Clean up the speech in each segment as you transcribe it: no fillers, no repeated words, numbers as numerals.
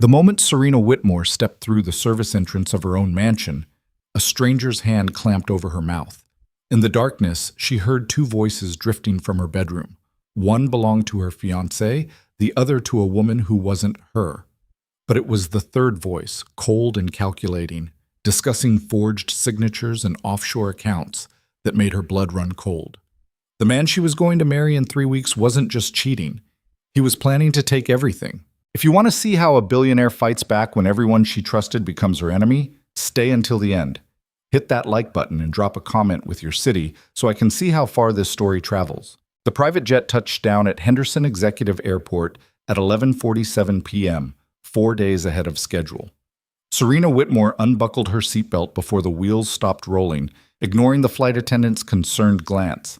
The moment Serena Whitmore stepped through the service entrance of her own mansion, a stranger's hand clamped over her mouth. In the darkness, she heard two voices drifting from her bedroom. One belonged to her fiancé, the other to a woman who wasn't her. But it was the third voice, cold and calculating, discussing forged signatures and offshore accounts, that made her blood run cold. The man she was going to marry in 3 weeks wasn't just cheating. He was planning to take everything. If you want to see how a billionaire fights back when everyone she trusted becomes her enemy, stay until the end. Hit that like button and drop a comment with your city so I can see how far this story travels. The private jet touched down at Henderson Executive Airport at 11:47 p.m., 4 days ahead of schedule. Serena Whitmore unbuckled her seatbelt before the wheels stopped rolling, ignoring the flight attendant's concerned glance.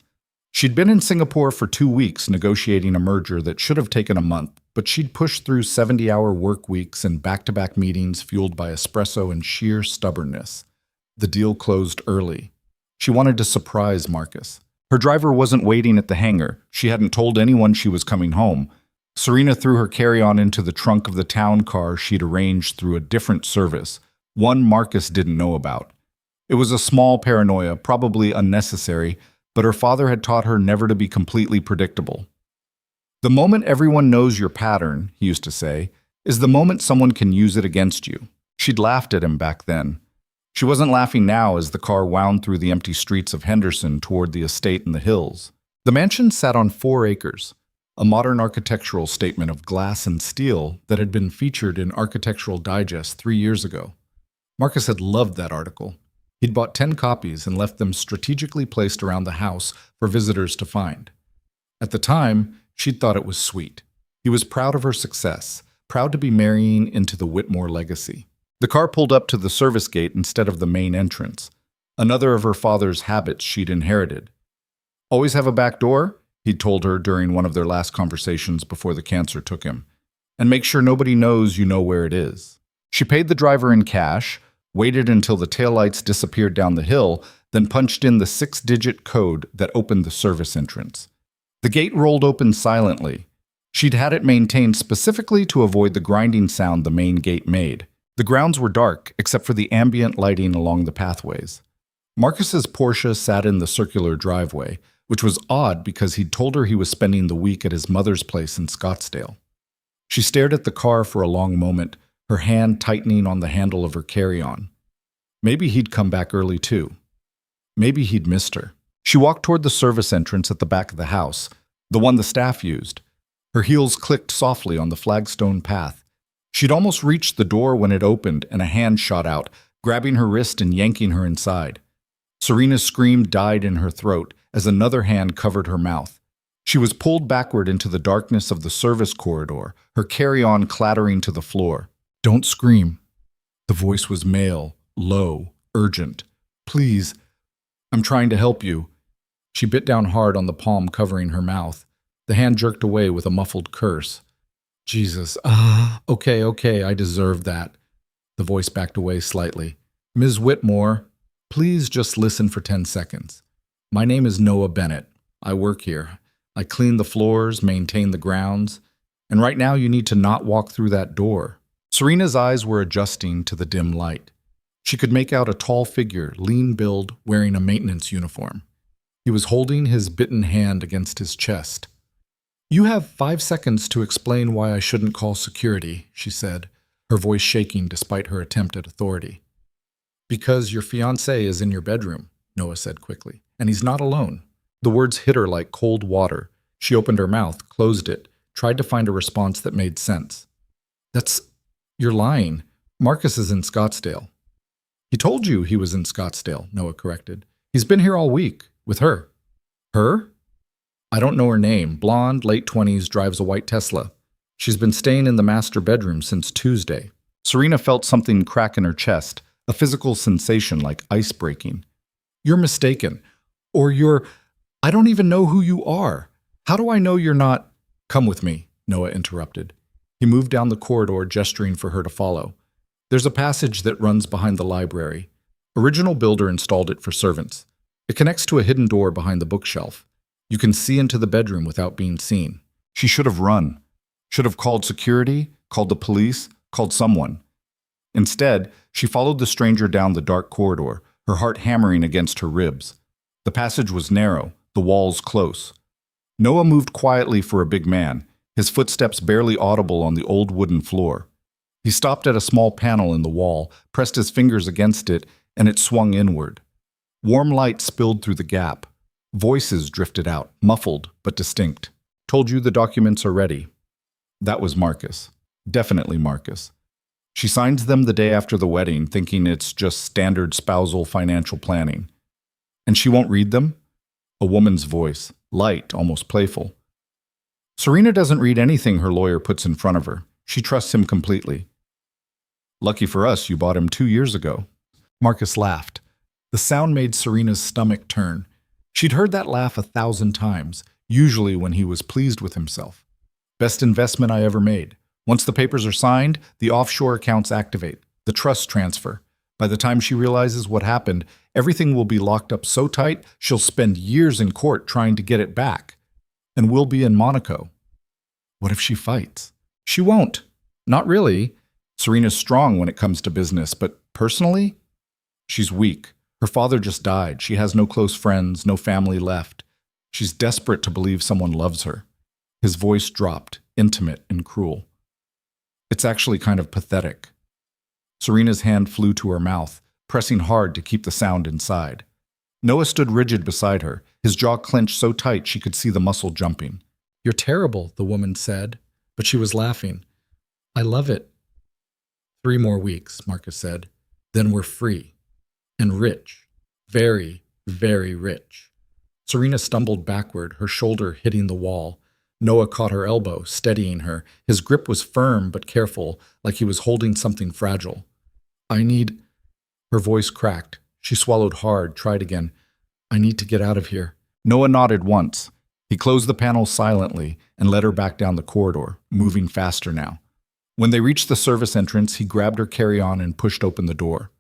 She'd been in Singapore for 2 weeks negotiating a merger that should have taken a month, but she'd pushed through 70-hour work weeks and back-to-back meetings fueled by espresso and sheer stubbornness. The deal closed early. She wanted to surprise Marcus. Her driver wasn't waiting at the hangar. She hadn't told anyone she was coming home. Serena threw her carry-on into the trunk of the town car she'd arranged through a different service, one Marcus didn't know about. It was a small paranoia, probably unnecessary, but her father had taught her never to be completely predictable. The moment everyone knows your pattern, he used to say, is the moment someone can use it against you. She'd laughed at him back then. She wasn't laughing now as the car wound through the empty streets of Henderson toward the estate in the hills. The mansion sat on 4 acres, a modern architectural statement of glass and steel that had been featured in Architectural Digest 3 years ago. Marcus had loved that article. He'd bought 10 copies and left them strategically placed around the house for visitors to find. At the time, she'd thought it was sweet. He was proud of her success, proud to be marrying into the Whitmore legacy. The car pulled up to the service gate instead of the main entrance, another of her father's habits she'd inherited. "Always have a back door?" he'd told her during one of their last conversations before the cancer took him. "And make sure nobody knows you know where it is." She paid the driver in cash, waited until the taillights disappeared down the hill, then punched in the 6-digit code that opened the service entrance. The gate rolled open silently. She'd had it maintained specifically to avoid the grinding sound the main gate made. The grounds were dark, except for the ambient lighting along the pathways. Marcus's Porsche sat in the circular driveway, which was odd because he'd told her he was spending the week at his mother's place in Scottsdale. She stared at the car for a long moment, her hand tightening on the handle of her carry-on. Maybe he'd come back early too. Maybe he'd missed her. She walked toward the service entrance at the back of the house, the one the staff used. Her heels clicked softly on the flagstone path. She'd almost reached the door when it opened and a hand shot out, grabbing her wrist and yanking her inside. Serena's scream died in her throat as another hand covered her mouth. She was pulled backward into the darkness of the service corridor, her carry-on clattering to the floor. "Don't scream." The voice was male, low, urgent. "Please, I'm trying to help you." She bit down hard on the palm covering her mouth. The hand jerked away with a muffled curse. "Jesus, okay, I deserve that." The voice backed away slightly. "Ms. Whitmore, please just listen for 10 seconds. My name is Noah Bennett. I work here. I clean the floors, maintain the grounds, and right now you need to not walk through that door." Serena's eyes were adjusting to the dim light. She could make out a tall figure, lean build, wearing a maintenance uniform. He was holding his bitten hand against his chest. "You have 5 seconds to explain why I shouldn't call security," she said, her voice shaking despite her attempt at authority. "Because your fiancé is in your bedroom," Noah said quickly, "and he's not alone." The words hit her like cold water. She opened her mouth, closed it, tried to find a response that made sense. You're lying. Marcus is in Scottsdale." "He told you he was in Scottsdale," Noah corrected. "He's been here all week, with her." "Her?" "I don't know her name. Blonde, late 20s, drives a white Tesla. She's been staying in the master bedroom since Tuesday." Serena felt something crack in her chest, a physical sensation like ice breaking. "You're mistaken. I don't even know who you are. How do I know you're not—" "Come with me," Noah interrupted. He moved down the corridor, gesturing for her to follow. "There's a passage that runs behind the library. Original builder installed it for servants. It connects to a hidden door behind the bookshelf. You can see into the bedroom without being seen." She should have run. Should have called security, called the police, called someone. Instead, she followed the stranger down the dark corridor, her heart hammering against her ribs. The passage was narrow, the walls close. Noah moved quietly for a big man, his footsteps barely audible on the old wooden floor. He stopped at a small panel in the wall, pressed his fingers against it, and it swung inward. Warm light spilled through the gap. Voices drifted out, muffled but distinct. "Told you the documents are ready." That was Marcus. Definitely Marcus. She signed them the day after the wedding, thinking it's just standard spousal financial planning. "And she won't read them?" A woman's voice, light, almost playful. "Serena doesn't read anything her lawyer puts in front of her. She trusts him completely." "Lucky for us, you bought him 2 years ago." Marcus laughed. The sound made Serena's stomach turn. She'd heard that laugh 1,000 times, usually when he was pleased with himself. "Best investment I ever made. Once the papers are signed, the offshore accounts activate, the trust transfer. By the time she realizes what happened, everything will be locked up so tight she'll spend years in court trying to get it back. And we'll be in Monaco." "What if she fights?" "She won't. Not really. Serena's strong when it comes to business, but personally, she's weak. Her father just died. She has no close friends, no family left. She's desperate to believe someone loves her." His voice dropped, intimate and cruel. "It's actually kind of pathetic." Serena's hand flew to her mouth, pressing hard to keep the sound inside. Noah stood rigid beside her, his jaw clenched so tight she could see the muscle jumping. "You're terrible," the woman said, but she was laughing. "I love it." 3 more weeks, Marcus said. "Then we're free. And rich. Very, very rich." Serena stumbled backward, her shoulder hitting the wall. Noah caught her elbow, steadying her. His grip was firm but careful, like he was holding something fragile. "I need—" Her voice cracked. She swallowed hard, tried again. "I need to get out of here." Noah nodded once. He closed the panel silently and led her back down the corridor, moving faster now. When they reached the service entrance, he grabbed her carry-on and pushed open the door.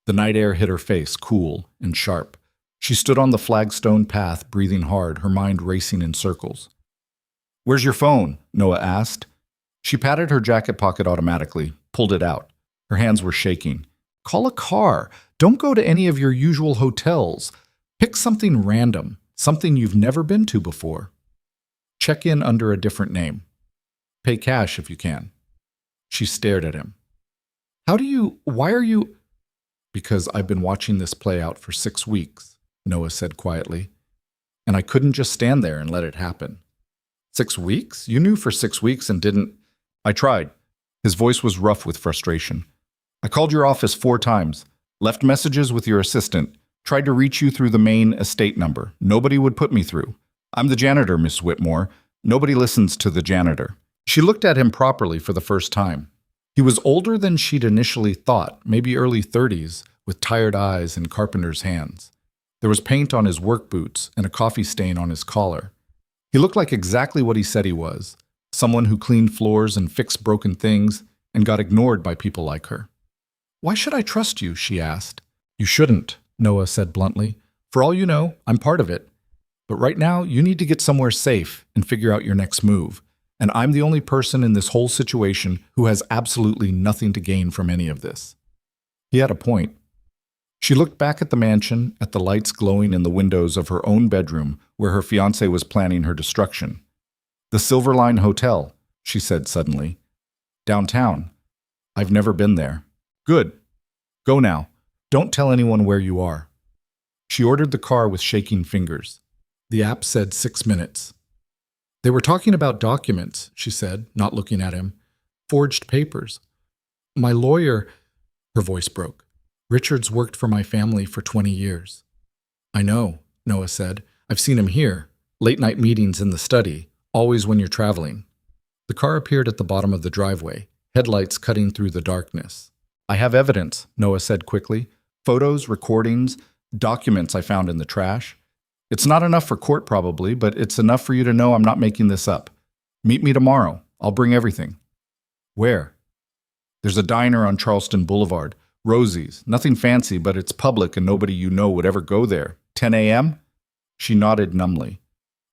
The night air hit her face, cool and sharp. She stood on the flagstone path, breathing hard, her mind racing in circles. "Where's your phone?" Noah asked. She patted her jacket pocket automatically, pulled it out. Her hands were shaking. "Call a car. Don't go to any of your usual hotels. Pick something random, something you've never been to before. Check in under a different name. Pay cash if you can." She stared at him. Why are you—" "Because I've been watching this play out for 6 weeks, Noah said quietly. "And I couldn't just stand there and let it happen." 6 weeks? You knew for 6 weeks and didn't—" "I tried." His voice was rough with frustration. "I called your office 4 times, left messages with your assistant, tried to reach you through the main estate number. Nobody would put me through. I'm the janitor, Miss Whitmore. Nobody listens to the janitor." She looked at him properly for the first time. He was older than she'd initially thought, maybe early 30s, with tired eyes and carpenter's hands. There was paint on his work boots and a coffee stain on his collar. He looked like exactly what he said he was, someone who cleaned floors and fixed broken things and got ignored by people like her. "Why should I trust you?" she asked. "You shouldn't," Noah said bluntly. "For all you know, I'm part of it. But right now, you need to get somewhere safe and figure out your next move. And I'm the only person in this whole situation who has absolutely nothing to gain from any of this." He had a point. She looked back at the mansion, at the lights glowing in the windows of her own bedroom where her fiancé was planning her destruction. "The Silverline Hotel," she said suddenly. "Downtown. I've never been there." "Good. Go now. Don't tell anyone where you are." She ordered the car with shaking fingers. The app said 6 minutes. "They were talking about documents," she said, not looking at him. "Forged papers. My lawyer—" Her voice broke. "Richard's worked for my family for 20 years. "I know," Noah said. "I've seen him here. Late-night meetings in the study, always when you're traveling." The car appeared at the bottom of the driveway, headlights cutting through the darkness. "I have evidence," Noah said quickly. "Photos, recordings, documents I found in the trash. It's not enough for court probably, but it's enough for you to know I'm not making this up. Meet me tomorrow. I'll bring everything." "Where?" "There's a diner on Charleston Boulevard. Rosie's. Nothing fancy, but it's public and nobody you know would ever go there. 10 a.m.? She nodded numbly.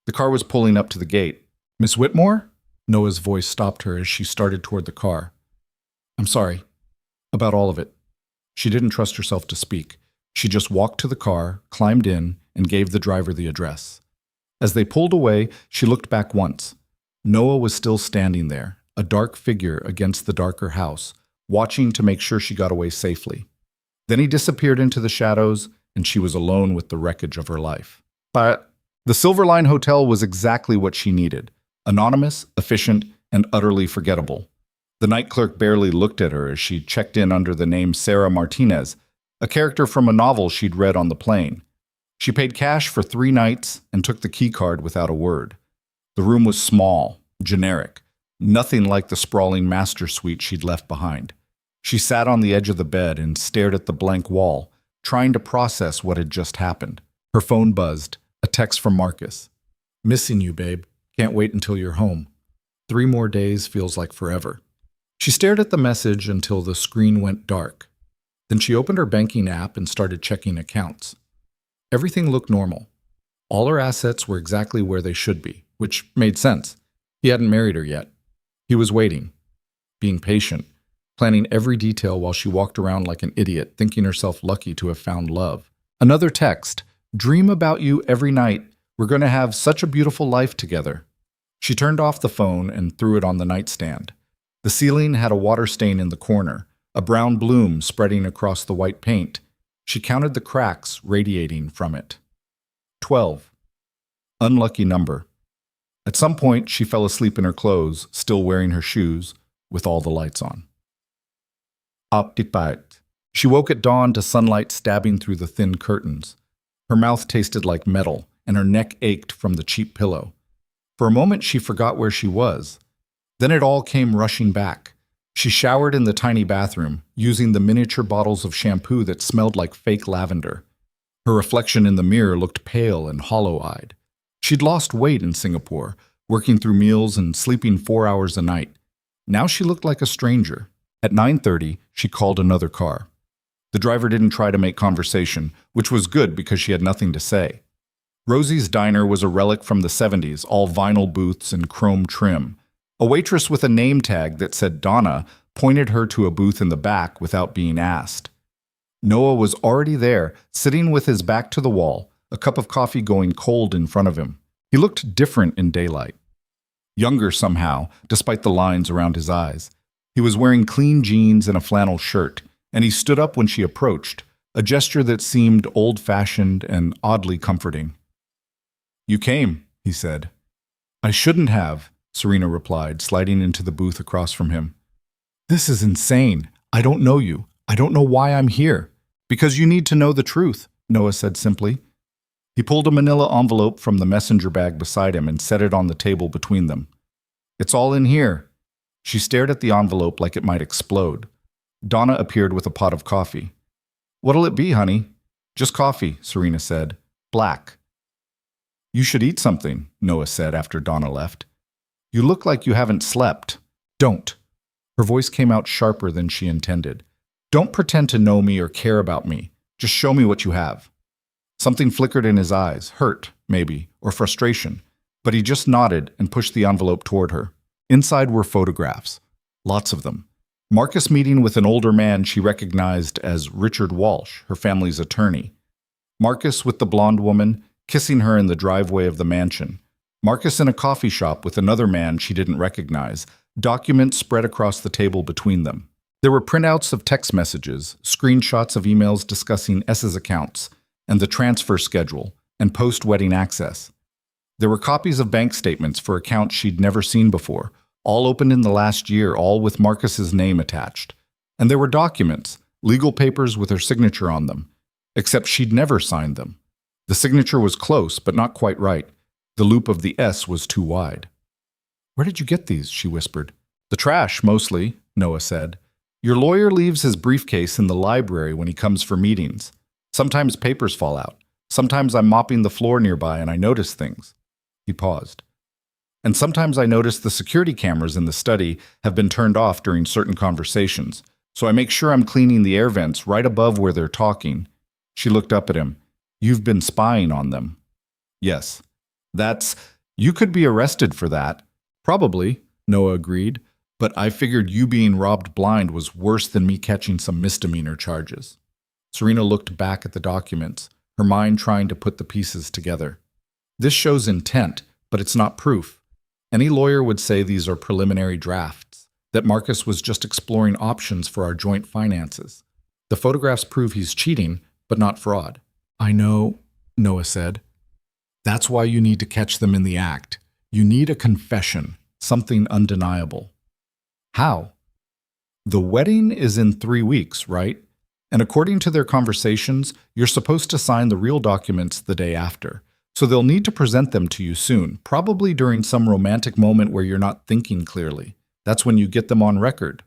The car was pulling up to the gate. "Miss Whitmore?" Noah's voice stopped her as she started toward the car. I'm sorry. About all of it. She didn't trust herself to speak. She just walked to the car, climbed in, and gave the driver the address. As they pulled away, she looked back once. Noah was still standing there, a dark figure against the darker house, watching to make sure she got away safely. Then he disappeared into the shadows, and she was alone with the wreckage of her life. But the Silver Line Hotel was exactly what she needed. Anonymous, efficient, and utterly forgettable. The night clerk barely looked at her as she checked in under the name Sarah Martinez, a character from a novel she'd read on the plane. She paid cash for 3 nights and took the key card without a word. The room was small, generic, nothing like the sprawling master suite she'd left behind. She sat on the edge of the bed and stared at the blank wall, trying to process what had just happened. Her phone buzzed, a text from Marcus. Missing you, babe. Can't wait until you're home. 3 more days feels like forever. She stared at the message until the screen went dark. Then she opened her banking app and started checking accounts. Everything looked normal. All her assets were exactly where they should be, which made sense. He hadn't married her yet. He was waiting, being patient, planning every detail while she walked around like an idiot, thinking herself lucky to have found love. Another text. Dream about you every night. We're going to have such a beautiful life together. She turned off the phone and threw it on the nightstand. The ceiling had a water stain in the corner, a brown bloom spreading across the white paint. She counted the cracks radiating from it. 12. Unlucky number. At some point, she fell asleep in her clothes, still wearing her shoes, with all the lights on. Optipat. She woke at dawn to sunlight stabbing through the thin curtains. Her mouth tasted like metal, and her neck ached from the cheap pillow. For a moment, she forgot where she was. Then it all came rushing back. She showered in the tiny bathroom, using the miniature bottles of shampoo that smelled like fake lavender. Her reflection in the mirror looked pale and hollow-eyed. She'd lost weight in Singapore, working through meals and sleeping 4 hours a night. Now she looked like a stranger. At 9:30, she called another car. The driver didn't try to make conversation, which was good because she had nothing to say. Rosie's Diner was a relic from the 70s, all vinyl booths and chrome trim. A waitress with a name tag that said Donna pointed her to a booth in the back without being asked. Noah was already there, sitting with his back to the wall, a cup of coffee going cold in front of him. He looked different in daylight. Younger somehow, despite the lines around his eyes. He was wearing clean jeans and a flannel shirt, and he stood up when she approached, a gesture that seemed old-fashioned and oddly comforting. You came, he said. I shouldn't have, Serena replied, sliding into the booth across from him. This is insane. I don't know you. I don't know why I'm here. Because you need to know the truth, Noah said simply. He pulled a manila envelope from the messenger bag beside him and set it on the table between them. It's all in here. She stared at the envelope like it might explode. Donna appeared with a pot of coffee. What'll it be, honey? Just coffee, Serena said. Black. You should eat something, Noah said after Donna left. You look like you haven't slept. Don't. Her voice came out sharper than she intended. Don't pretend to know me or care about me. Just show me what you have. Something flickered in his eyes, hurt, maybe, or frustration, but he just nodded and pushed the envelope toward her. Inside were photographs. Lots of them. Marcus meeting with an older man she recognized as Richard Walsh, her family's attorney. Marcus with the blonde woman, kissing her in the driveway of the mansion. Marcus in a coffee shop with another man she didn't recognize, documents spread across the table between them. There were printouts of text messages, screenshots of emails discussing S's accounts, and the transfer schedule, and post-wedding access. There were copies of bank statements for accounts she'd never seen before, all opened in the last year, all with Marcus's name attached. And there were documents, legal papers with her signature on them, except she'd never signed them. The signature was close, but not quite right. The loop of the S was too wide. Where did you get these? She whispered. The trash, mostly, Noah said. Your lawyer leaves his briefcase in the library when he comes for meetings. Sometimes papers fall out. Sometimes I'm mopping the floor nearby and I notice things. He paused. And sometimes I notice the security cameras in the study have been turned off during certain conversations, so I make sure I'm cleaning the air vents right above where they're talking. She looked up at him. You've been spying on them. Yes. You could be arrested for that. Probably, Noah agreed. But I figured you being robbed blind was worse than me catching some misdemeanor charges. Serena looked back at the documents, her mind trying to put the pieces together. This shows intent, but it's not proof. Any lawyer would say these are preliminary drafts, that Marcus was just exploring options for our joint finances. The photographs prove he's cheating, but not fraud. I know, Noah said. That's why you need to catch them in the act. You need a confession, something undeniable. How? The wedding is in 3 weeks, right? And according to their conversations, you're supposed to sign the real documents the day after. So they'll need to present them to you soon, probably during some romantic moment where you're not thinking clearly. That's when you get them on record.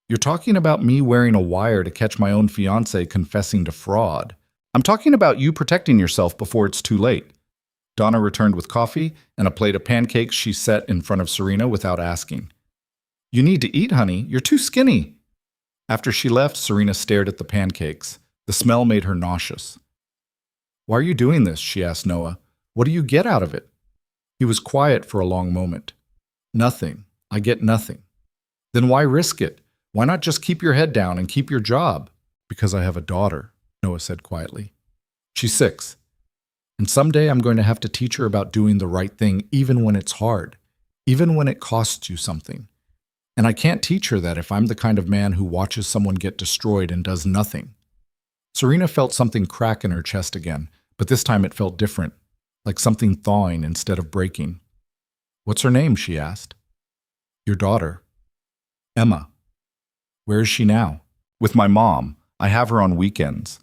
You're talking about me wearing a wire to catch my own fiancé confessing to fraud. I'm talking about you protecting yourself before it's too late. Donna returned with coffee and a plate of pancakes she set in front of Serena without asking. You need to eat, honey. You're too skinny. After she left, Serena stared at the pancakes. The smell made her nauseous. Why are you doing this? She asked Noah. What do you get out of it? He was quiet for a long moment. Nothing. I get nothing. Then why risk it? Why not just keep your head down and keep your job? Because I have a daughter, Noah said quietly. She's 6. And someday I'm going to have to teach her about doing the right thing even when it's hard, even when it costs you something. And I can't teach her that if I'm the kind of man who watches someone get destroyed and does nothing. Serena felt something crack in her chest again, but this time it felt different, like something thawing instead of breaking. What's her name? She asked. Your daughter. Emma. Where is she now? With my mom. I have her on weekends.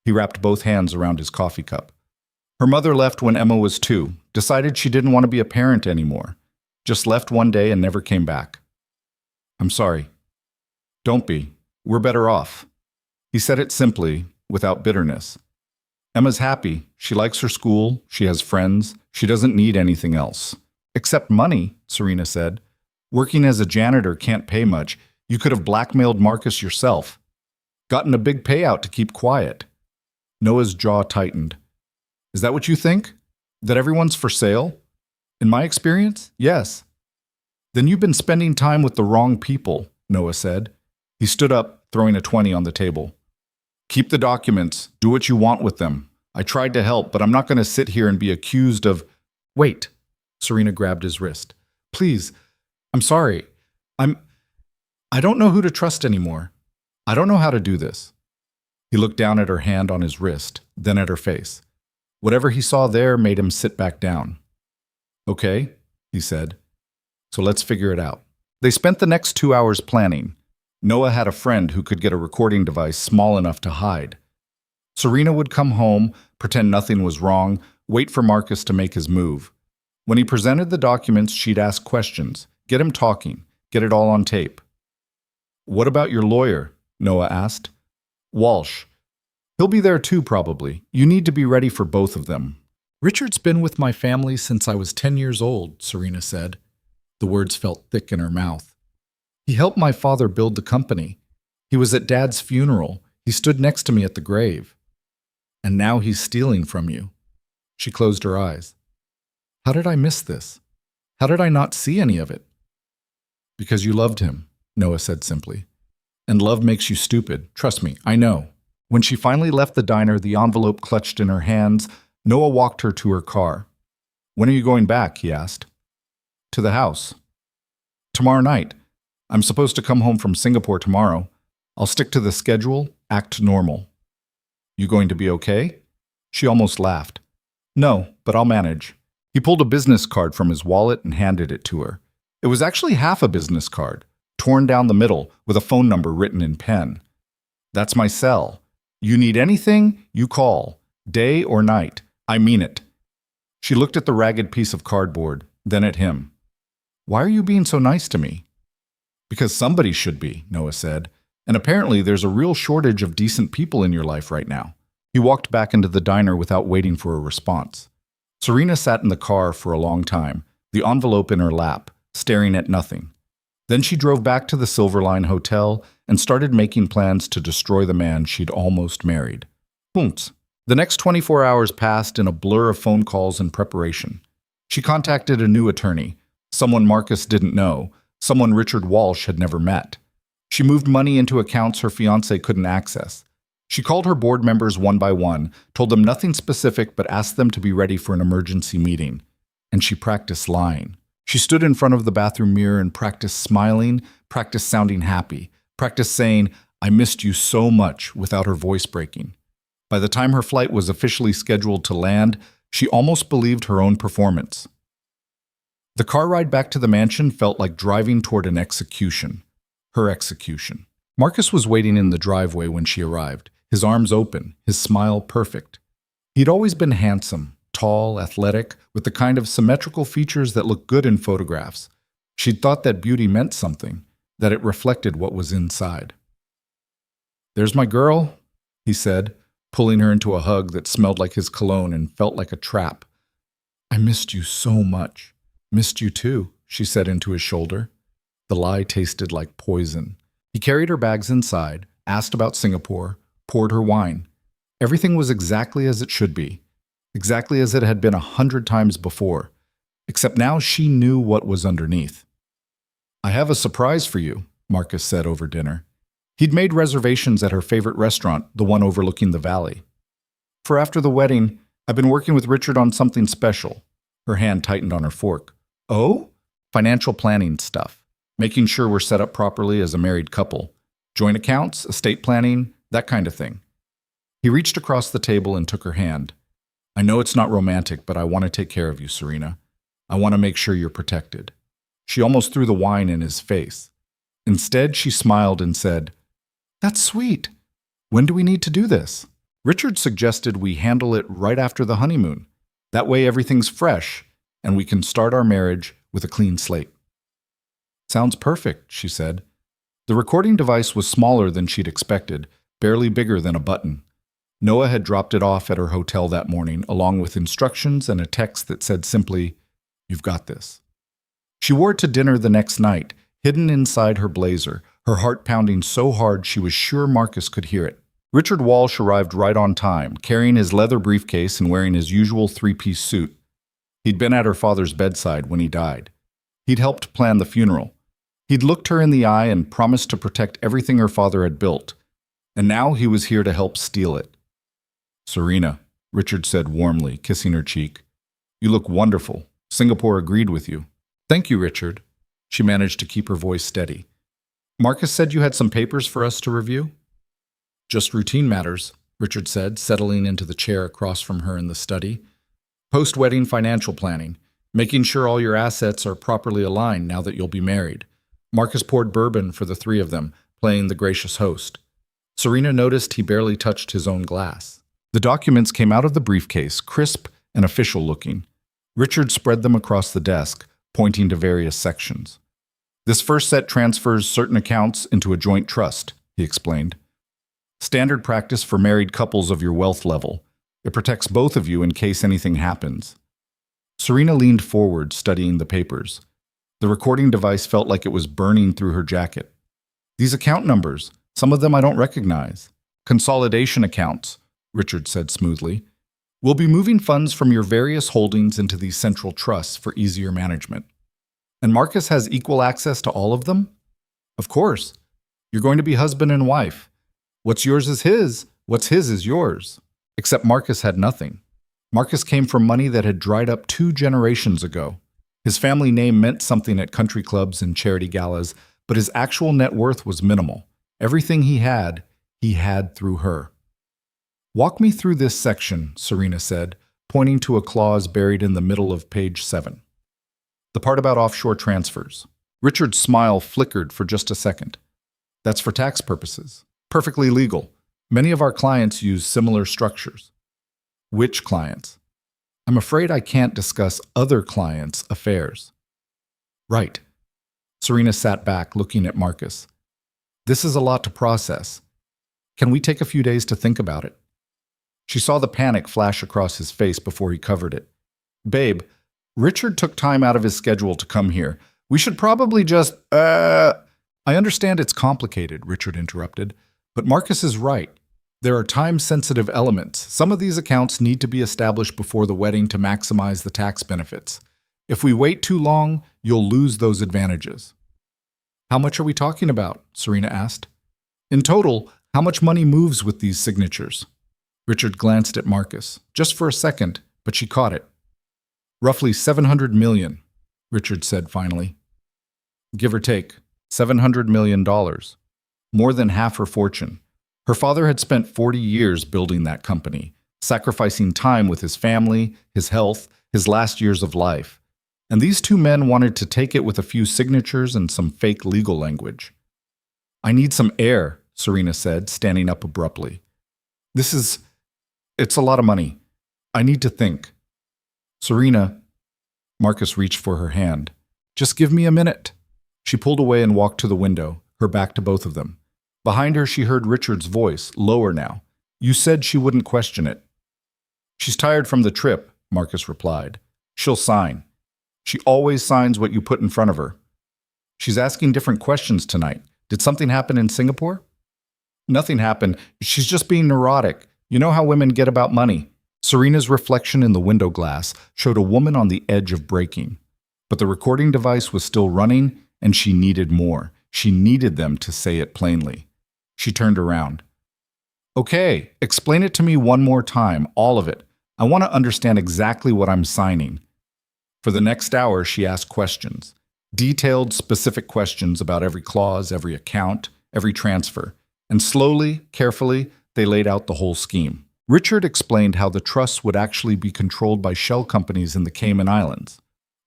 He wrapped both hands around his coffee cup. Her mother left when Emma was 2, decided she didn't want to be a parent anymore. Just left one day and never came back. I'm sorry. Don't be. We're better off. He said it simply, without bitterness. Emma's happy. She likes her school. She has friends. She doesn't need anything else. Except money, Serena said. Working as a janitor can't pay much. You could have blackmailed Marcus yourself. Gotten a big payout to keep quiet. Noah's jaw tightened. Is that what you think? That everyone's for sale? In my experience, yes. Then you've been spending time with the wrong people, Noah said. He stood up, throwing a 20 on the table. Keep the documents. Do what you want with them. I tried to help, but I'm not going to sit here and be accused of... Wait. Serena grabbed his wrist. Please. I'm sorry. I don't know who to trust anymore. I don't know how to do this. He looked down at her hand on his wrist, then at her face. Whatever he saw there made him sit back down. Okay, he said. So let's figure it out. They spent the next 2 hours planning. Noah had a friend who could get a recording device small enough to hide. Serena would come home, pretend nothing was wrong, wait for Marcus to make his move. When he presented the documents, she'd ask questions, get him talking, get it all on tape. What about your lawyer? Noah asked. Walsh. He'll be there too, probably. You need to be ready for both of them. Richard's been with my family since I was 10 years old, Serena said. The words felt thick in her mouth. He helped my father build the company. He was at Dad's funeral. He stood next to me at the grave. And now he's stealing from you. She closed her eyes. How did I miss this? How did I not see any of it? Because you loved him, Noah said simply. And love makes you stupid. Trust me, I know. When she finally left the diner, the envelope clutched in her hands, Noah walked her to her car. When are you going back? He asked. To the house. Tomorrow night. I'm supposed to come home from Singapore tomorrow. I'll stick to the schedule, act normal. You going to be okay? She almost laughed. No, but I'll manage. He pulled a business card from his wallet and handed it to her. It was actually half a business card, torn down the middle with a phone number written in pen. That's my cell. You need anything, you call, day or night. I mean it. She looked at the ragged piece of cardboard, then at him. Why are you being so nice to me? Because somebody should be, Noah said. And apparently there's a real shortage of decent people in your life right now. He walked back into the diner without waiting for a response. Serena sat in the car for a long time, the envelope in her lap, staring at nothing. Then she drove back to the Silverline Hotel and started making plans to destroy the man she'd almost married. Punts. The next 24 hours passed in a blur of phone calls and preparation. She contacted a new attorney, someone Marcus didn't know, someone Richard Walsh had never met. She moved money into accounts her fiancé couldn't access. She called her board members one by one, told them nothing specific but asked them to be ready for an emergency meeting. And she practiced lying. She stood in front of the bathroom mirror and practiced smiling, practiced sounding happy, practiced saying, "I missed you so much," without her voice breaking. By the time her flight was officially scheduled to land, she almost believed her own performance. The car ride back to the mansion felt like driving toward an execution. Her execution. Marcus was waiting in the driveway when she arrived, his arms open, his smile perfect. He'd always been handsome, tall, athletic, with the kind of symmetrical features that look good in photographs. She'd thought that beauty meant something, that it reflected what was inside. "There's my girl," he said, pulling her into a hug that smelled like his cologne and felt like a trap. "I missed you so much." "Missed you too," she said into his shoulder. The lie tasted like poison. He carried her bags inside, asked about Singapore, poured her wine. Everything was exactly as it should be, exactly as it had been 100 times before, except now she knew what was underneath. "I have a surprise for you," Marcus said over dinner. He'd made reservations at her favorite restaurant, the one overlooking the valley. "For after the wedding, I've been working with Richard on something special." Her hand tightened on her fork. "Oh?" "Financial planning stuff. Making sure we're set up properly as a married couple. Joint accounts, estate planning, that kind of thing." He reached across the table and took her hand. "I know it's not romantic, but I want to take care of you, Serena. I want to make sure you're protected." She almost threw the wine in his face. Instead, she smiled and said, "That's sweet. When do we need to do this?" "Richard suggested we handle it right after the honeymoon. That way everything's fresh, and we can start our marriage with a clean slate." "Sounds perfect," she said. The recording device was smaller than she'd expected, barely bigger than a button. Noah had dropped it off at her hotel that morning, along with instructions and a text that said simply, "You've got this." She wore it to dinner the next night, hidden inside her blazer, her heart pounding so hard she was sure Marcus could hear it. Richard Walsh arrived right on time, carrying his leather briefcase and wearing his usual three-piece suit. He'd been at her father's bedside when he died. He'd helped plan the funeral. He'd looked her in the eye and promised to protect everything her father had built. And now he was here to help steal it. "Serena," Richard said warmly, kissing her cheek. "You look wonderful. Singapore agreed with you." "Thank you, Richard." She managed to keep her voice steady. "Marcus said you had some papers for us to review?" "Just routine matters," Richard said, settling into the chair across from her in the study. "Post-wedding financial planning, making sure all your assets are properly aligned now that you'll be married." Marcus poured bourbon for the three of them, playing the gracious host. Serena noticed he barely touched his own glass. The documents came out of the briefcase, crisp and official-looking. Richard spread them across the desk, pointing to various sections. "This first set transfers certain accounts into a joint trust," he explained. "Standard practice for married couples of your wealth level. It protects both of you in case anything happens." Serena leaned forward, studying the papers. The recording device felt like it was burning through her jacket. "These account numbers, some of them I don't recognize." "Consolidation accounts," Richard said smoothly. "We'll be moving funds from your various holdings into these central trusts for easier management." "And Marcus has equal access to all of them?" "Of course. You're going to be husband and wife. What's yours is his, what's his is yours." Except Marcus had nothing. Marcus came from money that had dried up 2 generations ago. His family name meant something at country clubs and charity galas, but his actual net worth was minimal. Everything he had through her. "Walk me through this section," Serena said, pointing to a clause buried in the middle of page 7. "The part about offshore transfers." Richard's smile flickered for just a second. "That's for tax purposes. Perfectly legal. Many of our clients use similar structures." "Which clients?" "I'm afraid I can't discuss other clients' affairs." "Right." Serena sat back, looking at Marcus. "This is a lot to process. Can we take a few days to think about it?" She saw the panic flash across his face before he covered it. "Babe, Richard took time out of his schedule to come here. We should probably just, I understand it's complicated," Richard interrupted, "but Marcus is right. There are time-sensitive elements. Some of these accounts need to be established before the wedding to maximize the tax benefits. If we wait too long, you'll lose those advantages." How much are we talking about? Serena asked. In total, how much money moves with these signatures? Richard glanced at Marcus, just for a second, but she caught it. Roughly 700 million, Richard said finally. Give or take, $700 million. More than half her fortune. Her father had spent 40 years building that company, sacrificing time with his family, his health, his last years of life. And these two men wanted to take it with a few signatures and some fake legal language. I need some air, Serena said, standing up abruptly. It's a lot of money. I need to think. Serena, Marcus reached for her hand. Just give me a minute. She pulled away and walked to the window, her back to both of them. Behind her, she heard Richard's voice, lower now. You said she wouldn't question it. She's tired from the trip, Marcus replied. She'll sign. She always signs what you put in front of her. She's asking different questions tonight. Did something happen in Singapore? Nothing happened. She's just being neurotic. You know how women get about money. Serena's reflection in the window glass showed a woman on the edge of breaking. But the recording device was still running, and she needed more. She needed them to say it plainly. She turned around. Okay, explain it to me one more time, all of it. I want to understand exactly what I'm signing. For the next hour, she asked questions. Detailed, specific questions about every clause, every account, every transfer. And slowly, carefully, they laid out the whole scheme. Richard explained how the trusts would actually be controlled by shell companies in the Cayman Islands.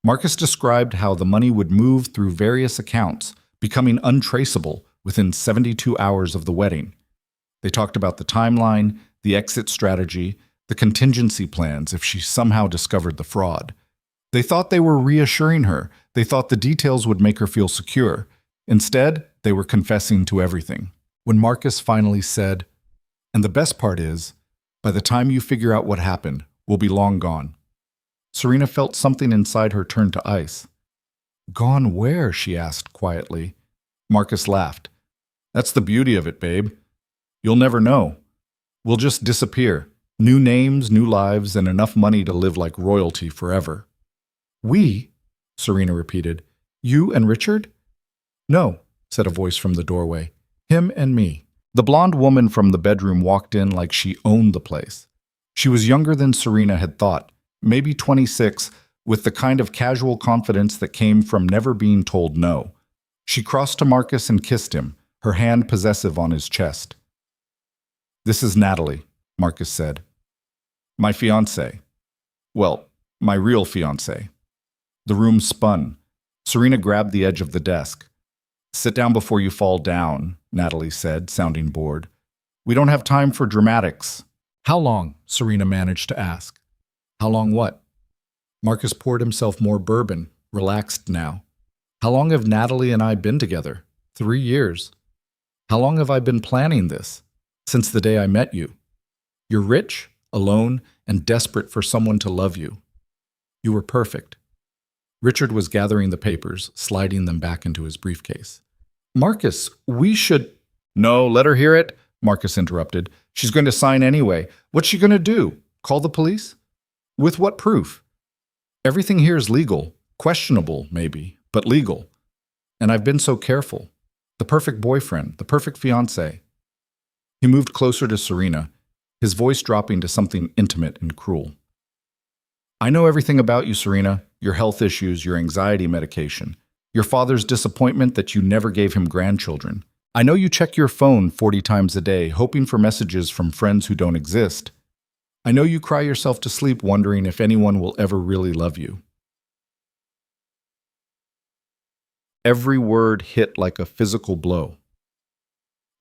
Marcus described how the money would move through various accounts, becoming untraceable within 72 hours of the wedding. They talked about the timeline, the exit strategy, the contingency plans if she somehow discovered the fraud. They thought they were reassuring her. They thought the details would make her feel secure. Instead, they were confessing to everything. When Marcus finally said, and the best part is, by the time you figure out what happened, we'll be long gone. Serena felt something inside her turn to ice. Gone where? She asked quietly. Marcus laughed. That's the beauty of it, babe. You'll never know. We'll just disappear. New names, new lives, and enough money to live like royalty forever. We? Serena repeated. You and Richard? No, said a voice from the doorway. Him and me. The blonde woman from the bedroom walked in like she owned the place. She was younger than Serena had thought, maybe 26, with the kind of casual confidence that came from never being told no. She crossed to Marcus and kissed him, her hand possessive on his chest. This is Natalie, Marcus said. My fiancée. Well, my real fiancé. The room spun. Serena grabbed the edge of the desk. Sit down before you fall down, Natalie said, sounding bored. We don't have time for dramatics. How long? Serena managed to ask. How long what? Marcus poured himself more bourbon, relaxed now. How long have Natalie and I been together? 3 years. How long have I been planning this? Since the day I met you. You're rich, alone, and desperate for someone to love you. You were perfect. Richard was gathering the papers, sliding them back into his briefcase. Marcus, we should... No, let her hear it, Marcus interrupted. She's going to sign anyway. What's she going to do? Call the police? With what proof? Everything here is legal. Questionable, maybe, but legal. And I've been so careful. The perfect boyfriend, the perfect fiancé. He moved closer to Serena, his voice dropping to something intimate and cruel. I know everything about you, Serena, your health issues, your anxiety medication, your father's disappointment that you never gave him grandchildren. I know you check your phone 40 times a day, hoping for messages from friends who don't exist. I know you cry yourself to sleep wondering if anyone will ever really love you. Every word hit like a physical blow.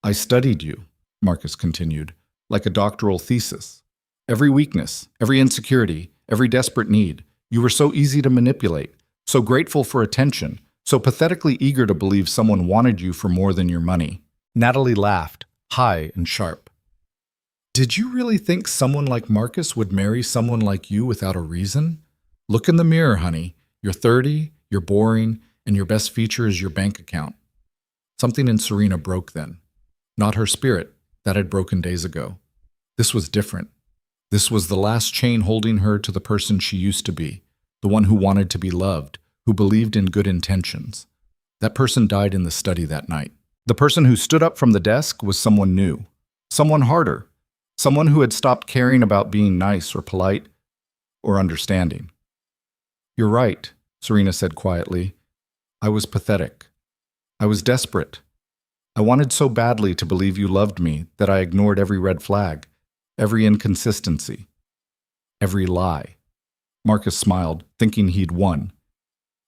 I studied you, Marcus continued, like a doctoral thesis. Every weakness, every insecurity, every desperate need. You were so easy to manipulate, so grateful for attention, so pathetically eager to believe someone wanted you for more than your money. Natalie laughed, high and sharp. Did you really think someone like Marcus would marry someone like you without a reason? Look in the mirror, honey. You're 30, you're boring, and your best feature is your bank account. Something in Serena broke then. Not her spirit, that had broken days ago. This was different. This was the last chain holding her to the person she used to be, the one who wanted to be loved, who believed in good intentions. That person died in the study that night. The person who stood up from the desk was someone new, someone harder, someone who had stopped caring about being nice or polite or understanding. You're right, Serena said quietly. I was pathetic. I was desperate. I wanted so badly to believe you loved me that I ignored every red flag, every inconsistency, every lie. Marcus smiled, thinking he'd won.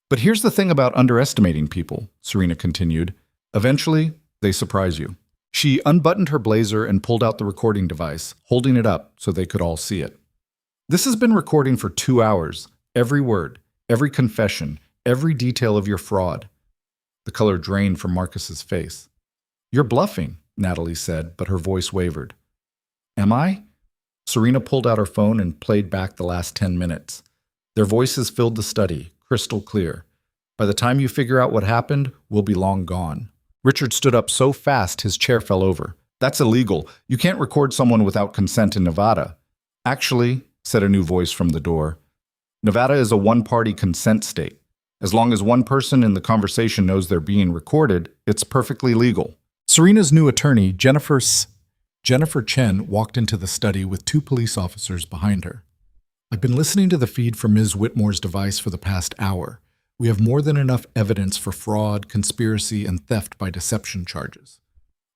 But here's the thing about underestimating people, Serena continued. Eventually, they surprise you. She unbuttoned her blazer and pulled out the recording device, holding it up so they could all see it. This has been recording for 2 hours. Every word, every confession, every detail of your fraud. The color drained from Marcus's face. You're bluffing, Natalie said, but her voice wavered. Am I? Serena pulled out her phone and played back the last 10 minutes. Their voices filled the study, crystal clear. By the time you figure out what happened, we'll be long gone. Richard stood up so fast his chair fell over. That's illegal. You can't record someone without consent in Nevada. Actually, said a new voice from the door, Nevada is a one-party consent state. As long as one person in the conversation knows they're being recorded, it's perfectly legal. Serena's new attorney, Jennifer Chen, walked into the study with 2 police officers behind her. I've been listening to the feed from Ms. Whitmore's device for the past hour. We have more than enough evidence for fraud, conspiracy, and theft by deception charges.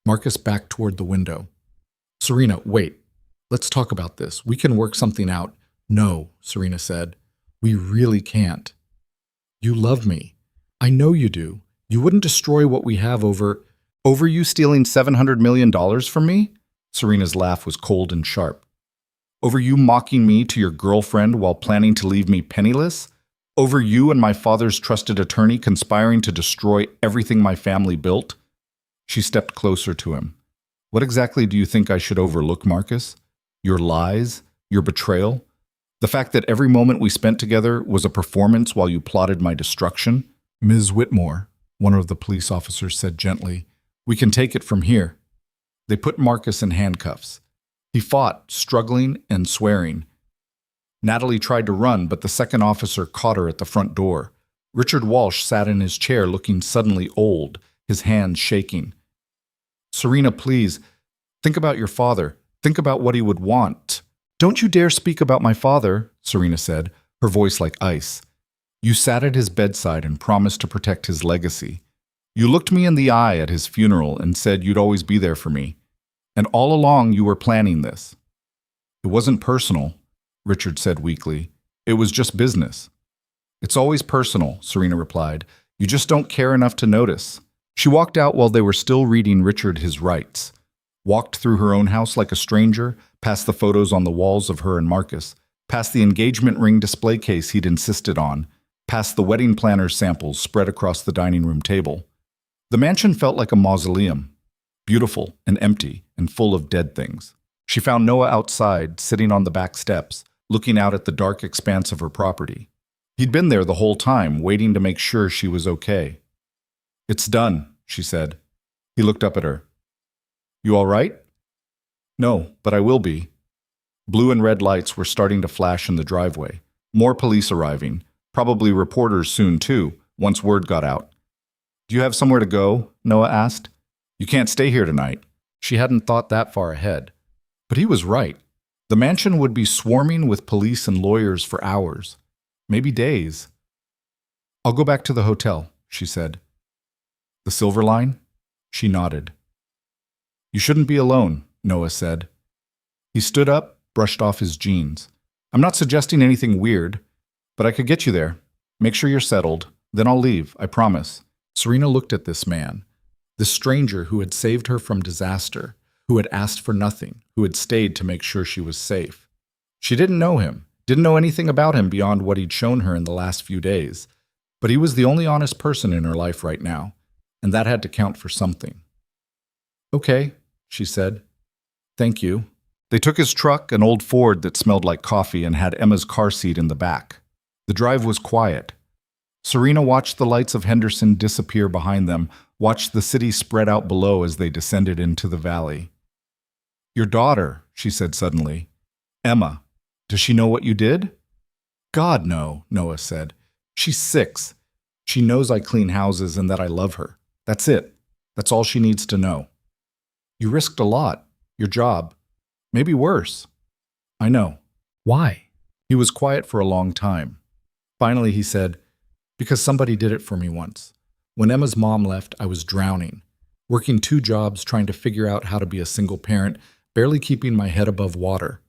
Marcus backed toward the window. Serena, wait. Let's talk about this. We can work something out. No, Serena said. We really can't. You love me. I know you do. You wouldn't destroy what we have over you stealing $700 million from me? Serena's laugh was cold and sharp. Over you mocking me to your girlfriend while planning to leave me penniless? Over you and my father's trusted attorney conspiring to destroy everything my family built? She stepped closer to him. What exactly do you think I should overlook, Marcus? Your lies? Your betrayal? The fact that every moment we spent together was a performance while you plotted my destruction? Ms. Whitmore, one of the police officers said gently, we can take it from here. They put Marcus in handcuffs. He fought, struggling and swearing. Natalie tried to run, but the second officer caught her at the front door. Richard Walsh sat in his chair looking suddenly old, his hands shaking. Serena, please, think about your father. Think about what he would want. Don't you dare speak about my father, Serena said, her voice like ice. You sat at his bedside and promised to protect his legacy. You looked me in the eye at his funeral and said you'd always be there for me. And all along you were planning this. It wasn't personal, Richard said weakly. It was just business. It's always personal, Serena replied. You just don't care enough to notice. She walked out while they were still reading Richard his rights. Walked through her own house like a stranger, past the photos on the walls of her and Marcus, past the engagement ring display case he'd insisted on, past the wedding planner samples spread across the dining room table. The mansion felt like a mausoleum, beautiful and empty and full of dead things. She found Noah outside, sitting on the back steps, looking out at the dark expanse of her property. He'd been there the whole time, waiting to make sure she was okay. It's done, she said. He looked up at her. You all right? No, but I will be. Blue and red lights were starting to flash in the driveway. More police arriving, probably reporters soon too, once word got out. Do you have somewhere to go? Noah asked. You can't stay here tonight. She hadn't thought that far ahead. But he was right. The mansion would be swarming with police and lawyers for hours, maybe days. I'll go back to the hotel, she said. The Silver Line? She nodded. You shouldn't be alone, Noah said. He stood up, brushed off his jeans. I'm not suggesting anything weird, but I could get you there. Make sure you're settled. Then I'll leave, I promise. Serena looked at this man, this stranger who had saved her from disaster, who had asked for nothing, who had stayed to make sure she was safe. She didn't know him, didn't know anything about him beyond what he'd shown her in the last few days. But he was the only honest person in her life right now, and that had to count for something. Okay, she said. Thank you. They took his truck, an old Ford that smelled like coffee and had Emma's car seat in the back. The drive was quiet. Serena watched the lights of Henderson disappear behind them, watched the city spread out below as they descended into the valley. Your daughter, she said suddenly. Emma, does she know what you did? God, no, Noah said. She's 6. She knows I clean houses and that I love her. That's it. That's all she needs to know. You risked a lot. Your job. Maybe worse. I know. Why? He was quiet for a long time. Finally, he said, because somebody did it for me once. When Emma's mom left, I was drowning, working 2 jobs trying to figure out how to be a single parent, barely keeping my head above water.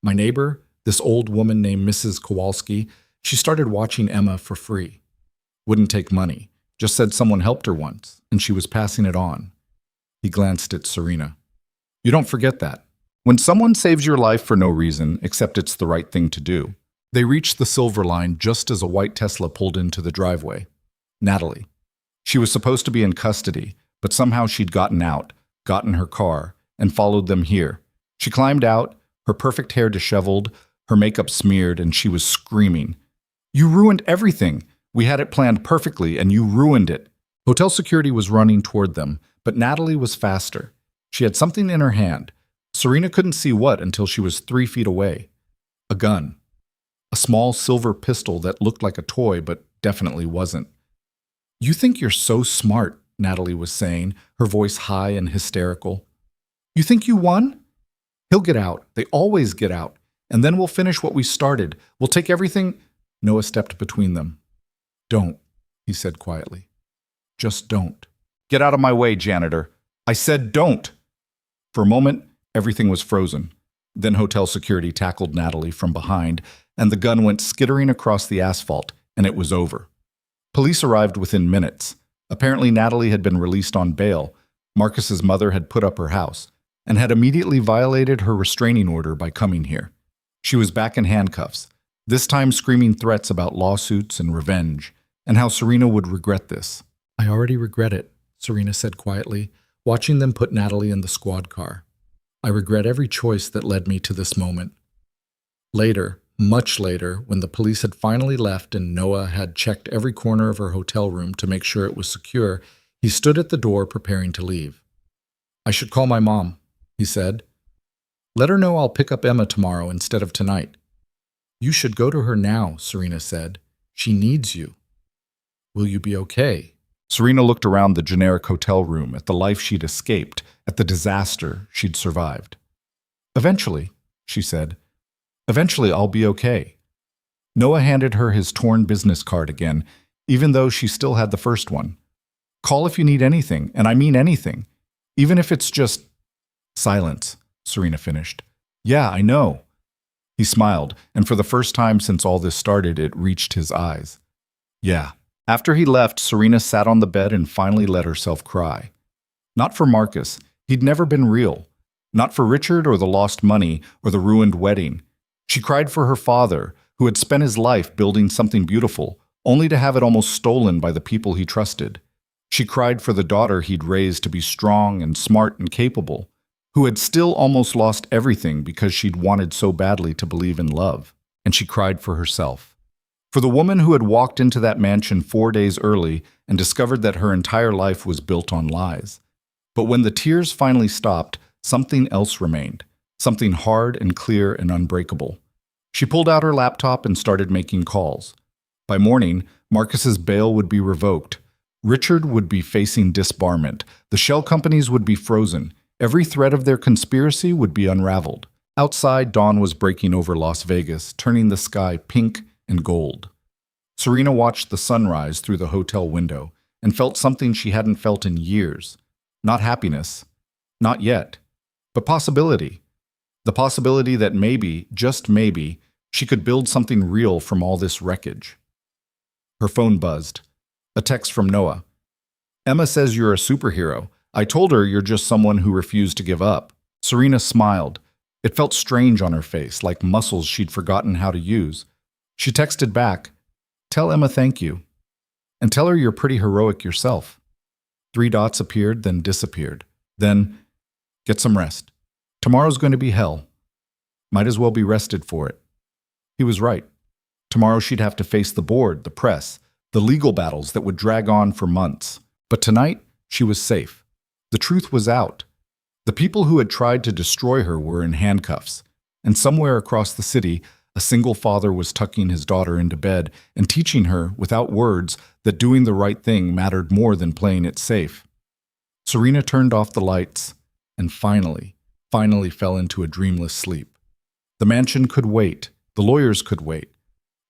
My neighbor, this old woman named Mrs. Kowalski, she started watching Emma for free. Wouldn't take money, just said someone helped her once, and she was passing it on. He glanced at Serena. You don't forget that. When someone saves your life for no reason, except it's the right thing to do. They reached the silver line just as a white Tesla pulled into the driveway. Natalie. She was supposed to be in custody, but somehow she'd gotten out, gotten her car, and followed them here. She climbed out, her perfect hair disheveled, her makeup smeared, and she was screaming. You ruined everything! We had it planned perfectly, and you ruined it! Hotel security was running toward them, but Natalie was faster. She had something in her hand. Serena couldn't see what until she was 3 feet away. A gun. A small silver pistol that looked like a toy, but definitely wasn't. You think you're so smart, Natalie was saying, her voice high and hysterical. You think you won? He'll get out. They always get out. And then we'll finish what we started. We'll take everything. Noah stepped between them. Don't, he said quietly. Just don't. Get out of my way, janitor. I said don't. For a moment, everything was frozen. Then hotel security tackled Natalie from behind, and the gun went skittering across the asphalt, and it was over. Police arrived within minutes. Apparently, Natalie had been released on bail. Marcus's mother had put up her house, and had immediately violated her restraining order by coming here. She was back in handcuffs, this time screaming threats about lawsuits and revenge, and how Serena would regret this. I already regret it, Serena said quietly, watching them put Natalie in the squad car. I regret every choice that led me to this moment. Later, much later, when the police had finally left and Noah had checked every corner of her hotel room to make sure it was secure, he stood at the door preparing to leave. I should call my mom, he said. Let her know I'll pick up Emma tomorrow instead of tonight. You should go to her now, Serena said. She needs you. Will you be okay? Serena looked around the generic hotel room at the life she'd escaped, at the disaster she'd survived. Eventually, she said. Eventually I'll be okay. Noah handed her his torn business card again, even though she still had the first one. Call if you need anything, and I mean anything. Even if it's just... Silence, Serena finished. Yeah, I know. He smiled, and for the first time since all this started, it reached his eyes. Yeah. After he left, Serena sat on the bed and finally let herself cry. Not for Marcus. He'd never been real. Not for Richard or the lost money or the ruined wedding. She cried for her father, who had spent his life building something beautiful, only to have it almost stolen by the people he trusted. She cried for the daughter he'd raised to be strong and smart and capable, who had still almost lost everything because she'd wanted so badly to believe in love. And she cried for herself. For the woman who had walked into that mansion 4 days early and discovered that her entire life was built on lies. But when the tears finally stopped, something else remained. Something hard and clear and unbreakable. She pulled out her laptop and started making calls. By morning, Marcus's bail would be revoked. Richard would be facing disbarment. The shell companies would be frozen. Every thread of their conspiracy would be unraveled. Outside, dawn was breaking over Las Vegas, turning the sky pink and gold. Serena watched the sunrise through the hotel window and felt something she hadn't felt in years. Not happiness. Not yet. But possibility. The possibility that maybe, just maybe, she could build something real from all this wreckage. Her phone buzzed. A text from Noah. Emma says you're a superhero. I told her you're just someone who refused to give up. Serena smiled. It felt strange on her face, like muscles she'd forgotten how to use. She texted back, tell Emma thank you. And tell her you're pretty heroic yourself. 3 dots appeared, then disappeared. Then, get some rest. Tomorrow's going to be hell. Might as well be rested for it. He was right. Tomorrow she'd have to face the board, the press, the legal battles that would drag on for months. But tonight, she was safe. The truth was out. The people who had tried to destroy her were in handcuffs. And somewhere across the city, A single father was tucking his daughter into bed and teaching her, without words, that doing the right thing mattered more than playing it safe. Serena turned off the lights and finally fell into a dreamless sleep. The mansion could wait. The lawyers could wait.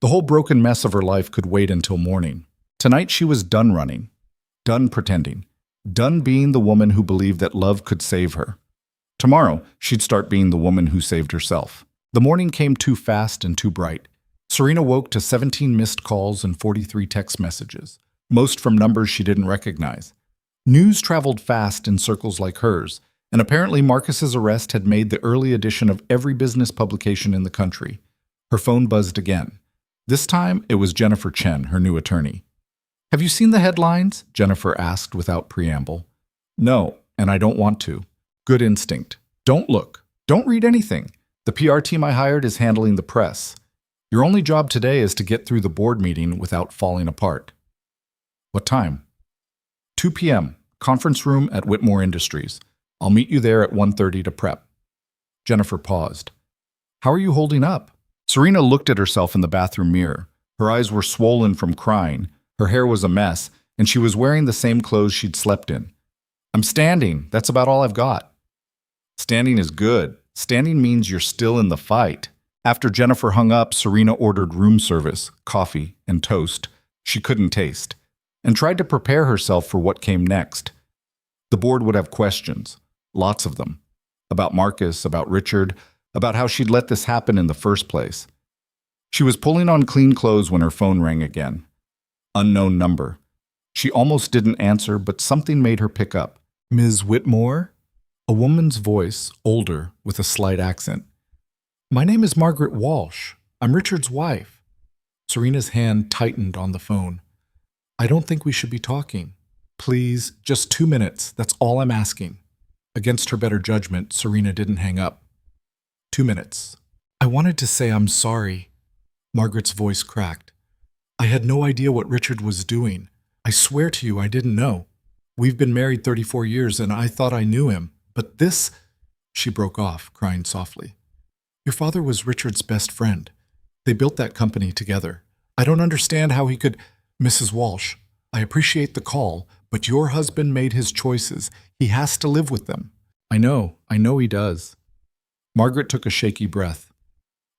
The whole broken mess of her life could wait until morning. Tonight she was done running, done pretending, done being the woman who believed that love could save her. Tomorrow, she'd start being the woman who saved herself. The morning came too fast and too bright. Serena woke to 17 missed calls and 43 text messages, most from numbers she didn't recognize. News traveled fast in circles like hers, and apparently Marcus's arrest had made the early edition of every business publication in the country. Her phone buzzed again. This time, it was Jennifer Chen, her new attorney. "Have you seen the headlines?" Jennifer asked without preamble. "No, and I don't want to." "Good instinct. Don't look. Don't read anything. The PR team I hired is handling the press. Your only job today is to get through the board meeting without falling apart." "What time?" 2 p.m., conference room at Whitmore Industries. I'll meet you there at 1:30 to prep." Jennifer paused. "How are you holding up?" Serena looked at herself in the bathroom mirror. Her eyes were swollen from crying, her hair was a mess, and she was wearing the same clothes she'd slept in. "I'm standing. That's about all I've got." "Standing is good. Standing means you're still in the fight." After Jennifer hung up, Serena ordered room service, coffee, and toast she couldn't taste, and tried to prepare herself for what came next. The board would have questions, lots of them, about Marcus, about Richard, about how she'd let this happen in the first place. She was pulling on clean clothes when her phone rang again. Unknown number. She almost didn't answer, but something made her pick up. "Ms. Whitmore?" A woman's voice, older, with a slight accent. "My name is Margaret Walsh. I'm Richard's wife." Serena's hand tightened on the phone. "I don't think we should be talking. Please, just 2 minutes. That's all I'm asking." Against her better judgment, Serena didn't hang up. 2 minutes. "I wanted to say I'm sorry." Margaret's voice cracked. "I had no idea what Richard was doing. I swear to you I didn't know. We've been married 34 years and I thought I knew him. But this—" She broke off, crying softly. "Your father was Richard's best friend. They built that company together. I don't understand how he could—" "Mrs. Walsh, I appreciate the call, but your husband made his choices. He has to live with them." I know he does." Margaret took a shaky breath.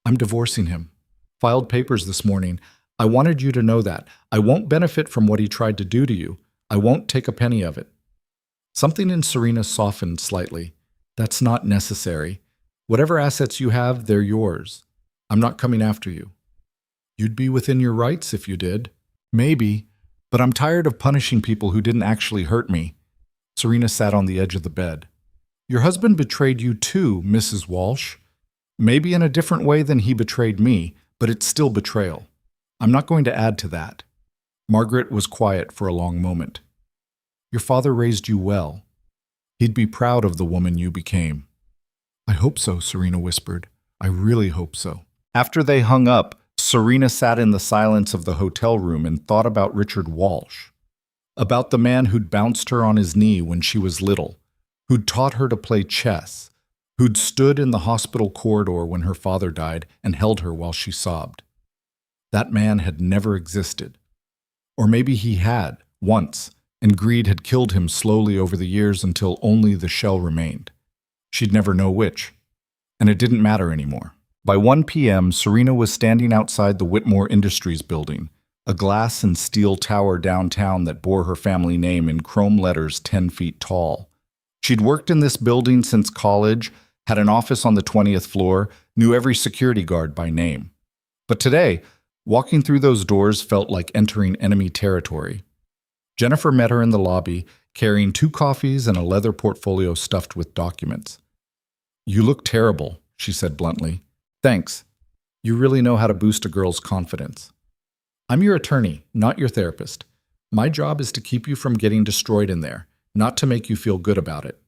"I'm divorcing him. Filed papers this morning. I wanted you to know that. I won't benefit from what he tried to do to you. I won't take a penny of it." Something in Serena softened slightly. "That's not necessary. Whatever assets you have, they're yours. I'm not coming after you." "You'd be within your rights if you did." "Maybe, but I'm tired of punishing people who didn't actually hurt me." Serena sat on the edge of the bed. "Your husband betrayed you too, Mrs. Walsh. Maybe in a different way than he betrayed me, but it's still betrayal. I'm not going to add to that." Margaret was quiet for a long moment. "Your father raised you well. He'd be proud of the woman you became." "I hope so," Serena whispered. "I really hope so." After they hung up, Serena sat in the silence of the hotel room and thought about Richard Walsh. About the man who'd bounced her on his knee when she was little, who'd taught her to play chess, who'd stood in the hospital corridor when her father died and held her while she sobbed. That man had never existed. Or maybe he had, once, and greed had killed him slowly over the years until only the shell remained. She'd never know which. And it didn't matter anymore. By 1 p.m., Serena was standing outside the Whitmore Industries building, a glass and steel tower downtown that bore her family name in chrome letters 10 feet tall. She'd worked in this building since college, had an office on the 20th floor, knew every security guard by name. But today, walking through those doors felt like entering enemy territory. Jennifer met her in the lobby, carrying 2 coffees and a leather portfolio stuffed with documents. "You look terrible," she said bluntly. "Thanks. You really know how to boost a girl's confidence." "I'm your attorney, not your therapist. My job is to keep you from getting destroyed in there, not to make you feel good about it."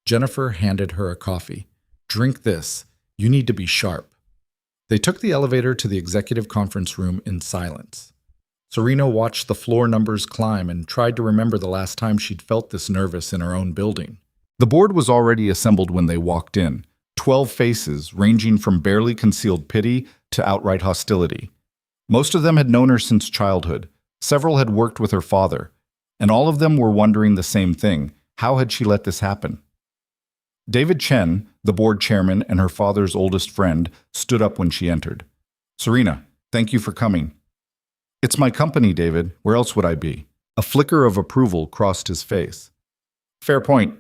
Jennifer handed her a coffee. "Drink this. You need to be sharp." They took the elevator to the executive conference room in silence. Serena watched the floor numbers climb and tried to remember the last time she'd felt this nervous in her own building. The board was already assembled when they walked in, 12 faces, ranging from barely concealed pity to outright hostility. Most of them had known her since childhood. Several had worked with her father, and all of them were wondering the same thing. How had she let this happen? David Chen, the board chairman and her father's oldest friend, stood up when she entered. "Serena, thank you for coming." "It's my company, David. Where else would I be?" A flicker of approval crossed his face. "Fair point.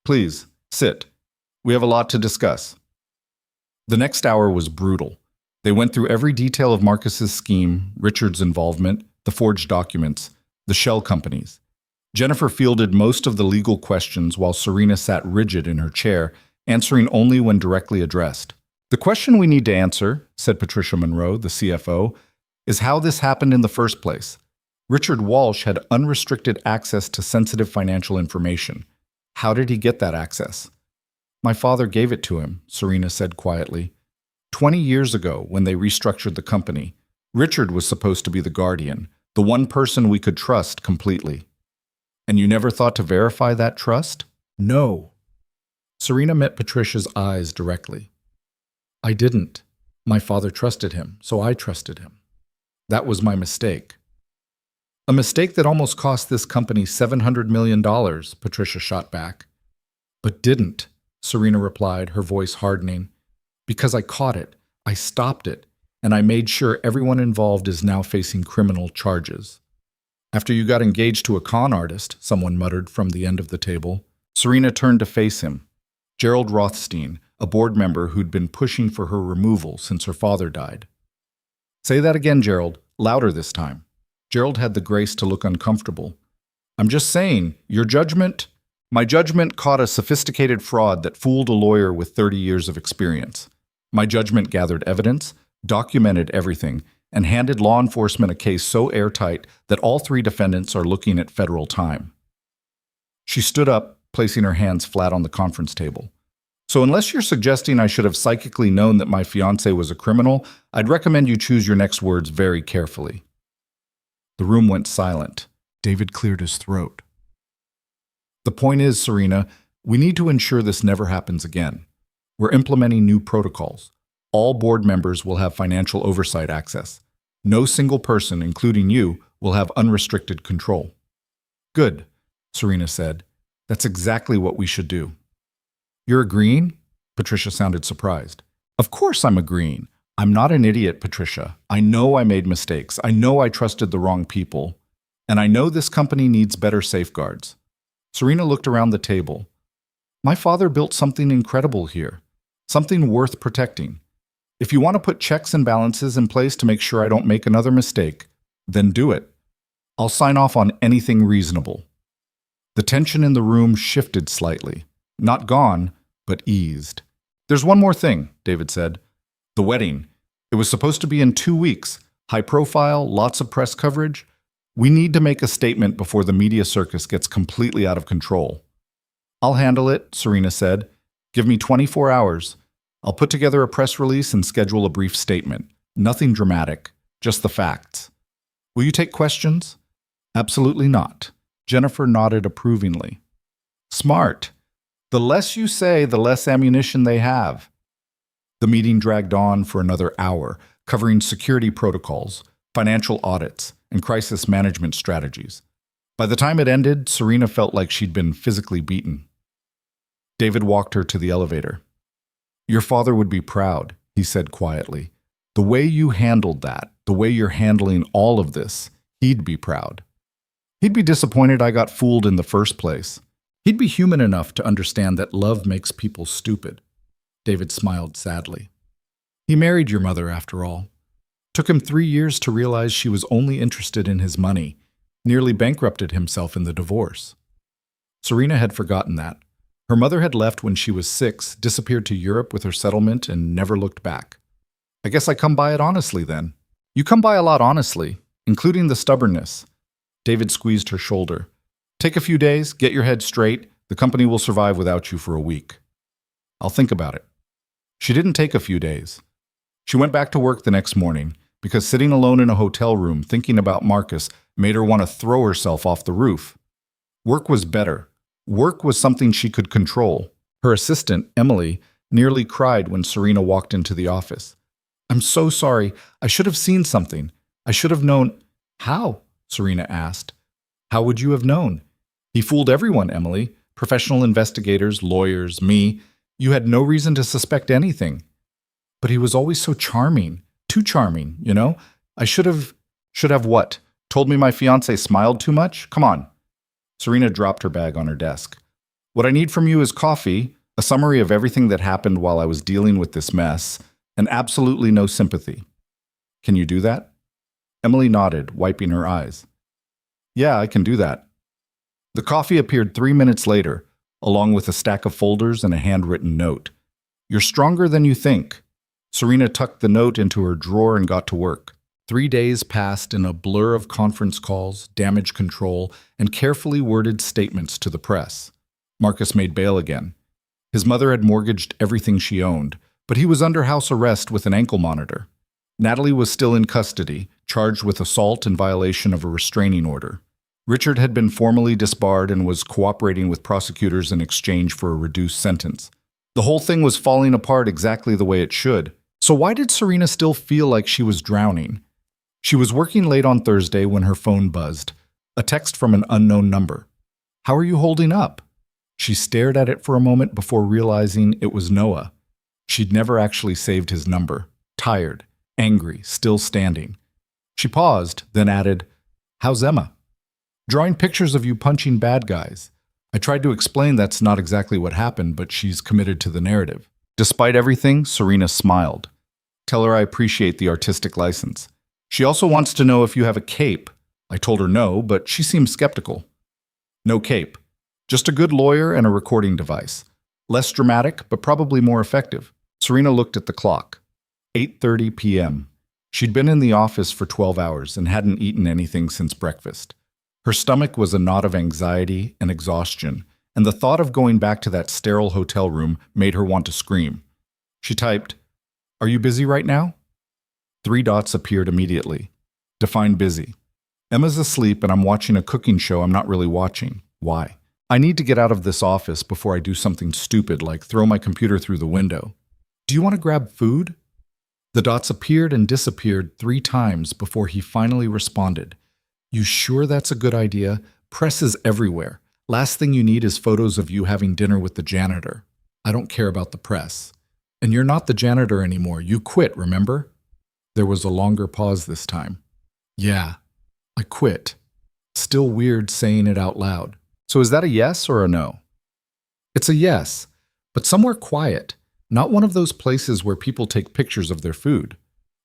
Please, sit. We have a lot to discuss." The next hour was brutal. They went through every detail of Marcus's scheme, Richard's involvement, the forged documents, the shell companies. Jennifer fielded most of the legal questions while Serena sat rigid in her chair, answering only when directly addressed. "The question we need to answer," said Patricia Monroe, the CFO, "is how this happened in the first place. Richard Walsh had unrestricted access to sensitive financial information. How did he get that access?" "My father gave it to him," Serena said quietly. 20 years ago, when they restructured the company, Richard was supposed to be the guardian, the one person we could trust completely. "And you never thought to verify that trust?" "No." Serena met Patricia's eyes directly. "I didn't. My father trusted him, so I trusted him. That was my mistake." "A mistake that almost cost this company $700 million, Patricia shot back. "But didn't," Serena replied, her voice hardening. "Because I caught it, I stopped it, and I made sure everyone involved is now facing criminal charges." "After you got engaged to a con artist," someone muttered from the end of the table. Serena turned to face him. Gerald Rothstein, a board member who'd been pushing for her removal since her father died. "Say that again, Gerald. Louder this time." Gerald had the grace to look uncomfortable. "I'm just saying, your judgment..." "My judgment caught a sophisticated fraud that fooled a lawyer with 30 years of experience. My judgment gathered evidence, documented everything, and handed law enforcement a case so airtight that all 3 defendants are looking at federal time." She stood up, placing her hands flat on the conference table. "So unless you're suggesting I should have psychically known that my fiancé was a criminal, I'd recommend you choose your next words very carefully." The room went silent. David cleared his throat. "The point is, Serena, we need to ensure this never happens again. We're implementing new protocols. All board members will have financial oversight access. No single person, including you, will have unrestricted control." "Good," Serena said. "That's exactly what we should do." "You're agreeing?" Patricia sounded surprised. "Of course I'm agreeing. I'm not an idiot, Patricia. I know I made mistakes. I know I trusted the wrong people. And I know this company needs better safeguards." Serena looked around the table. "My father built something incredible here. Something worth protecting. If you want to put checks and balances in place to make sure I don't make another mistake, then do it. I'll sign off on anything reasonable." The tension in the room shifted slightly. Not gone, but eased. "There's one more thing," David said. "The wedding. It was supposed to be in 2 weeks. High profile, lots of press coverage. We need to make a statement before the media circus gets completely out of control." "I'll handle it," Serena said. "Give me 24 hours. I'll put together a press release and schedule a brief statement. Nothing dramatic, just the facts. Will you take questions?" "Absolutely not." Jennifer nodded approvingly. "Smart. The less you say, the less ammunition they have." The meeting dragged on for another hour, covering security protocols, financial audits, and crisis management strategies. By the time it ended, Serena felt like she'd been physically beaten. David walked her to the elevator. "Your father would be proud," he said quietly. "The way you handled that, the way you're handling all of this, he'd be proud. He'd be disappointed I got fooled in the first place. He'd be human enough to understand that love makes people stupid." David smiled sadly. "He married your mother, after all. Took him 3 years to realize she was only interested in his money, nearly bankrupted himself in the divorce." Serena had forgotten that. Her mother had left when she was 6, disappeared to Europe with her settlement, and never looked back. "I guess I come by it honestly, then." "You come by a lot honestly, including the stubbornness." David squeezed her shoulder. "Take a few days, get your head straight. The company will survive without you for a week." "I'll think about it." She didn't take a few days. She went back to work the next morning, because sitting alone in a hotel room thinking about Marcus made her want to throw herself off the roof. Work was better. Work was something she could control. Her assistant, Emily, nearly cried when Serena walked into the office. "I'm so sorry. I should have seen something. I should have known." "How?" Serena asked. "How would you have known? He fooled everyone, Emily. Professional investigators, lawyers, me. You had no reason to suspect anything. But he was always so charming. Too charming, you know? I should have... Should have what? Told me my fiancé smiled too much? Come on." Serena dropped her bag on her desk. "What I need from you is coffee, a summary of everything that happened while I was dealing with this mess, and absolutely no sympathy. Can you do that?" Emily nodded, wiping her eyes. "Yeah, I can do that." The coffee appeared 3 minutes later, along with a stack of folders and a handwritten note. "You're stronger than you think." Serena tucked the note into her drawer and got to work. 3 days passed in a blur of conference calls, damage control, and carefully worded statements to the press. Marcus made bail again. His mother had mortgaged everything she owned, but he was under house arrest with an ankle monitor. Natalie was still in custody, charged with assault in violation of a restraining order. Richard had been formally disbarred and was cooperating with prosecutors in exchange for a reduced sentence. The whole thing was falling apart exactly the way it should. So why did Serena still feel like she was drowning? She was working late on Thursday when her phone buzzed. A text from an unknown number. "How are you holding up?" She stared at it for a moment before realizing it was Noah. She'd never actually saved his number. Tired, angry, still standing. She paused, then added, "How's Emma?" "Drawing pictures of you punching bad guys." I tried to explain that's not exactly what happened, but she's committed to the narrative. Despite everything, Serena smiled. "Tell her I appreciate the artistic license. She also wants to know if you have a cape." I told her no, but she seemed skeptical. "No cape. Just a good lawyer and a recording device. Less dramatic, but probably more effective." Serena looked at the clock. 8:30 p.m. She'd been in the office for 12 hours and hadn't eaten anything since breakfast. Her stomach was a knot of anxiety and exhaustion, and the thought of going back to that sterile hotel room made her want to scream. She typed, "Are you busy right now?" 3 dots appeared immediately. Define busy. "Emma's asleep and I'm watching a cooking show I'm not really watching. Why? I need to get out of this office before I do something stupid like throw my computer through the window. Do you want to grab food?" The dots appeared and disappeared 3 times before he finally responded. "You sure that's a good idea? Press is everywhere. Last thing you need is photos of you having dinner with the janitor. I don't care about the press. And you're not the janitor anymore. You quit, remember?" There was a longer pause this time. "Yeah, I quit." Still weird saying it out loud. "So is that a yes or a no?" "It's a yes, but somewhere quiet. Not one of those places where people take pictures of their food."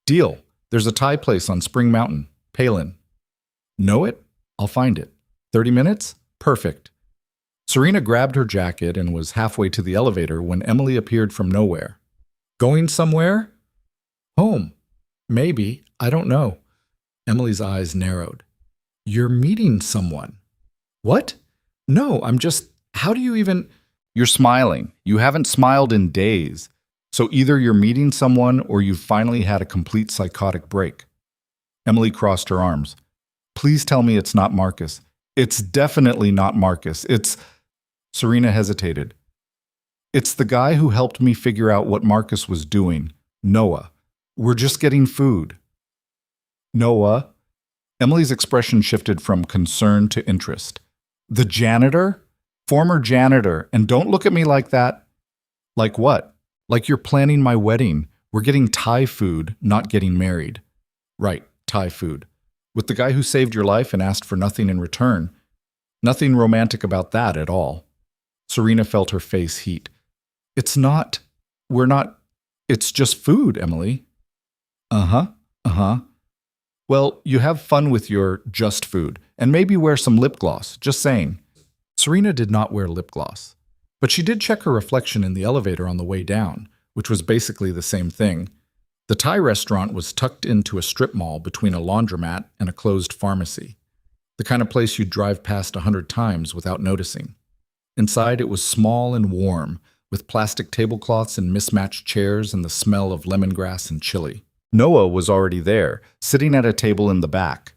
"Deal. There's a Thai place on Spring Mountain. Palin." "Know it? I'll find it. 30 minutes? Perfect." Serena grabbed her jacket and was halfway to the elevator when Emily appeared from nowhere. "Going somewhere?" "Home. Maybe. I don't know." Emily's eyes narrowed. "You're meeting someone." "What? No, I'm just... How do you even..." "You're smiling. You haven't smiled in days. So either you're meeting someone or you've finally had a complete psychotic break." Emily crossed her arms. "Please tell me it's not Marcus." "It's definitely not Marcus. It's..." Serena hesitated. "It's the guy who helped me figure out what Marcus was doing. Noah. We're just getting food." "Noah?" Emily's expression shifted from concern to interest. "The janitor? Former janitor. And don't look at me like that." "Like what?" "Like you're planning my wedding. We're getting Thai food, not getting married." "Right, Thai food. With the guy who saved your life and asked for nothing in return. Nothing romantic about that at all." Serena felt her face heat. "It's not... We're not... It's just food, Emily." Uh-huh. "Well, you have fun with your just food, and maybe wear some lip gloss, just saying." Serena did not wear lip gloss, but she did check her reflection in the elevator on the way down, which was basically the same thing. The Thai restaurant was tucked into a strip mall between a laundromat and a closed pharmacy, the kind of place you'd drive past 100 times without noticing. Inside, it was small and warm, with plastic tablecloths and mismatched chairs and the smell of lemongrass and chili. Noah was already there, sitting at a table in the back.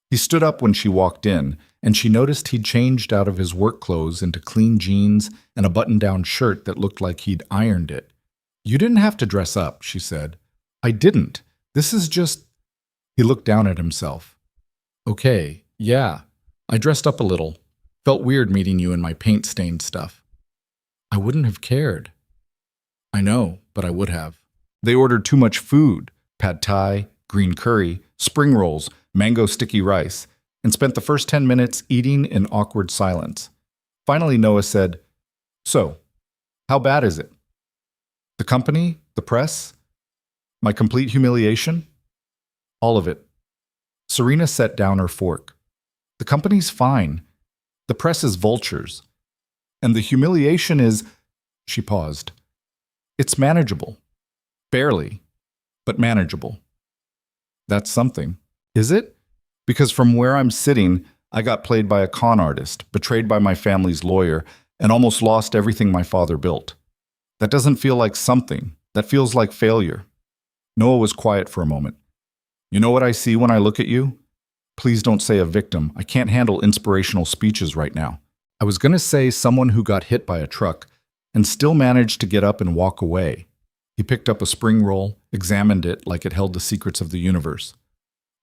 He stood up when she walked in, and she noticed he'd changed out of his work clothes into clean jeans and a button-down shirt that looked like he'd ironed it. You didn't have to dress up, she said. I didn't. This is just... He looked down at himself. Okay, yeah. I dressed up a little. Felt weird meeting you in my paint-stained stuff. I wouldn't have cared. I know, but I would have. They ordered too much food. Pad thai, green curry, spring rolls, mango sticky rice, and spent the first 10 minutes eating in awkward silence. Finally, Noah said, So, how bad is it? The company? The press? My complete humiliation? All of it. Serena set down her fork. The company's fine. The press is vultures. And the humiliation is... She paused. It's manageable. Barely, but manageable. That's something. Is it? Because from where I'm sitting, I got played by a con artist, betrayed by my family's lawyer, and almost lost everything my father built. That doesn't feel like something. That feels like failure. Noah was quiet for a moment. You know what I see when I look at you? Please don't say a victim. I can't handle inspirational speeches right now. I was going to say someone who got hit by a truck and still managed to get up and walk away. He picked up a spring roll, examined it like it held the secrets of the universe.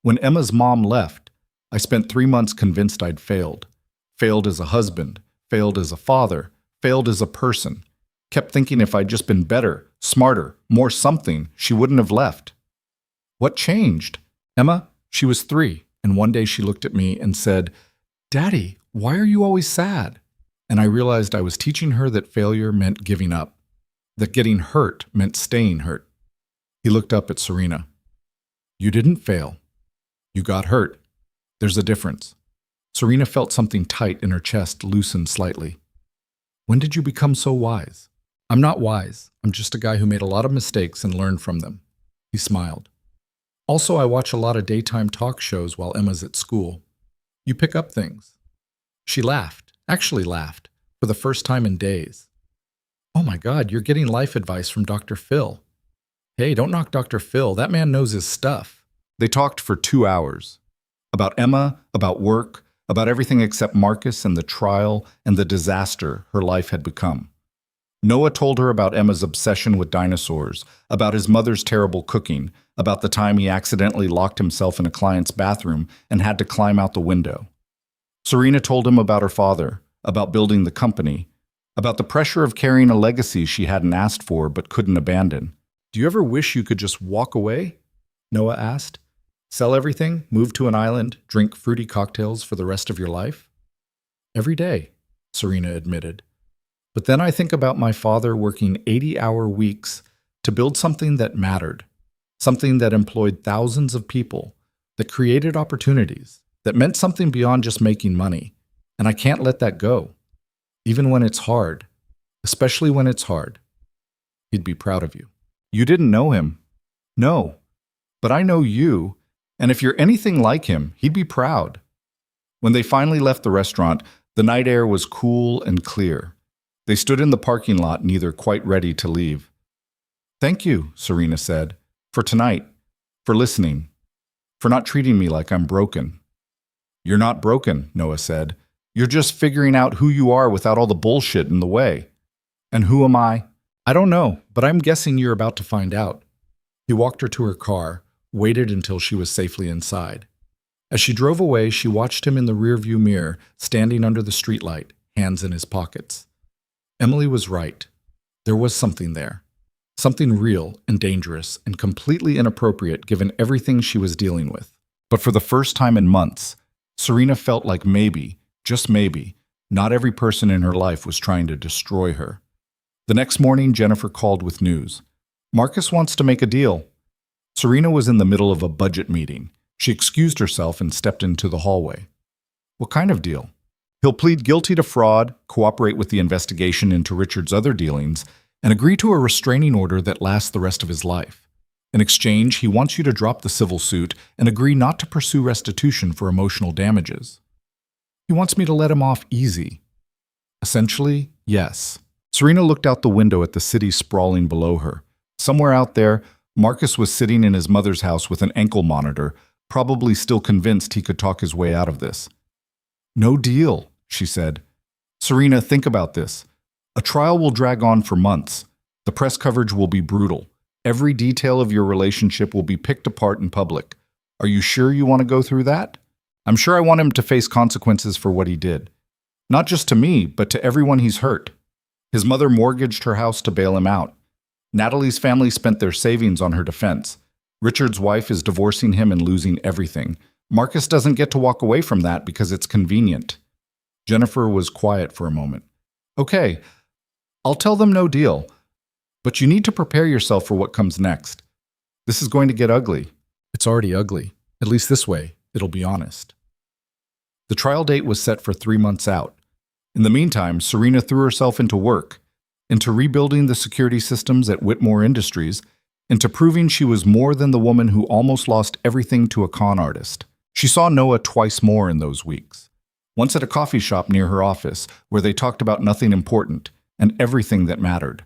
When Emma's mom left, I spent 3 months convinced I'd failed. Failed as a husband, failed as a father, failed as a person. Kept thinking if I'd just been better, smarter, more something, she wouldn't have left. What changed? Emma, she was 3, and one day she looked at me and said, Daddy, why are you always sad? And I realized I was teaching her that failure meant giving up, that getting hurt meant staying hurt. He looked up at Serena. You didn't fail. You got hurt. There's a difference. Serena felt something tight in her chest loosen slightly. When did you become so wise? I'm not wise. I'm just a guy who made a lot of mistakes and learned from them. He smiled. Also, I watch a lot of daytime talk shows while Emma's at school. You pick up things. She laughed, actually laughed, for the first time in days. Oh my God, you're getting life advice from Dr. Phil. Hey, don't knock Dr. Phil. That man knows his stuff. They talked for 2 hours. About Emma, about work, about everything except Marcus and the trial and the disaster her life had become. Noah told her about Emma's obsession with dinosaurs, about his mother's terrible cooking, about the time he accidentally locked himself in a client's bathroom and had to climb out the window. Serena told him about her father, about building the company, about the pressure of carrying a legacy she hadn't asked for but couldn't abandon. Do you ever wish you could just walk away? Noah asked. Sell everything, move to an island, drink fruity cocktails for the rest of your life? Every day, Serena admitted. But then I think about my father working 80-hour weeks to build something that mattered, something that employed thousands of people, that created opportunities, that meant something beyond just making money. And I can't let that go, even when it's hard, especially when it's hard. He'd be proud of you. You didn't know him. No, but I know you, and if you're anything like him, he'd be proud. When they finally left the restaurant, the night air was cool and clear. They stood in the parking lot, neither quite ready to leave. Thank you, Serena said, for tonight, for listening, for not treating me like I'm broken. You're not broken, Noah said. You're just figuring out who you are without all the bullshit in the way. And who am I? I don't know, but I'm guessing you're about to find out. He walked her to her car, waited until she was safely inside. As she drove away, she watched him in the rearview mirror, standing under the streetlight, hands in his pockets. Emily was right. There was something there. Something real and dangerous and completely inappropriate given everything she was dealing with. But for the first time in months, Serena felt like maybe, just maybe, not every person in her life was trying to destroy her. The next morning, Jennifer called with news. Marcus wants to make a deal. Serena was in the middle of a budget meeting. She excused herself and stepped into the hallway. What kind of deal? He'll plead guilty to fraud, cooperate with the investigation into Richard's other dealings, and agree to a restraining order that lasts the rest of his life. In exchange, he wants you to drop the civil suit and agree not to pursue restitution for emotional damages. He wants me to let him off easy. Essentially, yes. Serena looked out the window at the city sprawling below her. Somewhere out there, Marcus was sitting in his mother's house with an ankle monitor, probably still convinced he could talk his way out of this. No deal, she said. Serena, think about this. A trial will drag on for months. The press coverage will be brutal. Every detail of your relationship will be picked apart in public. Are you sure you want to go through that? I'm sure I want him to face consequences for what he did. Not just to me, but to everyone he's hurt. His mother mortgaged her house to bail him out. Natalie's family spent their savings on her defense. Richard's wife is divorcing him and losing everything. Marcus doesn't get to walk away from that because it's convenient. Jennifer was quiet for a moment. Okay, I'll tell them no deal. But you need to prepare yourself for what comes next. This is going to get ugly. It's already ugly. At least this way, it'll be honest. The trial date was set for 3 months out. In the meantime, Serena threw herself into work, into rebuilding the security systems at Whitmore Industries, into proving she was more than the woman who almost lost everything to a con artist. She saw Noah twice more in those weeks. Once at a coffee shop near her office, where they talked about nothing important and everything that mattered.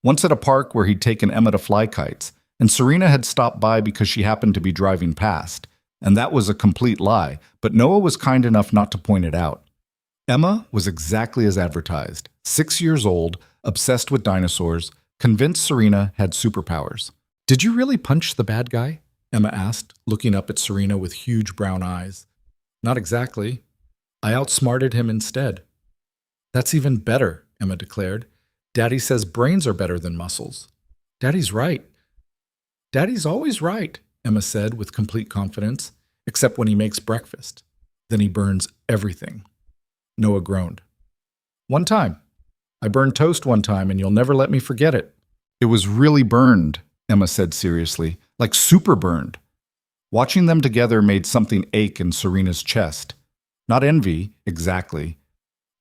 Once at a park where he'd taken Emma to fly kites, and Serena had stopped by because she happened to be driving past. And that was a complete lie, but Noah was kind enough not to point it out. Emma was exactly as advertised, 6 years old, obsessed with dinosaurs, convinced Serena had superpowers. Did you really punch the bad guy? Emma asked, looking up at Serena with huge brown eyes. Not exactly. I outsmarted him instead. That's even better, Emma declared. Daddy says brains are better than muscles. Daddy's right. Daddy's always right, Emma said with complete confidence, except when he makes breakfast. Then he burns everything. Noah groaned. One time. I burned toast one time and you'll never let me forget it. It was really burned, Emma said seriously, like super burned. Watching them together made something ache in Serena's chest. Not envy, exactly.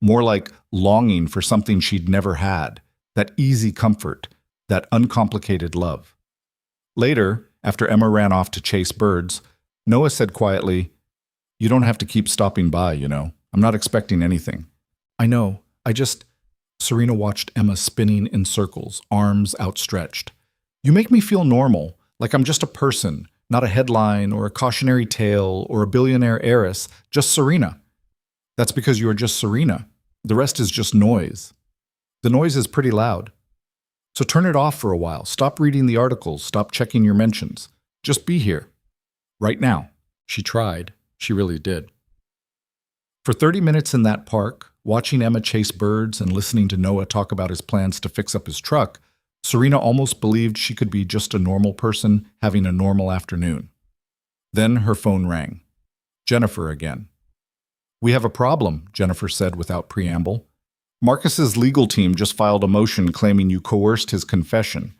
More like longing for something she'd never had, that easy comfort, that uncomplicated love. Later, after Emma ran off to chase birds, Noah said quietly, You don't have to keep stopping by, you know. I'm not expecting anything. I know. Serena watched Emma spinning in circles, arms outstretched. You make me feel normal, like I'm just a person, not a headline or a cautionary tale or a billionaire heiress, just Serena. That's because you are just Serena. The rest is just noise. The noise is pretty loud. So turn it off for a while. Stop reading the articles. Stop checking your mentions. Just be here. Right now. She tried. She really did. For 30 minutes in that park, watching Emma chase birds and listening to Noah talk about his plans to fix up his truck, Serena almost believed she could be just a normal person having a normal afternoon. Then her phone rang. Jennifer again. We have a problem, Jennifer said without preamble. Marcus's legal team just filed a motion claiming you coerced his confession.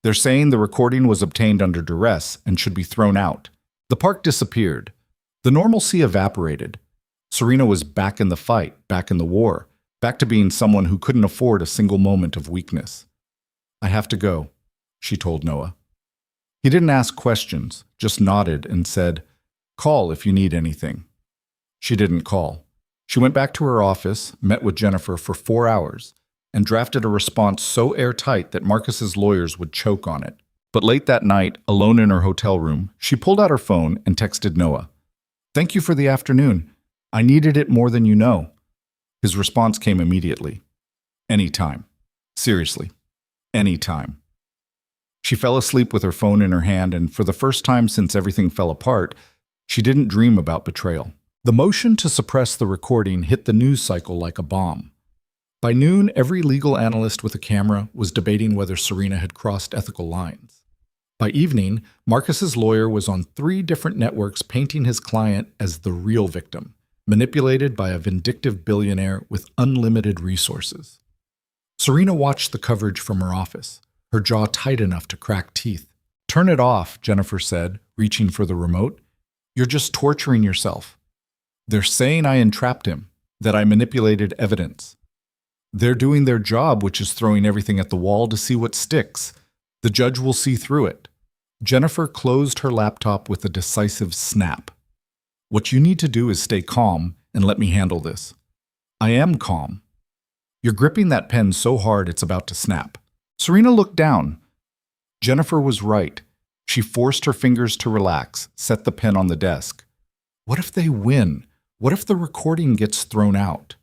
They're saying the recording was obtained under duress and should be thrown out. The park disappeared. The normalcy evaporated. Serena was back in the fight, back in the war, back to being someone who couldn't afford a single moment of weakness. I have to go, she told Noah. He didn't ask questions, just nodded and said, Call if you need anything. She didn't call. She went back to her office, met with Jennifer for 4 hours, and drafted a response so airtight that Marcus's lawyers would choke on it. But late that night, alone in her hotel room, she pulled out her phone and texted Noah. Thank you for the afternoon. I needed it more than you know. His response came immediately. Anytime. Seriously. Anytime. She fell asleep with her phone in her hand, and for the first time since everything fell apart, she didn't dream about betrayal. The motion to suppress the recording hit the news cycle like a bomb. By noon, every legal analyst with a camera was debating whether Serena had crossed ethical lines. By evening, Marcus's lawyer was on 3 different networks painting his client as the real victim, manipulated by a vindictive billionaire with unlimited resources. Serena watched the coverage from her office, her jaw tight enough to crack teeth. Turn it off, Jennifer said, reaching for the remote. You're just torturing yourself. They're saying I entrapped him, that I manipulated evidence. They're doing their job, which is throwing everything at the wall to see what sticks. The judge will see through it. Jennifer closed her laptop with a decisive snap. What you need to do is stay calm and let me handle this. I am calm. You're gripping that pen so hard it's about to snap. Serena looked down. Jennifer was right. She forced her fingers to relax, set the pen on the desk. What if they win? What if the recording gets thrown out?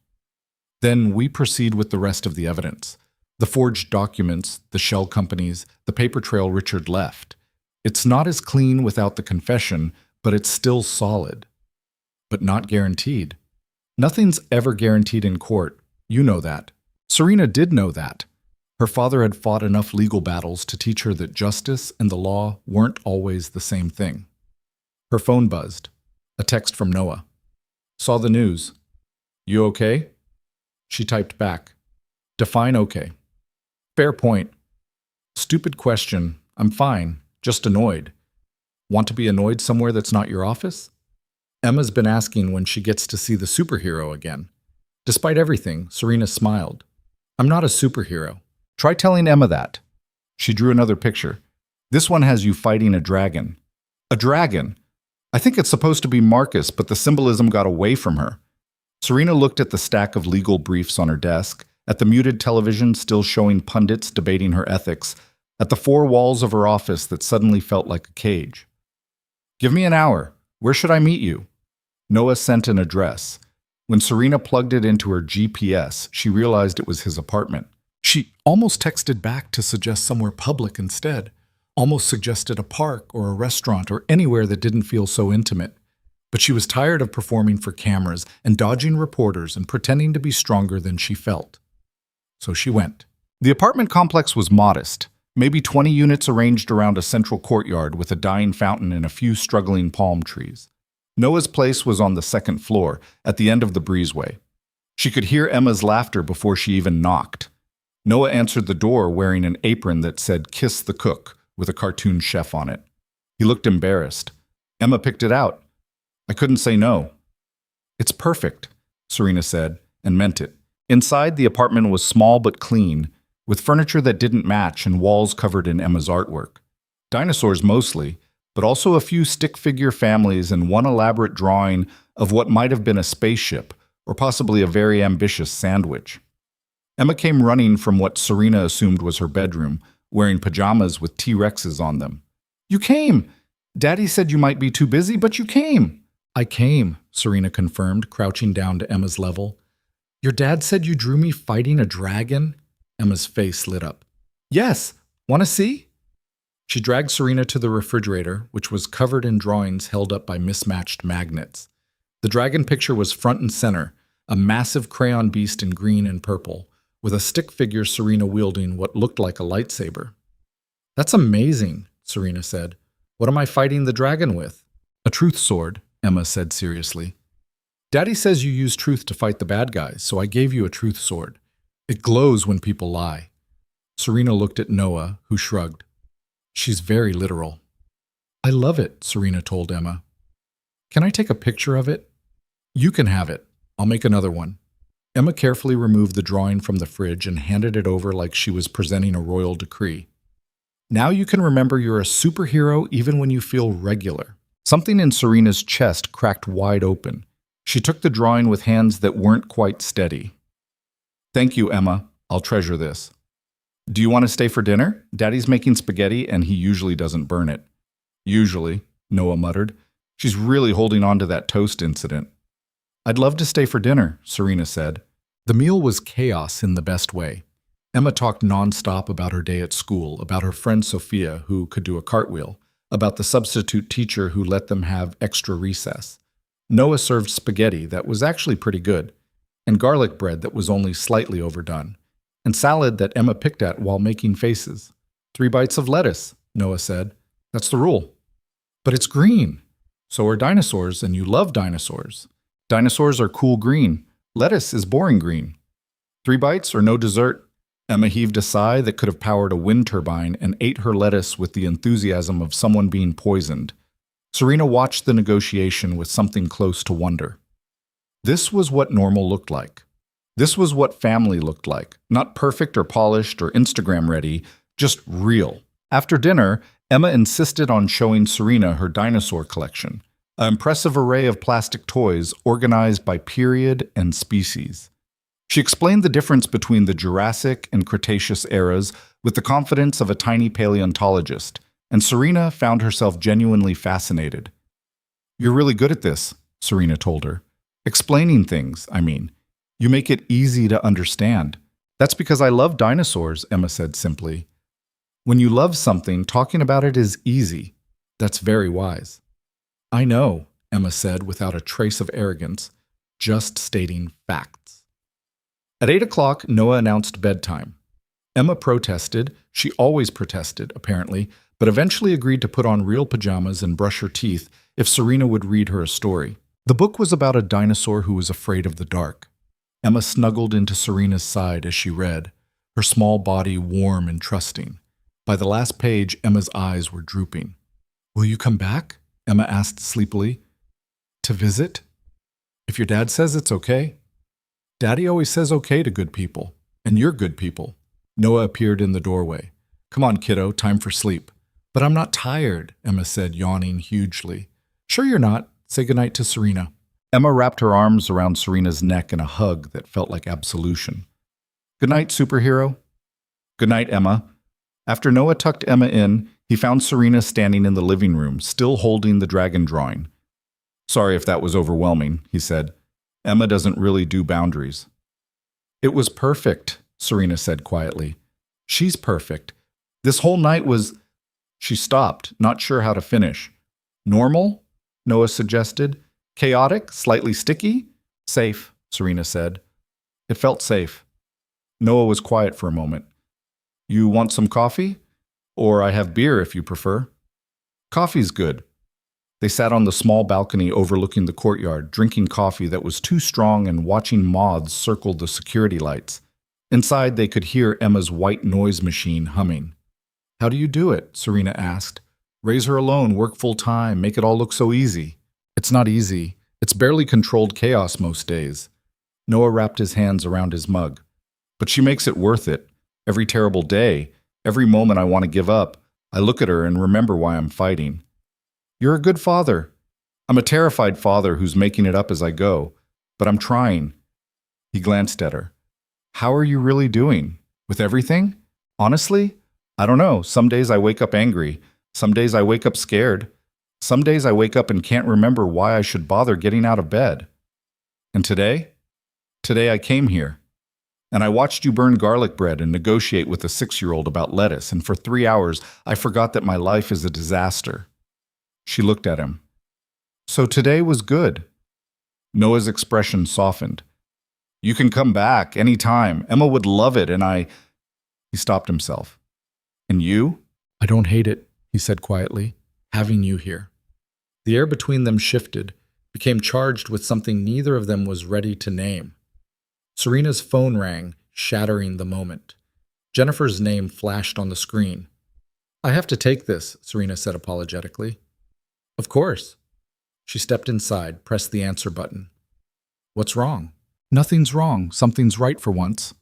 Then we proceed with the rest of the evidence. The forged documents, the shell companies, the paper trail Richard left. It's not as clean without the confession, but it's still solid. But not guaranteed. Nothing's ever guaranteed in court. You know that. Serena did know that. Her father had fought enough legal battles to teach her that justice and the law weren't always the same thing. Her phone buzzed. A text from Noah. Saw the news. You okay? She typed back. Define okay. Fair point. Stupid question. I'm fine. Just annoyed. Want to be annoyed somewhere that's not your office? Emma's been asking when she gets to see the superhero again. Despite everything, Serena smiled. I'm not a superhero. Try telling Emma that. She drew another picture. This one has you fighting a dragon. A dragon? I think it's supposed to be Marcus, but the symbolism got away from her. Serena looked at the stack of legal briefs on her desk, at the muted television still showing pundits debating her ethics, at the four walls of her office that suddenly felt like a cage. Give me an hour. Where should I meet you? Noah sent an address. When Serena plugged it into her GPS, she realized it was his apartment. She almost texted back to suggest somewhere public instead, almost suggested a park or a restaurant or anywhere that didn't feel so intimate. But she was tired of performing for cameras and dodging reporters and pretending to be stronger than she felt. So she went. The apartment complex was modest, maybe 20 units arranged around a central courtyard with a dying fountain and a few struggling palm trees. Noah's place was on the second floor, at the end of the breezeway. She could hear Emma's laughter before she even knocked. Noah answered the door wearing an apron that said "Kiss the Cook" with a cartoon chef on it. He looked embarrassed. Emma picked it out. I couldn't say no. It's perfect, Serena said, and meant it. Inside, the apartment was small but clean, with furniture that didn't match and walls covered in Emma's artwork. Dinosaurs mostly, but also a few stick-figure families and one elaborate drawing of what might have been a spaceship, or possibly a very ambitious sandwich. Emma came running from what Serena assumed was her bedroom, wearing pajamas with T-Rexes on them. You came! Daddy said you might be too busy, but you came! I came, Serena confirmed, crouching down to Emma's level. Your dad said you drew me fighting a dragon? Emma's face lit up. Yes, want to see? She dragged Serena to the refrigerator, which was covered in drawings held up by mismatched magnets. The dragon picture was front and center, a massive crayon beast in green and purple, with a stick figure Serena wielding what looked like a lightsaber. That's amazing, Serena said. What am I fighting the dragon with? A truth sword, Emma said seriously. Daddy says you use truth to fight the bad guys, so I gave you a truth sword. It glows when people lie. Serena looked at Noah, who shrugged. She's very literal. I love it, Serena told Emma. Can I take a picture of it? You can have it. I'll make another one. Emma carefully removed the drawing from the fridge and handed it over like she was presenting a royal decree. Now you can remember you're a superhero even when you feel regular. Something in Serena's chest cracked wide open. She took the drawing with hands that weren't quite steady. Thank you, Emma. I'll treasure this. Do you want to stay for dinner? Daddy's making spaghetti and he usually doesn't burn it. Usually, Noah muttered. She's really holding on to that toast incident. I'd love to stay for dinner, Serena said. The meal was chaos in the best way. Emma talked nonstop about her day at school, about her friend Sophia, who could do a cartwheel, about the substitute teacher who let them have extra recess. Noah served spaghetti that was actually pretty good, and garlic bread that was only slightly overdone, and salad that Emma picked at while making faces. 3 bites of lettuce, Noah said. That's the rule. But it's green. So are dinosaurs, and you love dinosaurs. Dinosaurs are cool green. Lettuce is boring green. 3 bites or no dessert? Emma heaved a sigh that could have powered a wind turbine and ate her lettuce with the enthusiasm of someone being poisoned. Serena watched the negotiation with something close to wonder. This was what normal looked like. This was what family looked like. Not perfect or polished or Instagram ready, just real. After dinner, Emma insisted on showing Serena her dinosaur collection, an impressive array of plastic toys organized by period and species. She explained the difference between the Jurassic and Cretaceous eras with the confidence of a tiny paleontologist, and Serena found herself genuinely fascinated. You're really good at this, Serena told her. Explaining things, I mean. You make it easy to understand. That's because I love dinosaurs, Emma said simply. When you love something, talking about it is easy. That's very wise. I know, Emma said without a trace of arrogance, just stating facts. At 8 o'clock, Noah announced bedtime. Emma protested. She always protested, apparently, but eventually agreed to put on real pajamas and brush her teeth if Serena would read her a story. The book was about a dinosaur who was afraid of the dark. Emma snuggled into Serena's side as she read, her small body warm and trusting. By the last page, Emma's eyes were drooping. Will you come back? Emma asked sleepily. To visit? If your dad says it's okay. Daddy always says okay to good people, and you're good people. Noah appeared in the doorway. Come on, kiddo, time for sleep. But I'm not tired, Emma said, yawning hugely. Sure you're not. Say goodnight to Serena. Emma wrapped her arms around Serena's neck in a hug that felt like absolution. Good night, superhero. Good night, Emma. After Noah tucked Emma in, he found Serena standing in the living room, still holding the dragon drawing. Sorry if that was overwhelming, he said. Emma doesn't really do boundaries. It was perfect, Serena said quietly. She's perfect. This whole night was... She stopped, not sure how to finish. Normal? Noah suggested. Chaotic? Slightly sticky? Safe, Serena said. It felt safe. Noah was quiet for a moment. You want some coffee? Or I have beer if you prefer. Coffee's good. They sat on the small balcony overlooking the courtyard, drinking coffee that was too strong and watching moths circle the security lights. Inside, they could hear Emma's white noise machine humming. How do you do it? Serena asked. Raise her alone, work full-time, make it all look so easy. It's not easy. It's barely controlled chaos most days. Noah wrapped his hands around his mug. But she makes it worth it. Every terrible day, every moment I want to give up, I look at her and remember why I'm fighting. You're a good father. I'm a terrified father who's making it up as I go, but I'm trying. He glanced at her. How are you really doing? With everything? Honestly? I don't know. Some days I wake up angry. Some days I wake up scared. Some days I wake up and can't remember why I should bother getting out of bed. And today? Today I came here. And I watched you burn garlic bread and negotiate with a 6-year-old about lettuce, and for 3 hours I forgot that my life is a disaster. She looked at him. So today was good. Noah's expression softened. You can come back any time. Emma would love it, and He stopped himself. And you? I don't hate it, he said quietly, having you here. The air between them shifted, became charged with something neither of them was ready to name. Serena's phone rang, shattering the moment. Jennifer's name flashed on the screen. I have to take this, Serena said apologetically. Of course. She stepped inside, pressed the answer button. What's wrong? Nothing's wrong. Something's right for once.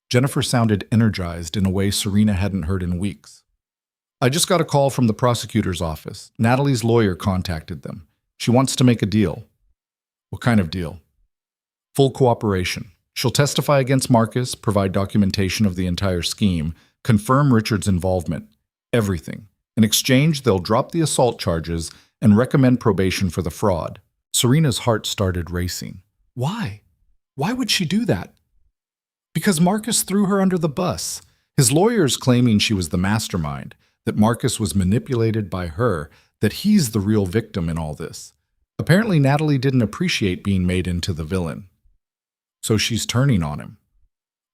Jennifer sounded energized in a way Serena hadn't heard in weeks. I just got a call from the prosecutor's office. Natalie's lawyer contacted them. She wants to make a deal. What kind of deal? Full cooperation. She'll testify against Marcus, provide documentation of the entire scheme, confirm Richard's involvement. Everything. In exchange, they'll drop the assault charges and recommend probation for the fraud. Serena's heart started racing. Why? Why would she do that? Because Marcus threw her under the bus. His lawyers claiming she was the mastermind, that Marcus was manipulated by her, that he's the real victim in all this. Apparently Natalie didn't appreciate being made into the villain. So she's turning on him.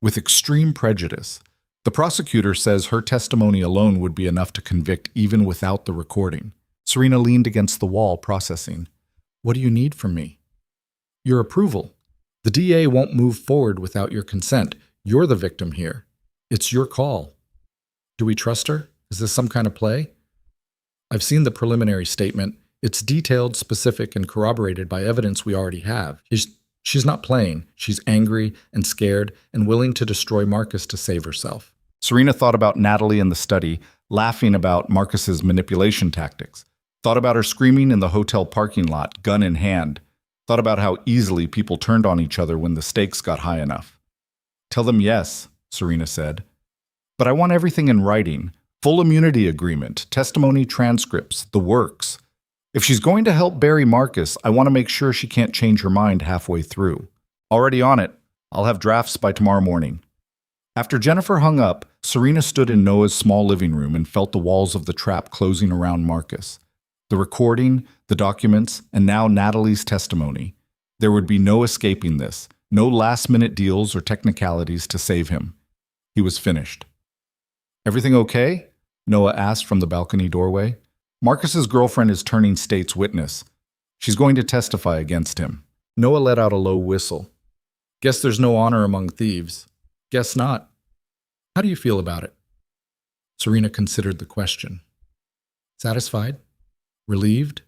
With extreme prejudice. The prosecutor says her testimony alone would be enough to convict even without the recording. Serena leaned against the wall, processing. What do you need from me? Your approval. The DA won't move forward without your consent. You're the victim here. It's your call. Do we trust her? Is this some kind of play? I've seen the preliminary statement. It's detailed, specific, and corroborated by evidence we already have. She's not playing. She's angry and scared and willing to destroy Marcus to save herself. Serena thought about Natalie in the study, laughing about Marcus's manipulation tactics. Thought about her screaming in the hotel parking lot, gun in hand. Thought about how easily people turned on each other when the stakes got high enough. Tell them yes, Serena said. But I want everything in writing. Full immunity agreement, testimony transcripts, the works. If she's going to help bury Marcus, I want to make sure she can't change her mind halfway through. Already on it. I'll have drafts by tomorrow morning. After Jennifer hung up, Serena stood in Noah's small living room and felt the walls of the trap closing around Marcus. The recording, the documents, and now Natalie's testimony. There would be no escaping this, no last-minute deals or technicalities to save him. He was finished. "Everything okay?" Noah asked from the balcony doorway. "Marcus's girlfriend is turning state's witness. She's going to testify against him." Noah let out a low whistle. "Guess there's no honor among thieves." "Guess not. How do you feel about it?" Serena considered the question. "Satisfied? Relieved?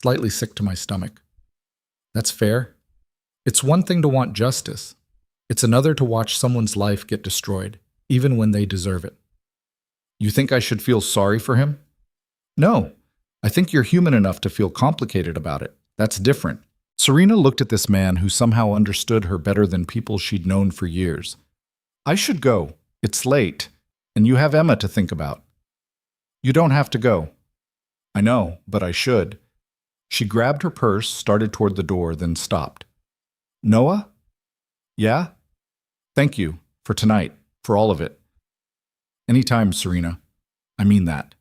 Slightly sick to my stomach." "That's fair. It's one thing to want justice. It's another to watch someone's life get destroyed, even when they deserve it." "You think I should feel sorry for him?" "No. I think you're human enough to feel complicated about it. That's different." Serena looked at this man who somehow understood her better than people she'd known for years. "I should go. It's late, and you have Emma to think about." "You don't have to go." "I know, but I should." She grabbed her purse, started toward the door, then stopped. "Noah?" "Yeah?" "Thank you. For tonight. For all of it." "Anytime, Serena. I mean that."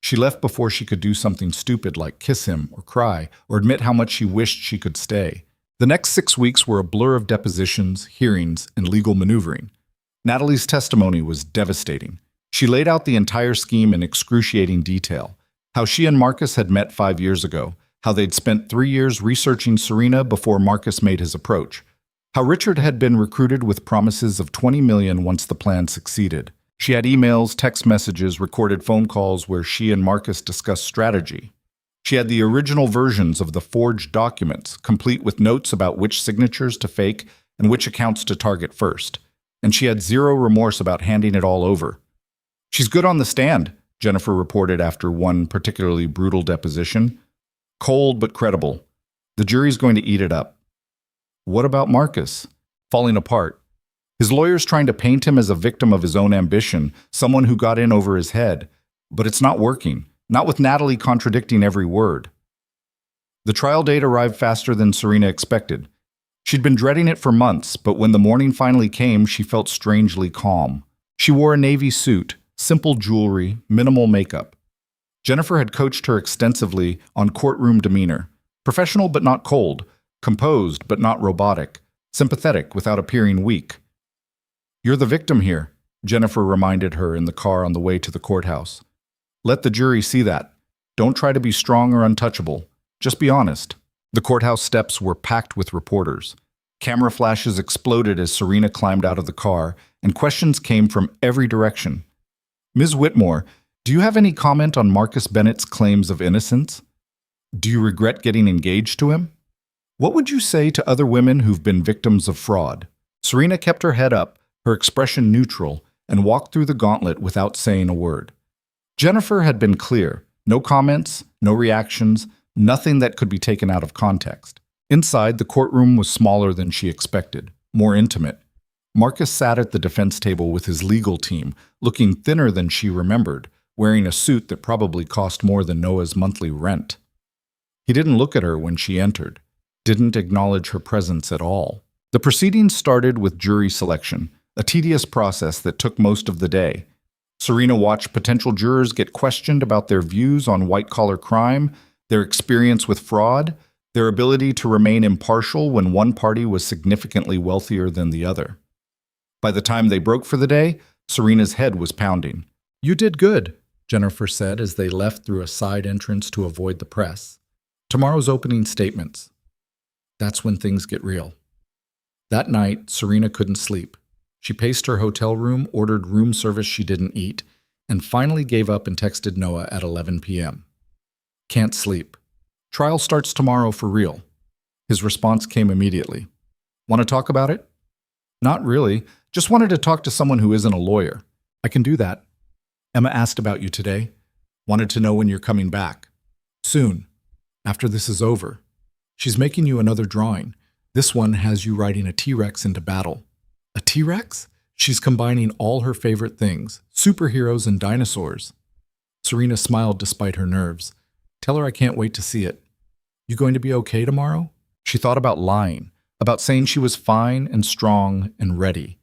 She left before she could do something stupid like kiss him or cry or admit how much she wished she could stay. The next 6 weeks were a blur of depositions, hearings, and legal maneuvering. Natalie's testimony was devastating. She laid out the entire scheme in excruciating detail. How she and Marcus had met 5 years ago. How they'd spent 3 years researching Serena before Marcus made his approach. How Richard had been recruited with promises of $20 million once the plan succeeded. She had emails, text messages, recorded phone calls where she and Marcus discussed strategy. She had the original versions of the forged documents, complete with notes about which signatures to fake and which accounts to target first. And she had zero remorse about handing it all over. "She's good on the stand," Jennifer reported after one particularly brutal deposition. "Cold but credible. The jury's going to eat it up." What about Marcus? Falling apart. His lawyer's trying to paint him as a victim of his own ambition, someone who got in over his head. But it's not working, not with Natalie contradicting every word. The trial date arrived faster than Serena expected. She'd been dreading it for months, but when the morning finally came, she felt strangely calm. She wore a navy suit, simple jewelry, minimal makeup. Jennifer had coached her extensively on courtroom demeanor. Professional but not cold, composed but not robotic, sympathetic without appearing weak. "You're the victim here," Jennifer reminded her in the car on the way to the courthouse. "Let the jury see that. Don't try to be strong or untouchable. Just be honest." The courthouse steps were packed with reporters. Camera flashes exploded as Serena climbed out of the car, and questions came from every direction. "Ms. Whitmore, do you have any comment on Marcus Bennett's claims of innocence? Do you regret getting engaged to him? What would you say to other women who've been victims of fraud?" Serena kept her head up, her expression neutral, and walked through the gauntlet without saying a word. Jennifer had been clear. No comments, no reactions, nothing that could be taken out of context. Inside, the courtroom was smaller than she expected, more intimate. Marcus sat at the defense table with his legal team, looking thinner than she remembered, wearing a suit that probably cost more than Noah's monthly rent. He didn't look at her when she entered, didn't acknowledge her presence at all. The proceedings started with jury selection, a tedious process that took most of the day. Serena watched potential jurors get questioned about their views on white-collar crime, their experience with fraud, their ability to remain impartial when one party was significantly wealthier than the other. By the time they broke for the day, Serena's head was pounding. "You did good," Jennifer said as they left through a side entrance to avoid the press. "Tomorrow's opening statements. That's when things get real." That night, Serena couldn't sleep. She paced her hotel room, ordered room service she didn't eat, and finally gave up and texted Noah at 11 p.m. "Can't sleep. Trial starts tomorrow for real." His response came immediately. "Want to talk about it?" "Not really. Just wanted to talk to someone who isn't a lawyer." "I can do that." "Emma asked about you today. Wanted to know when you're coming back." "Soon. After this is over. She's making you another drawing. This one has you riding a T-Rex into battle." "A T-Rex?" "She's combining all her favorite things, superheroes and dinosaurs." Serena smiled despite her nerves. "Tell her I can't wait to see it." "You going to be okay tomorrow?" She thought about lying, about saying she was fine and strong and ready.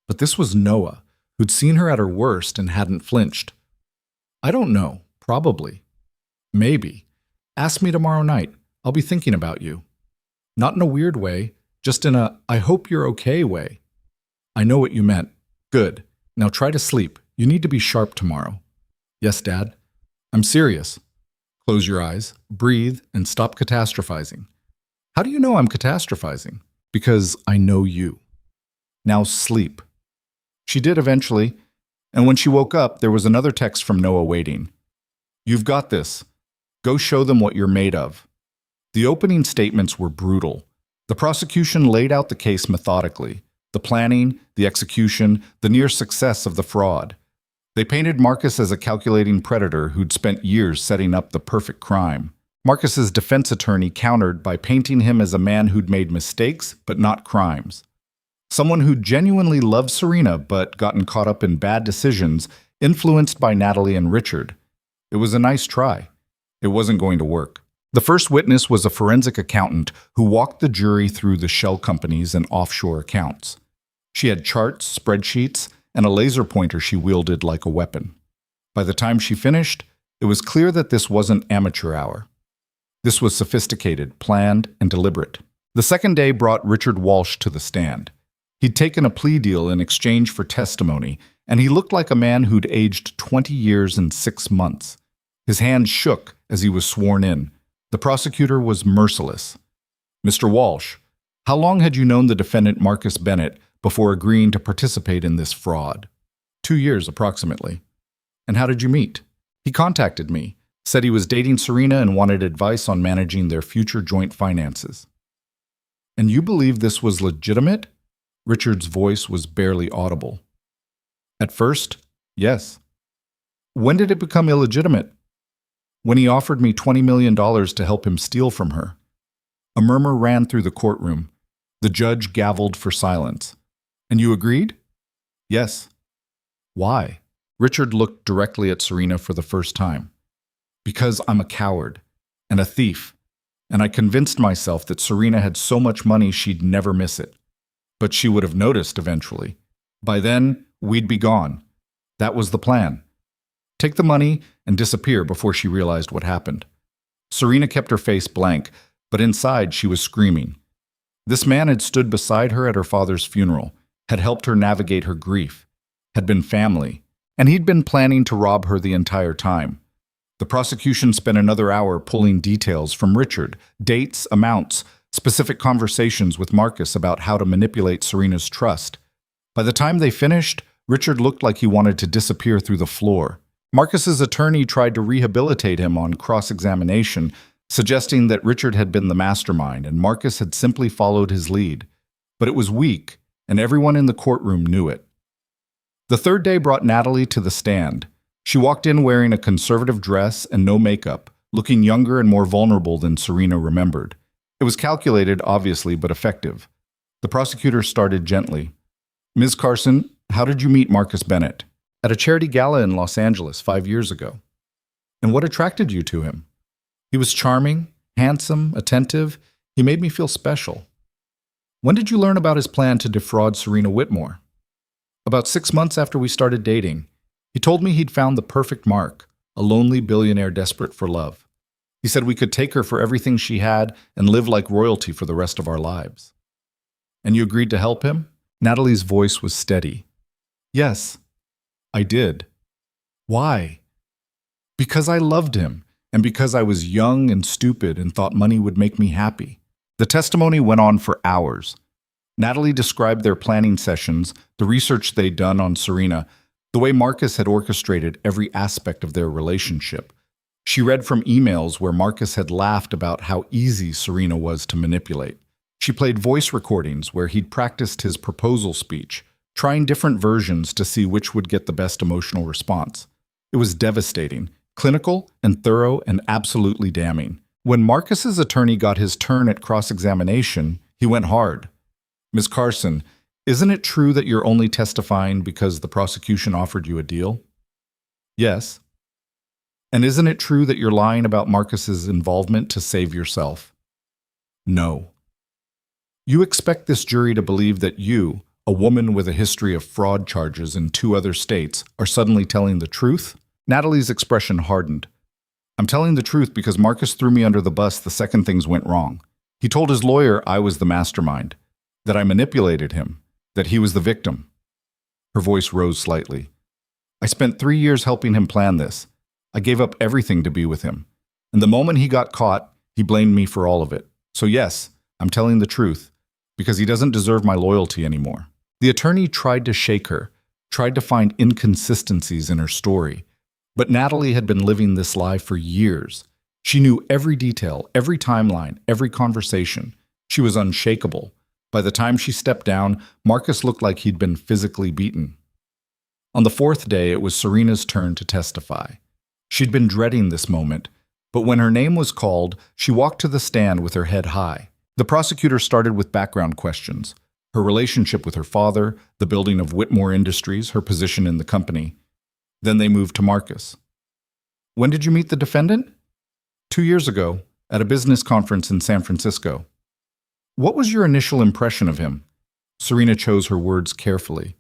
But this was Noah, who'd seen her at her worst and hadn't flinched. I don't know. Probably. Maybe. Ask me tomorrow night. I'll be thinking about you. Not in a weird way, just in a I hope you're okay way. I know what you meant. Good. Now try to sleep. You need to be sharp tomorrow. Yes, Dad. I'm serious. Close your eyes, breathe, and stop catastrophizing. How do you know I'm catastrophizing? Because I know you. Now sleep. She did eventually, and when she woke up, there was another text from Noah waiting. You've got this. Go show them what you're made of. The opening statements were brutal. The prosecution laid out the case methodically. The planning, the execution, the near success of the fraud. They painted Marcus as a calculating predator who'd spent years setting up the perfect crime. Marcus's defense attorney countered by painting him as a man who'd made mistakes but not crimes. Someone who genuinely loved Serena but gotten caught up in bad decisions, influenced by Natalie and Richard. It was a nice try. It wasn't going to work. The first witness was a forensic accountant who walked the jury through the shell companies and offshore accounts. She had charts, spreadsheets, and a laser pointer she wielded like a weapon. By the time she finished, it was clear that this wasn't amateur hour. This was sophisticated, planned, and deliberate. The second day brought Richard Walsh to the stand. He'd taken a plea deal in exchange for testimony, and he looked like a man who'd aged 20 years and 6 months. His hands shook as he was sworn in. The prosecutor was merciless. Mr. Walsh, how long had you known the defendant Marcus Bennett before agreeing to participate in this fraud? 2 years, approximately. And how did you meet? He contacted me, said he was dating Serena and wanted advice on managing their future joint finances. And you believe this was legitimate? Richard's voice was barely audible. At first, yes. When did it become illegitimate? When he offered me $20 million to help him steal from her. A murmur ran through the courtroom. The judge gavelled for silence. And you agreed? Yes. Why? Richard looked directly at Serena for the first time. Because I'm a coward and a thief, and I convinced myself that Serena had so much money she'd never miss it. But she would have noticed eventually. By then, we'd be gone. That was the plan. Take the money and disappear before she realized what happened. Serena kept her face blank, but inside she was screaming. This man had stood beside her at her father's funeral, had helped her navigate her grief, had been family, and he'd been planning to rob her the entire time. The prosecution spent another hour pulling details from Richard, dates, amounts, specific conversations with Marcus about how to manipulate Serena's trust. By the time they finished, Richard looked like he wanted to disappear through the floor. Marcus's attorney tried to rehabilitate him on cross-examination, suggesting that Richard had been the mastermind and Marcus had simply followed his lead. But it was weak, and everyone in the courtroom knew it. The third day brought Natalie to the stand. She walked in wearing a conservative dress and no makeup, looking younger and more vulnerable than Serena remembered. It was calculated, obviously, but effective. The prosecutor started gently. Ms. Carson, how did you meet Marcus Bennett? At a charity gala in Los Angeles 5 years ago. And what attracted you to him? He was charming, handsome, attentive. He made me feel special. When did you learn about his plan to defraud Serena Whitmore? About 6 months after we started dating. He told me he'd found the perfect mark, a lonely billionaire desperate for love. He said we could take her for everything she had and live like royalty for the rest of our lives. And you agreed to help him? Natalie's voice was steady. Yes, I did. Why? Because I loved him, and because I was young and stupid and thought money would make me happy. The testimony went on for hours. Natalie described their planning sessions, the research they'd done on Serena, the way Marcus had orchestrated every aspect of their relationship. She read from emails where Marcus had laughed about how easy Serena was to manipulate. She played voice recordings where he'd practiced his proposal speech, trying different versions to see which would get the best emotional response. It was devastating, clinical and thorough and absolutely damning. When Marcus's attorney got his turn at cross-examination, he went hard. Ms. Carson, isn't it true that you're only testifying because the prosecution offered you a deal? Yes. And isn't it true that you're lying about Marcus's involvement to save yourself? No. You expect this jury to believe that you, A woman with a history of fraud charges in 2 other states are suddenly telling the truth? Natalie's expression hardened. I'm telling the truth because Marcus threw me under the bus the second things went wrong. He told his lawyer I was the mastermind, that I manipulated him, that he was the victim. Her voice rose slightly. I spent 3 years helping him plan this. I gave up everything to be with him. And the moment he got caught, he blamed me for all of it. So yes, I'm telling the truth, because he doesn't deserve my loyalty anymore. The attorney tried to shake her, tried to find inconsistencies in her story. But Natalie had been living this lie for years. She knew every detail, every timeline, every conversation. She was unshakable. By the time she stepped down, Marcus looked like he'd been physically beaten. On the 4th day, it was Serena's turn to testify. She'd been dreading this moment, but when her name was called, she walked to the stand with her head high. The prosecutor started with background questions: her relationship with her father, the building of Whitmore Industries, her position in the company. Then they moved to Marcus. When did you meet the defendant? 2 years ago, at a business conference in San Francisco. What was your initial impression of him? Serena chose her words carefully.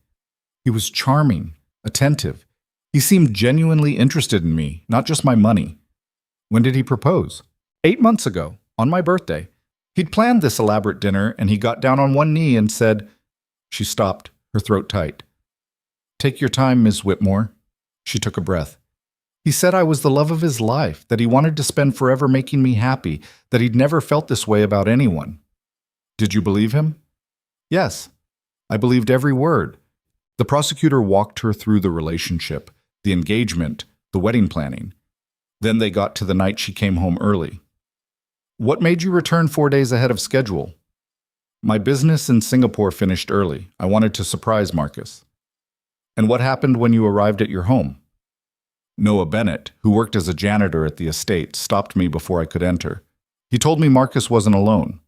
He was charming, attentive. He seemed genuinely interested in me, not just my money. When did he propose? 8 months ago, on my birthday. He'd planned this elaborate dinner, and he got down on one knee and said— She stopped, her throat tight. Take your time, Miss Whitmore. She took a breath. He said I was the love of his life, that he wanted to spend forever making me happy, that he'd never felt this way about anyone. Did you believe him? Yes, I believed every word. The prosecutor walked her through the relationship, the engagement, the wedding planning. Then they got to the night she came home early. What made you return 4 days ahead of schedule? My business in Singapore finished early. I wanted to surprise Marcus. And what happened when you arrived at your home? Noah Bennett, who worked as a janitor at the estate, stopped me before I could enter. He told me Marcus wasn't alone.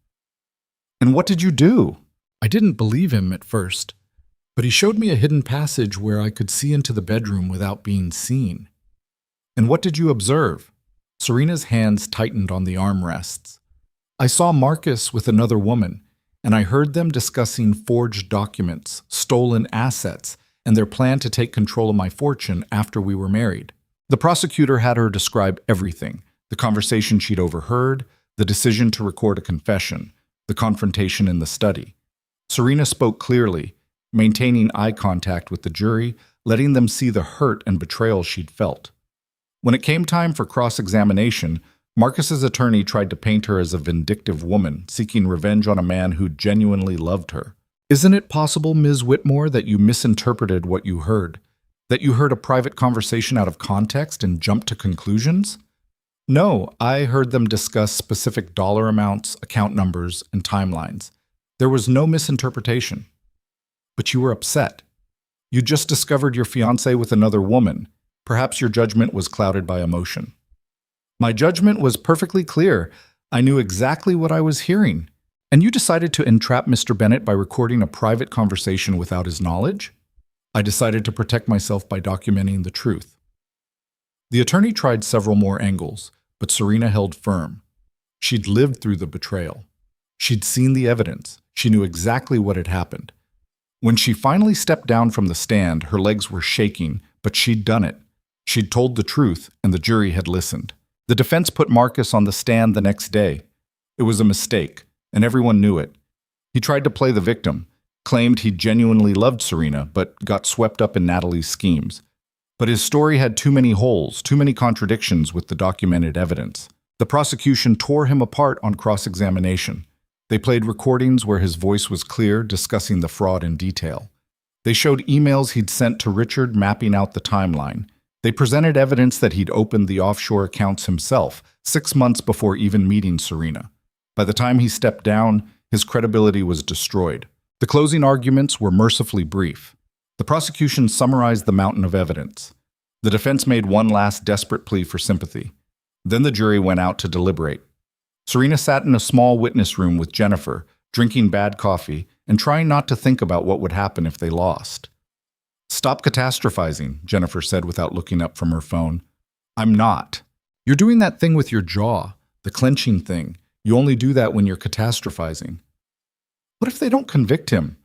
And what did you do? I didn't believe him at first, but he showed me a hidden passage where I could see into the bedroom without being seen. And what did you observe? Serena's hands tightened on the armrests. I saw Marcus with another woman, and I heard them discussing forged documents, stolen assets, and their plan to take control of my fortune after we were married. The prosecutor had her describe everything: the conversation she'd overheard, the decision to record a confession, the confrontation in the study. Serena spoke clearly, maintaining eye contact with the jury, letting them see the hurt and betrayal she'd felt. When it came time for cross-examination, Marcus's attorney tried to paint her as a vindictive woman, seeking revenge on a man who genuinely loved her. Isn't it possible, Ms. Whitmore, that you misinterpreted what you heard? That you heard a private conversation out of context and jumped to conclusions? No, I heard them discuss specific dollar amounts, account numbers, and timelines. There was no misinterpretation. But you were upset. You just discovered your fiancé with another woman. Perhaps your judgment was clouded by emotion. My judgment was perfectly clear. I knew exactly what I was hearing. And you decided to entrap Mr. Bennett by recording a private conversation without his knowledge? I decided to protect myself by documenting the truth. The attorney tried several more angles, but Serena held firm. She'd lived through the betrayal. She'd seen the evidence. She knew exactly what had happened. When she finally stepped down from the stand, her legs were shaking, but she'd done it. She'd told the truth, and the jury had listened. The defense put Marcus on the stand the next day. It was a mistake, and everyone knew it. He tried to play the victim, claimed he genuinely loved Serena, but got swept up in Natalie's schemes. But his story had too many holes, too many contradictions with the documented evidence. The prosecution tore him apart on cross-examination. They played recordings where his voice was clear, discussing the fraud in detail. They showed emails he'd sent to Richard mapping out the timeline. They presented evidence that he'd opened the offshore accounts himself, 6 months before even meeting Serena. By the time he stepped down, his credibility was destroyed. The closing arguments were mercifully brief. The prosecution summarized the mountain of evidence. The defense made one last desperate plea for sympathy. Then the jury went out to deliberate. Serena sat in a small witness room with Jennifer, drinking bad coffee and trying not to think about what would happen if they lost. "Stop catastrophizing," Jennifer said without looking up from her phone. "I'm not. You're doing that thing with your jaw, the clenching thing. You only do that when you're catastrophizing." "What if they don't convict him?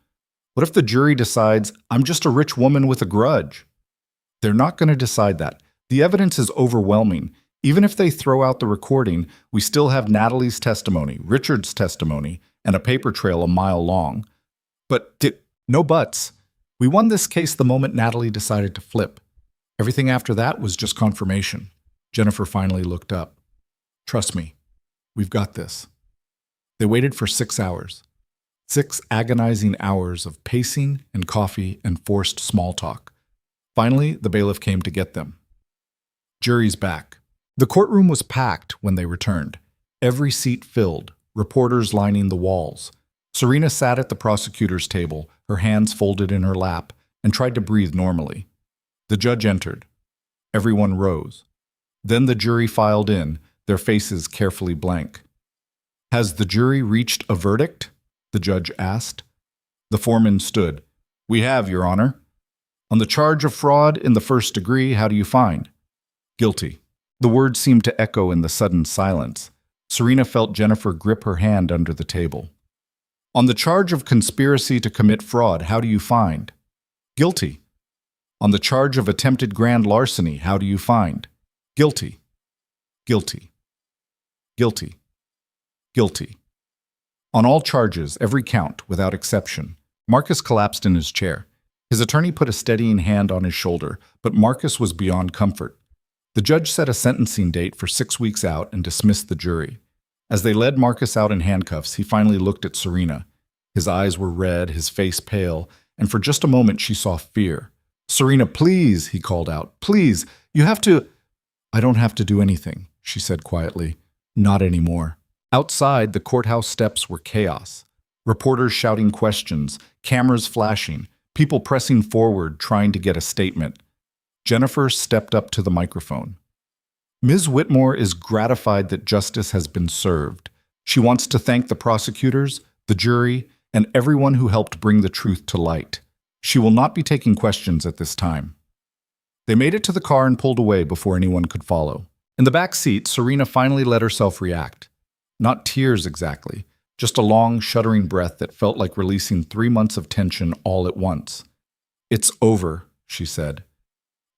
What if the jury decides I'm just a rich woman with a grudge? They're not going to decide that. The evidence is overwhelming. Even if they throw out the recording, we still have Natalie's testimony, Richard's testimony, and a paper trail a mile long. No buts. We won this case the moment Natalie decided to flip. Everything after that was just confirmation. Jennifer finally looked up. Trust me, we've got this. They waited for 6 hours. 6 agonizing hours of pacing and coffee and forced small talk. Finally, the bailiff came to get them. Jury's back. The courtroom was packed when they returned. Every seat filled, reporters lining the walls. Serena sat at the prosecutor's table, her hands folded in her lap, and tried to breathe normally. The judge entered. Everyone rose. Then the jury filed in, their faces carefully blank. Has the jury reached a verdict? The judge asked. The foreman stood. We have, Your Honor. On the charge of fraud in the first degree, how do you find? Guilty. The words seemed to echo in the sudden silence. Serena felt Jennifer grip her hand under the table. On the charge of conspiracy to commit fraud, how do you find? Guilty. On the charge of attempted grand larceny, how do you find? Guilty. Guilty. Guilty. Guilty. On all charges, every count, without exception, Marcus collapsed in his chair. His attorney put a steadying hand on his shoulder, but Marcus was beyond comfort. The judge set a sentencing date for 6 weeks out and dismissed the jury. As they led Marcus out in handcuffs, he finally looked at Serena. His eyes were red, his face pale, and for just a moment she saw fear. Serena, please, he called out. Please, you have to... I don't have to do anything, she said quietly. Not anymore. Outside, the courthouse steps were chaos. Reporters shouting questions, cameras flashing, people pressing forward trying to get a statement. Jennifer stepped up to the microphone. Ms. Whitmore is gratified that justice has been served. She wants to thank the prosecutors, the jury, and everyone who helped bring the truth to light. She will not be taking questions at this time. They made it to the car and pulled away before anyone could follow. In the back seat, Serena finally let herself react. Not tears exactly, just a long, shuddering breath that felt like releasing 3 months of tension all at once. It's over, she said.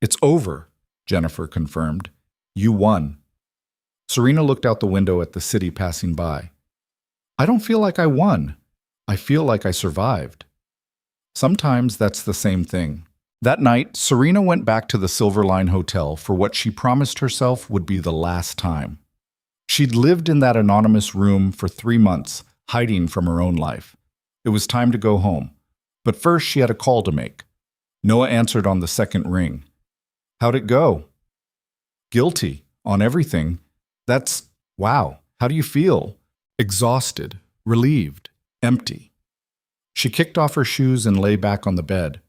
It's over, Jennifer confirmed. You won. Serena looked out the window at the city passing by. I don't feel like I won. I feel like I survived. Sometimes that's the same thing. That night, Serena went back to the Silver Line Hotel for what she promised herself would be the last time. She'd lived in that anonymous room for 3 months, hiding from her own life. It was time to go home. But first she had a call to make. Noah answered on the second ring. How'd it go? Guilty on everything. Wow. How do you feel? Exhausted, relieved, empty. She kicked off her shoes and lay back on the bed.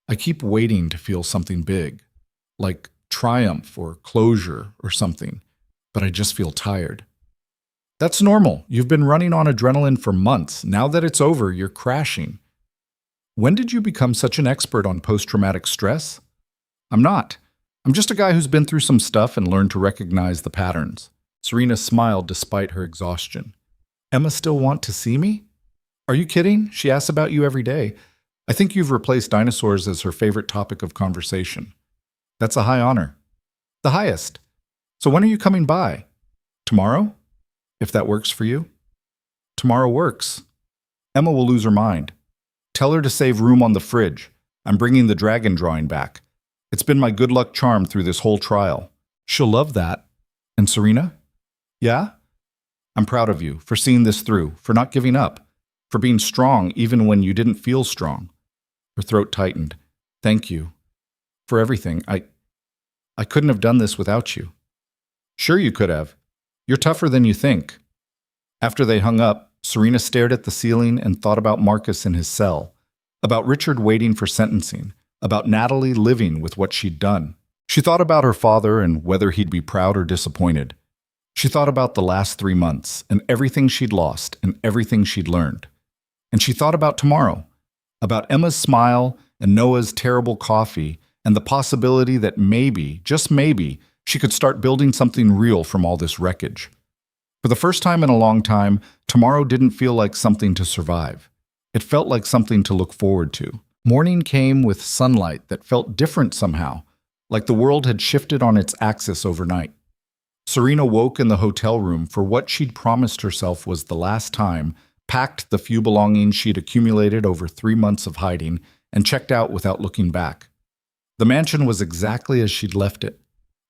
I keep waiting to feel something big, like triumph or closure or something, but I just feel tired. That's normal. You've been running on adrenaline for months. Now that it's over, you're crashing. When did you become such an expert on post-traumatic stress? I'm not. I'm just a guy who's been through some stuff and learned to recognize the patterns. Serena smiled despite her exhaustion. Emma still want to see me? Are you kidding? She asks about you every day. I think you've replaced dinosaurs as her favorite topic of conversation. That's a high honor. The highest. So when are you coming by? Tomorrow? If that works for you? Tomorrow works. Emma will lose her mind. Tell her to save room on the fridge. I'm bringing the dragon drawing back. It's been my good luck charm through this whole trial. She'll love that. And Serena? Yeah? I'm proud of you for seeing this through, for not giving up, for being strong even when you didn't feel strong. Her throat tightened. Thank you. For everything. I couldn't have done this without you. Sure you could have. You're tougher than you think. After they hung up, Serena stared at the ceiling and thought about Marcus in his cell, about Richard waiting for sentencing, about Natalie living with what she'd done. She thought about her father and whether he'd be proud or disappointed. She thought about the last 3 months and everything she'd lost and everything she'd learned. And she thought about tomorrow, about Emma's smile and Noah's terrible coffee and the possibility that maybe, just maybe, she could start building something real from all this wreckage. For the first time in a long time, tomorrow didn't feel like something to survive. It felt like something to look forward to. Morning came with sunlight that felt different somehow, like the world had shifted on its axis overnight. Serena woke in the hotel room for what she'd promised herself was the last time, packed the few belongings she'd accumulated over 3 months of hiding, and checked out without looking back. The mansion was exactly as she'd left it,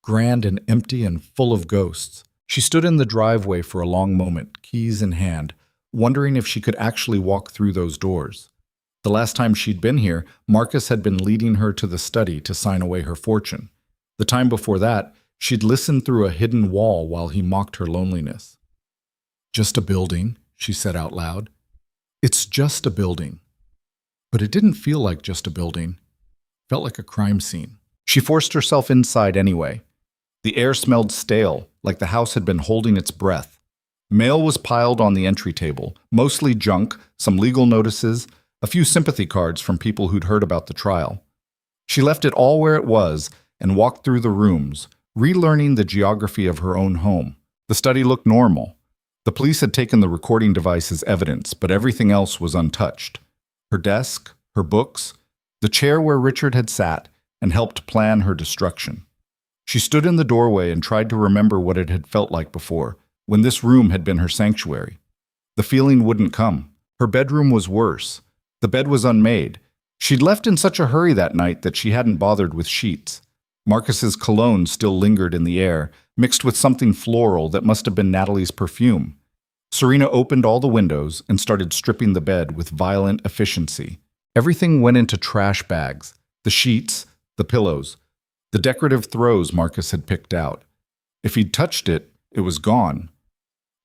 grand and empty and full of ghosts. She stood in the driveway for a long moment, keys in hand, wondering if she could actually walk through those doors. The last time she'd been here, Marcus had been leading her to the study to sign away her fortune. The time before that, she'd listened through a hidden wall while he mocked her loneliness. "Just a building," she said out loud. "It's just a building." But it didn't feel like just a building. It felt like a crime scene. She forced herself inside anyway. The air smelled stale, like the house had been holding its breath. Mail was piled on the entry table, mostly junk, some legal notices, a few sympathy cards from people who'd heard about the trial. She left it all where it was and walked through the rooms, relearning the geography of her own home. The study looked normal. The police had taken the recording device as evidence, but everything else was untouched. Her desk, her books, the chair where Richard had sat and helped plan her destruction. She stood in the doorway and tried to remember what it had felt like before, when this room had been her sanctuary. The feeling wouldn't come. Her bedroom was worse. The bed was unmade. She'd left in such a hurry that night that she hadn't bothered with sheets. Marcus's cologne still lingered in the air, mixed with something floral that must have been Natalie's perfume. Serena opened all the windows and started stripping the bed with violent efficiency. Everything went into trash bags, the sheets, the pillows, the decorative throws Marcus had picked out. If he'd touched it, it was gone.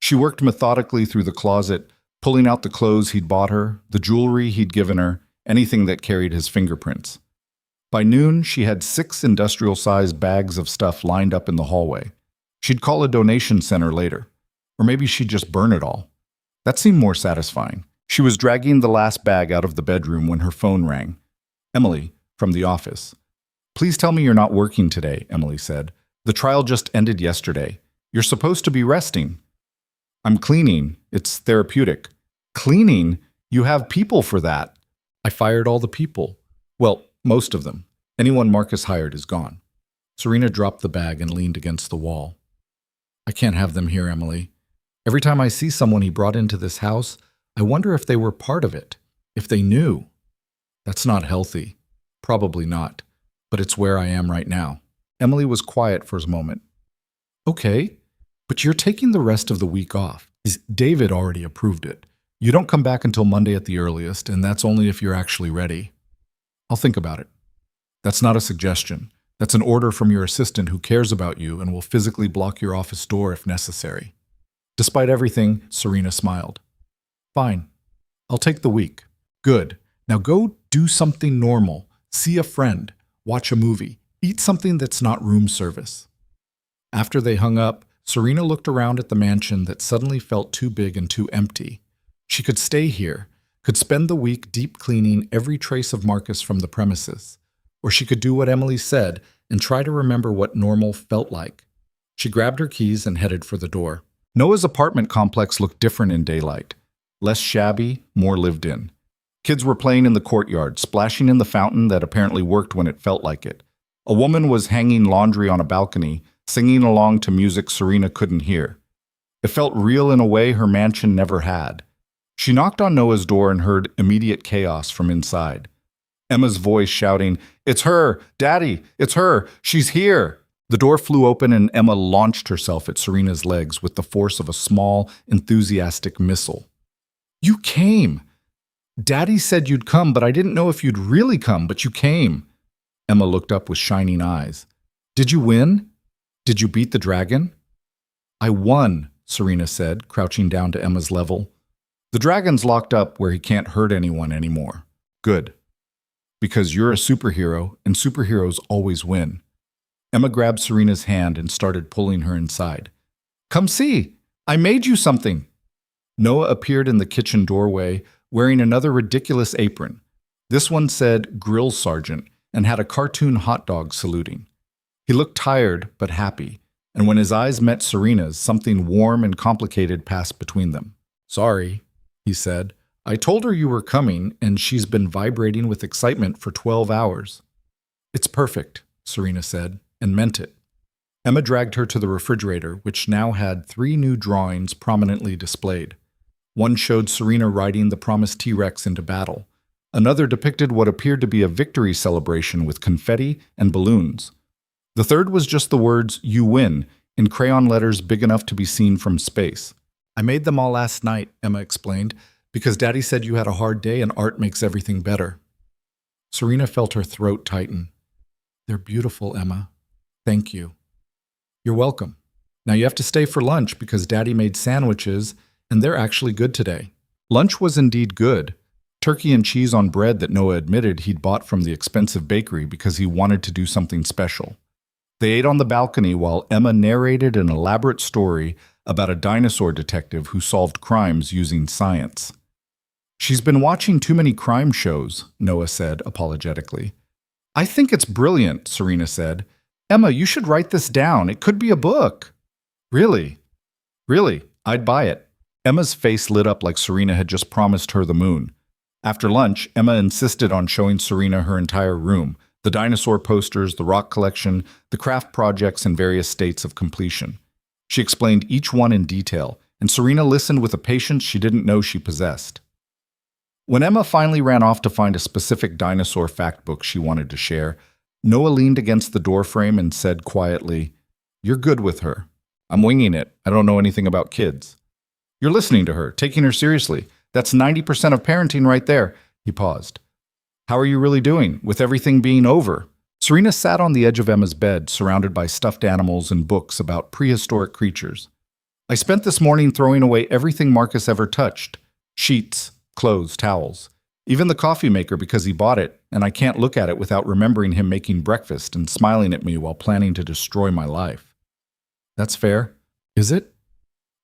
She worked methodically through the closet, pulling out the clothes he'd bought her, the jewelry he'd given her, anything that carried his fingerprints. By noon, she had 6 industrial-sized bags of stuff lined up in the hallway. She'd call a donation center later. Or maybe she'd just burn it all. That seemed more satisfying. She was dragging the last bag out of the bedroom when her phone rang. "Emily, from the office." "Please tell me you're not working today," Emily said. "The trial just ended yesterday. You're supposed to be resting." "I'm cleaning. It's therapeutic." "Cleaning? You have people for that." "I fired all the people. Well, most of them. Anyone Marcus hired is gone." Serena dropped the bag and leaned against the wall. "I can't have them here, Emily. Every time I see someone he brought into this house, I wonder if they were part of it, if they knew. That's not healthy. Probably not. But it's where I am right now." Emily was quiet for a moment. "Okay, but you're taking the rest of the week off. David already approved it. You don't come back until Monday at the earliest, and that's only if you're actually ready." "I'll think about it." "That's not a suggestion. That's an order from your assistant who cares about you and will physically block your office door if necessary." Despite everything, Serena smiled. "Fine. I'll take the week." "Good. Now go do something normal. See a friend. Watch a movie. Eat something that's not room service." After they hung up, Serena looked around at the mansion that suddenly felt too big and too empty. She could stay here, could spend the week deep cleaning every trace of Marcus from the premises. Or she could do what Emily said and try to remember what normal felt like. She grabbed her keys and headed for the door. Noah's apartment complex looked different in daylight. Less shabby, more lived in. Kids were playing in the courtyard, splashing in the fountain that apparently worked when it felt like it. A woman was hanging laundry on a balcony, singing along to music Serena couldn't hear. It felt real in a way her mansion never had. She knocked on Noah's door and heard immediate chaos from inside. Emma's voice shouting, "It's her! Daddy! It's her! She's here!" The door flew open and Emma launched herself at Serena's legs with the force of a small, enthusiastic missile. "You came! Daddy said you'd come, but I didn't know if you'd really come, but you came." Emma looked up with shining eyes. "Did you win? Did you beat the dragon?" "I won," Serena said, crouching down to Emma's level. "The dragon's locked up where he can't hurt anyone anymore." "Good. Because you're a superhero, and superheroes always win." Emma grabbed Serena's hand and started pulling her inside. "Come see! I made you something!" Noah appeared in the kitchen doorway, wearing another ridiculous apron. This one said Grill Sergeant and had a cartoon hot dog saluting. He looked tired but happy, and when his eyes met Serena's, something warm and complicated passed between them. "Sorry," he said. I told her you were coming, and she's been vibrating with excitement for 12 hours. It's perfect, Serena said, and meant it. Emma dragged her to the refrigerator, which now had 3 new drawings prominently displayed. One showed Serena riding the promised T-Rex into battle. Another depicted what appeared to be a victory celebration with confetti and balloons. The third was just the words, "You win," in crayon letters big enough to be seen from space. I made them all last night, Emma explained, because Daddy said you had a hard day and art makes everything better. Serena felt her throat tighten. They're beautiful, Emma. Thank you. You're welcome. Now you have to stay for lunch because Daddy made sandwiches, and they're actually good today. Lunch was indeed good. Turkey and cheese on bread that Noah admitted he'd bought from the expensive bakery because he wanted to do something special. They ate on the balcony while Emma narrated an elaborate story about a dinosaur detective who solved crimes using science. She's been watching too many crime shows, Noah said apologetically. I think it's brilliant, Serena said. Emma, you should write this down. It could be a book. Really? Really, I'd buy it. Emma's face lit up like Serena had just promised her the moon. After lunch, Emma insisted on showing Serena her entire room, the dinosaur posters, the rock collection, the craft projects in various states of completion. She explained each one in detail, and Serena listened with a patience she didn't know she possessed. When Emma finally ran off to find a specific dinosaur fact book she wanted to share, Noah leaned against the doorframe and said quietly, "You're good with her. I'm winging it. I don't know anything about kids." "You're listening to her, taking her seriously. That's 90% of parenting right there." He paused. "How are you really doing, with everything being over?" Serena sat on the edge of Emma's bed, surrounded by stuffed animals and books about prehistoric creatures. "I spent this morning throwing away everything Marcus ever touched. Sheets, clothes, towels. Even the coffee maker because he bought it, and I can't look at it without remembering him making breakfast and smiling at me while planning to destroy my life." "That's fair. Is it?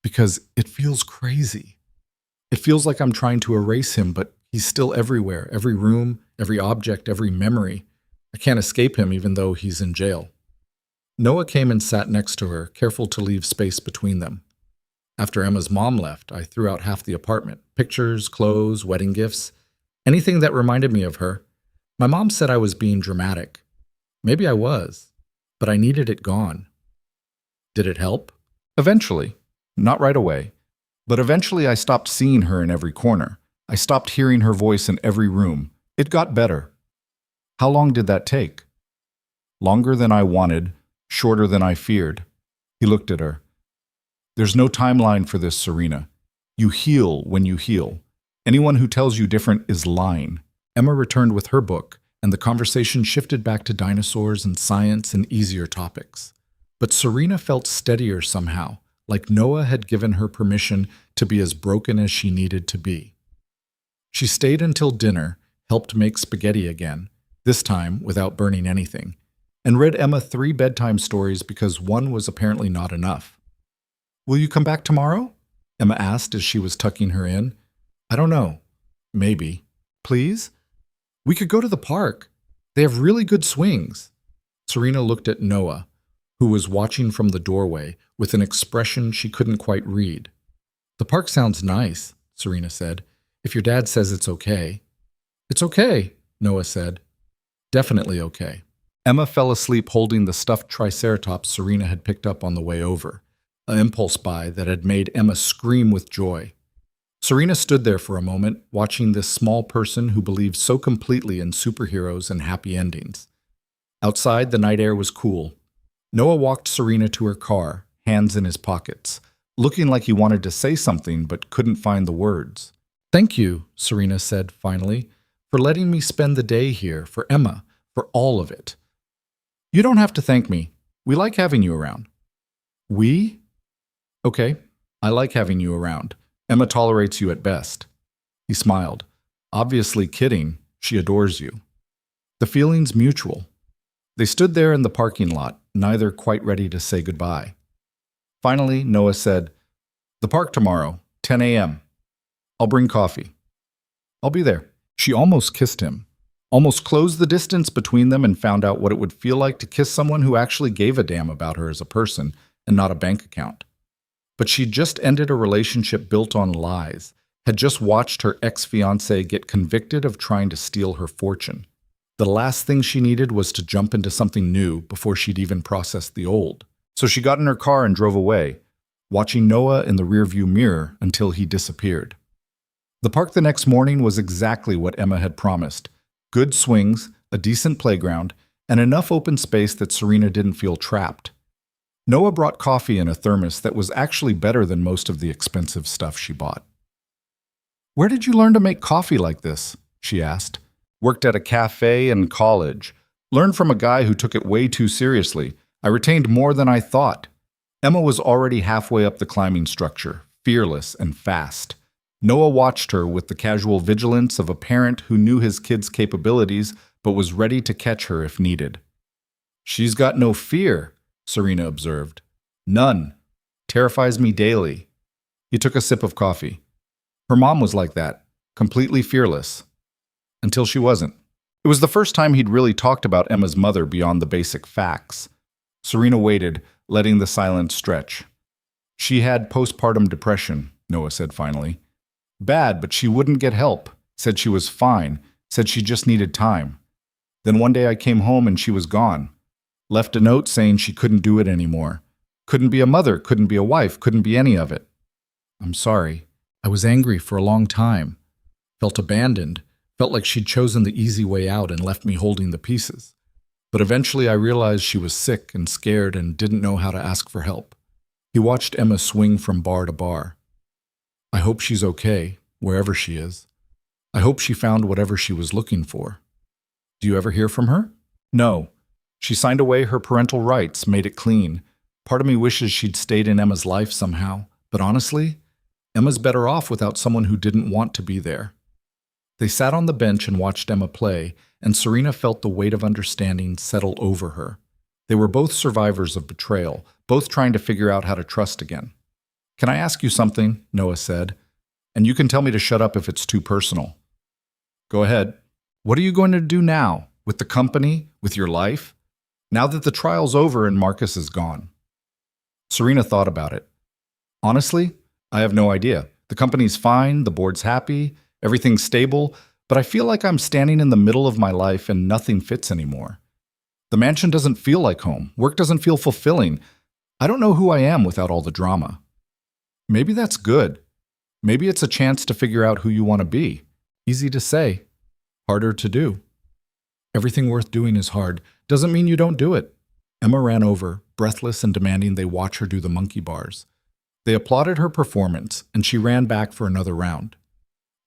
Because it feels crazy. It feels like I'm trying to erase him, but he's still everywhere, every room, every object, every memory. I can't escape him even though he's in jail." Noah came and sat next to her, careful to leave space between them. After Emma's mom left, I threw out half the apartment. Pictures, clothes, wedding gifts, anything that reminded me of her. My mom said I was being dramatic. Maybe I was, but I needed it gone. Did it help? Eventually. Not right away. But eventually I stopped seeing her in every corner. I stopped hearing her voice in every room. It got better. How long did that take? Longer than I wanted, shorter than I feared. He looked at her. There's no timeline for this, Serena. You heal when you heal. Anyone who tells you different is lying. Emma returned with her book, and the conversation shifted back to dinosaurs and science and easier topics. But Serena felt steadier somehow, like Noah had given her permission to be as broken as she needed to be. She stayed until dinner, helped make spaghetti again, this time without burning anything, and read Emma 3 bedtime stories because one was apparently not enough. "Will you come back tomorrow?" Emma asked as she was tucking her in. "I don't know. Maybe. Please? We could go to the park. They have really good swings." Serena looked at Noah, who was watching from the doorway with an expression she couldn't quite read. "The park sounds nice," Serena said. "If your dad says it's okay." "It's okay," Noah said. "Definitely okay." Emma fell asleep holding the stuffed triceratops Serena had picked up on the way over, an impulse buy that had made Emma scream with joy. Serena stood there for a moment, watching this small person who believed so completely in superheroes and happy endings. Outside, the night air was cool. Noah walked Serena to her car, hands in his pockets, looking like he wanted to say something but couldn't find the words. "Thank you," Serena said finally, "for letting me spend the day here, for Emma, for all of it." "You don't have to thank me. We like having you around." "We?" "Okay, I like having you around. Emma tolerates you at best." He smiled. Obviously kidding, she adores you. The feeling's mutual. They stood there in the parking lot, neither quite ready to say goodbye. Finally, Noah said, "The park tomorrow, 10 a.m. I'll bring coffee." "I'll be there." She almost kissed him, almost closed the distance between them and found out what it would feel like to kiss someone who actually gave a damn about her as a person and not a bank account. But she'd just ended a relationship built on lies, had just watched her ex-fiancé get convicted of trying to steal her fortune. The last thing she needed was to jump into something new before she'd even processed the old. So she got in her car and drove away, watching Noah in the rearview mirror until he disappeared. The park the next morning was exactly what Emma had promised. Good swings, a decent playground, and enough open space that Serena didn't feel trapped. Noah brought coffee in a thermos that was actually better than most of the expensive stuff she bought. "Where did you learn to make coffee like this?" she asked. "Worked at a cafe in college. Learned from a guy who took it way too seriously. I retained more than I thought." Emma was already halfway up the climbing structure, fearless and fast. Noah watched her with the casual vigilance of a parent who knew his kid's capabilities but was ready to catch her if needed. "She's got no fear," Serena observed. "None. Terrifies me daily." He took a sip of coffee. Her mom was like that, completely fearless. Until she wasn't. It was the first time he'd really talked about Emma's mother beyond the basic facts. Serena waited, letting the silence stretch. "She had postpartum depression," Noah said finally. "Bad, but she wouldn't get help. Said she was fine. Said she just needed time. Then one day I came home and she was gone. Left a note saying she couldn't do it anymore. Couldn't be a mother, couldn't be a wife, couldn't be any of it. I'm sorry. I was angry for a long time. Felt abandoned. Felt like she'd chosen the easy way out and left me holding the pieces. But eventually I realized she was sick and scared and didn't know how to ask for help." He watched Emma swing from bar to bar. "I hope she's okay, wherever she is. I hope she found whatever she was looking for. Do you ever hear from her?" "No. She signed away her parental rights, made it clean. Part of me wishes she'd stayed in Emma's life somehow. But honestly, Emma's better off without someone who didn't want to be there." They sat on the bench and watched Emma play, and Serena felt the weight of understanding settle over her. They were both survivors of betrayal, both trying to figure out how to trust again. "Can I ask you something?" Noah said. "And you can tell me to shut up if it's too personal." "Go ahead. What are you going to do now? With the company? With your life? Now that the trial's over and Marcus is gone?" Serena thought about it. "Honestly, I have no idea. The company's fine, the board's happy, everything's stable, but I feel like I'm standing in the middle of my life and nothing fits anymore. The mansion doesn't feel like home. Work doesn't feel fulfilling. I don't know who I am without all the drama." "Maybe that's good. Maybe it's a chance to figure out who you want to be. Easy to say, harder to do." "Everything worth doing is hard. Doesn't mean you don't do it." Emma ran over, breathless and demanding they watch her do the monkey bars. They applauded her performance, and she ran back for another round.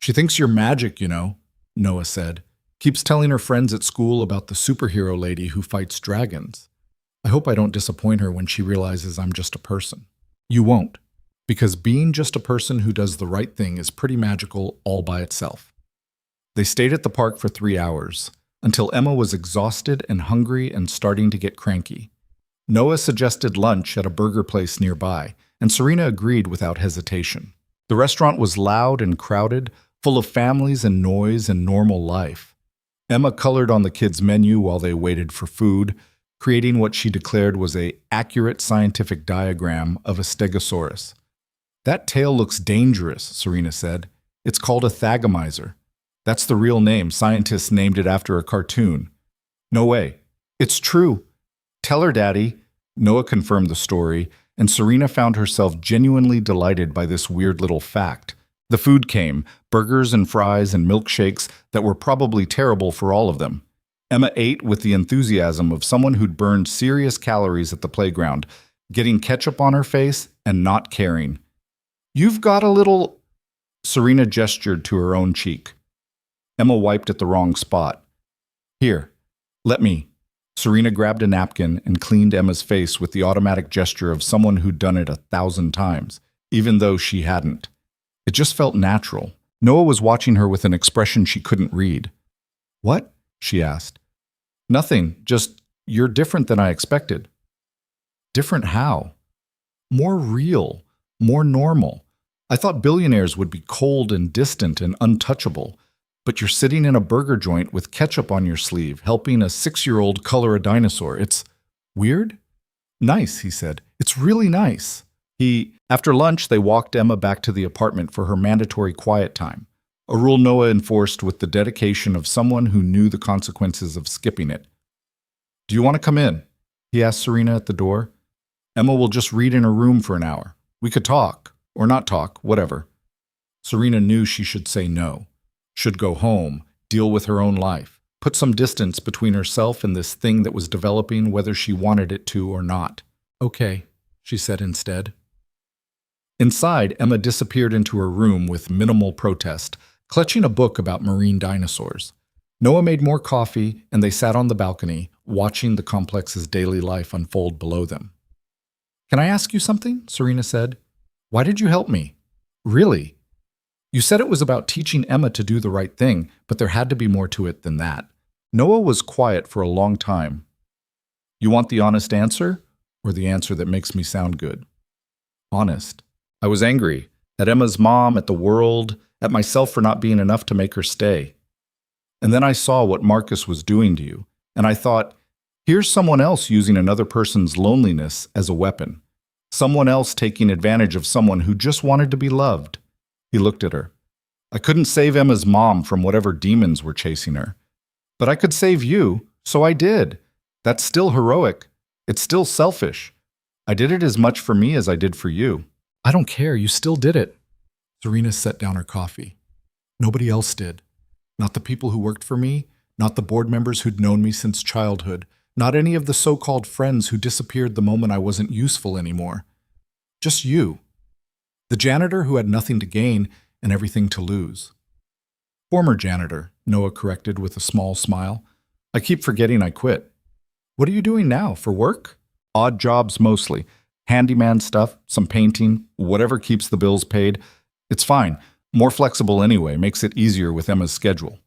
"She thinks you're magic, you know," Noah said. "Keeps telling her friends at school about the superhero lady who fights dragons. I hope I don't disappoint her when she realizes I'm just a person." "You won't, because being just a person who does the right thing is pretty magical all by itself." They stayed at the park for 3 hours, until Emma was exhausted and hungry and starting to get cranky. Noah suggested lunch at a burger place nearby, and Serena agreed without hesitation. The restaurant was loud and crowded, full of families and noise and normal life. Emma colored on the kids' menu while they waited for food, creating what she declared was an accurate scientific diagram of a stegosaurus. "That tail looks dangerous," Serena said. "It's called a thagomizer. That's the real name. Scientists named it after a cartoon." "No way. It's true. Tell her, Daddy." Noah confirmed the story, and Serena found herself genuinely delighted by this weird little fact. The food came, burgers and fries and milkshakes that were probably terrible for all of them. Emma ate with the enthusiasm of someone who'd burned serious calories at the playground, getting ketchup on her face and not caring. "You've got a little—" Serena gestured to her own cheek. Emma wiped at the wrong spot. "Here, let me." Serena grabbed a napkin and cleaned Emma's face with the automatic gesture of someone who'd done it 1,000 times, even though she hadn't. It just felt natural. Noah was watching her with an expression she couldn't read. "What?" she asked. "Nothing, just you're different than I expected." "Different how?" "More real, more normal. I thought billionaires would be cold and distant and untouchable. But you're sitting in a burger joint with ketchup on your sleeve, helping a 6-year-old color a dinosaur. It's weird?" "Nice," he said. "It's really nice." After lunch, they walked Emma back to the apartment for her mandatory quiet time, a rule Noah enforced with the dedication of someone who knew the consequences of skipping it. "Do you want to come in?" he asked Serena at the door. "Emma will just read in her room for an hour. We could talk, or not talk, whatever." Serena knew she should say no, should go home, deal with her own life, put some distance between herself and this thing that was developing whether she wanted it to or not. "Okay," she said instead. Inside, Emma disappeared into her room with minimal protest, clutching a book about marine dinosaurs. Noah made more coffee, and they sat on the balcony, watching the complex's daily life unfold below them. "Can I ask you something?" Serena said. "Why did you help me? Really? You said it was about teaching Emma to do the right thing, but there had to be more to it than that." Noah was quiet for a long time. "You want the honest answer, or the answer that makes me sound good?" "Honest. I was angry. At Emma's mom, at the world, at myself for not being enough to make her stay. And then I saw what Marcus was doing to you, and I thought, here's someone else using another person's loneliness as a weapon. Someone else taking advantage of someone who just wanted to be loved." He looked at her. "I couldn't save Emma's mom from whatever demons were chasing her. But I could save you, so I did. That's still heroic. It's still selfish. I did it as much for me as I did for you." "I don't care, you still did it." Serena set down her coffee. "Nobody else did. Not the people who worked for me, not the board members who'd known me since childhood, not any of the so-called friends who disappeared the moment I wasn't useful anymore. Just you. The janitor who had nothing to gain and everything to lose." "Former janitor," Noah corrected with a small smile. "I keep forgetting I quit." "What are you doing now, for work?" "Odd jobs mostly. Handyman stuff, some painting, whatever keeps the bills paid. It's fine. More flexible anyway, makes it easier with Emma's schedule."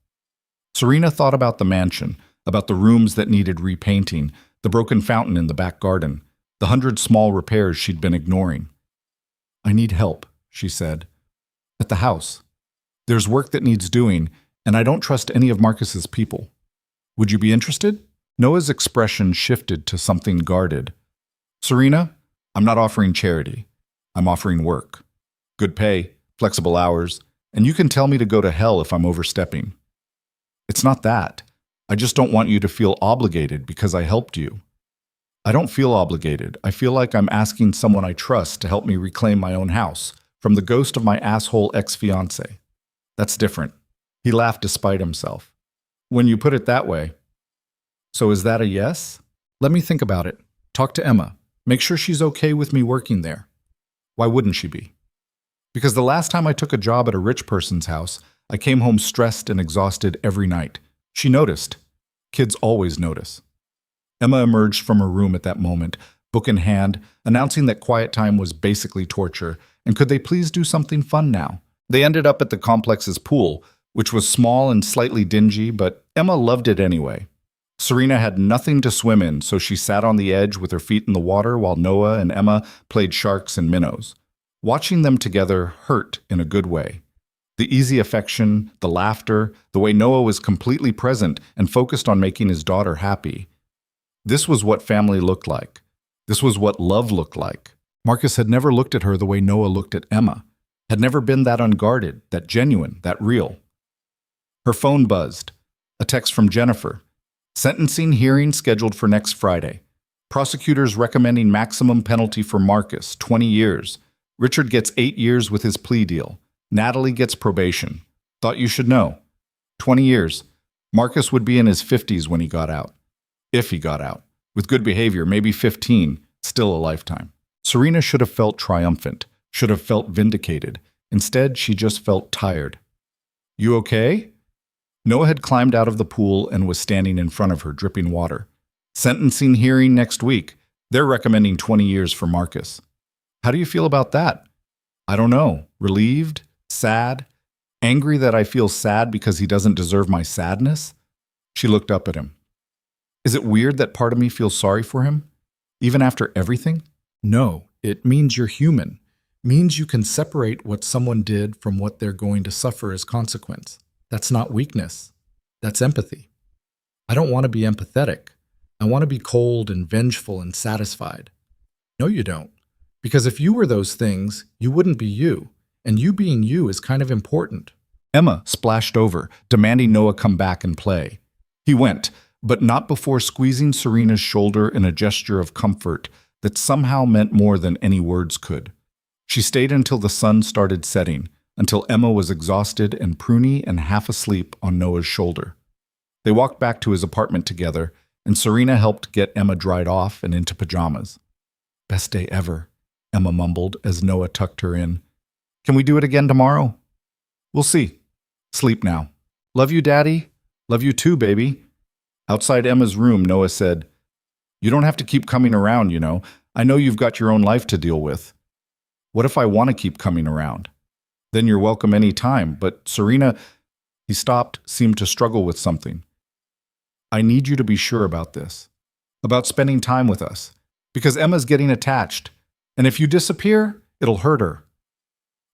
Serena thought about the mansion, about the rooms that needed repainting, the broken fountain in the back garden, the 100 small repairs she'd been ignoring. "I need help," she said. "At the house. There's work that needs doing, and I don't trust any of Marcus's people. Would you be interested?" Noah's expression shifted to something guarded. "Serena, I'm not offering charity. I'm offering work. Good pay, flexible hours, and you can tell me to go to hell if I'm overstepping. It's not that. I just don't want you to feel obligated because I helped you. I don't feel obligated. I feel like I'm asking someone I trust to help me reclaim my own house from the ghost of my asshole ex-fiancé. That's different." He laughed despite himself. "When you put it that way. So is that a yes?" "Let me think about it. Talk to Emma. Make sure she's okay with me working there." "Why wouldn't she be?" "Because the last time I took a job at a rich person's house, I came home stressed and exhausted every night. She noticed. Kids always notice." Emma emerged from her room at that moment, book in hand, announcing that quiet time was basically torture, and could they please do something fun now? They ended up at the complex's pool, which was small and slightly dingy, but Emma loved it anyway. Serena had nothing to swim in, so she sat on the edge with her feet in the water while Noah and Emma played sharks and minnows. Watching them together hurt in a good way. The easy affection, the laughter, the way Noah was completely present and focused on making his daughter happy. This was what family looked like. This was what love looked like. Marcus had never looked at her the way Noah looked at Emma, had never been that unguarded, that genuine, that real. Her phone buzzed. A text from Jennifer. "Sentencing hearing scheduled for next Friday. Prosecutors recommending maximum penalty for Marcus, 20 years. Richard gets 8 years with his plea deal. Natalie gets probation. Thought you should know. 20 years. Marcus would be in his 50s when he got out. If he got out. With good behavior, maybe 15, still a lifetime." Serena should have felt triumphant, should have felt vindicated. Instead, she just felt tired. "You okay?" Noah had climbed out of the pool and was standing in front of her, dripping water. "Sentencing hearing next week. They're recommending 20 years for Marcus." "How do you feel about that?" "I don't know. Relieved? Sad? Angry that I feel sad because he doesn't deserve my sadness?" She looked up at him. "Is it weird that part of me feels sorry for him? Even after everything?" "No, it means you're human. Means you can separate what someone did from what they're going to suffer as consequence. That's not weakness. That's empathy. I don't want to be empathetic. I want to be cold and vengeful and satisfied." "No, you don't. Because if you were those things, you wouldn't be you, and you being you is kind of important. Emma splashed over, demanding Noah come back and play. He went, but not before squeezing Serena's shoulder in a gesture of comfort that somehow meant more than any words could. She stayed until the sun started setting, until Emma was exhausted and pruny and half asleep on Noah's shoulder. They walked back to his apartment together, and Serena helped get Emma dried off and into pajamas. "Best day ever," Emma mumbled as Noah tucked her in. "Can we do it again tomorrow?" "We'll see. Sleep now." "Love you, Daddy." "Love you too, baby." Outside Emma's room, Noah said, "You don't have to keep coming around, you know. I know you've got your own life to deal with." "What if I want to keep coming around?" "Then you're welcome any time, but Serena—" He stopped, seemed to struggle with something. "I need you to be sure about this, about spending time with us, because Emma's getting attached, and if you disappear, it'll hurt her."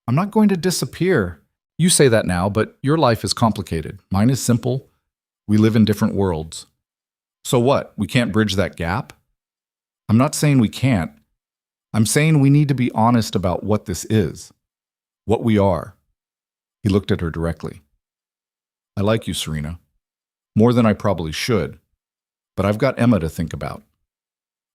"I'm not going to disappear." "You say that now, but your life is complicated. Mine is simple. We live in different worlds." "So what? We can't bridge that gap?" "I'm not saying we can't. I'm saying we need to be honest about what this is, what we are." He looked at her directly. "I like you, Serena. More than I probably should. But I've got Emma to think about.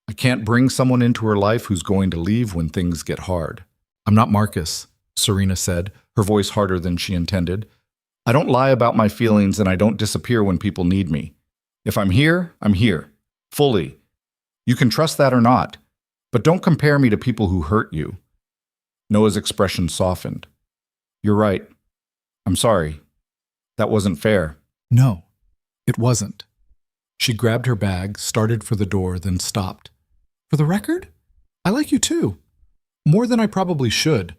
I can't bring someone into her life who's going to leave when things get hard." "I'm not Marcus," Serena said, her voice harder than she intended. "I don't lie about my feelings and I don't disappear when people need me. If I'm here, I'm here. Fully. You can trust that or not. But don't compare me to people who hurt you." Noah's expression softened. "You're right. I'm sorry. That wasn't fair." "No, it wasn't." She grabbed her bag, started for the door, then stopped. "For the record, I like you too. More than I probably should.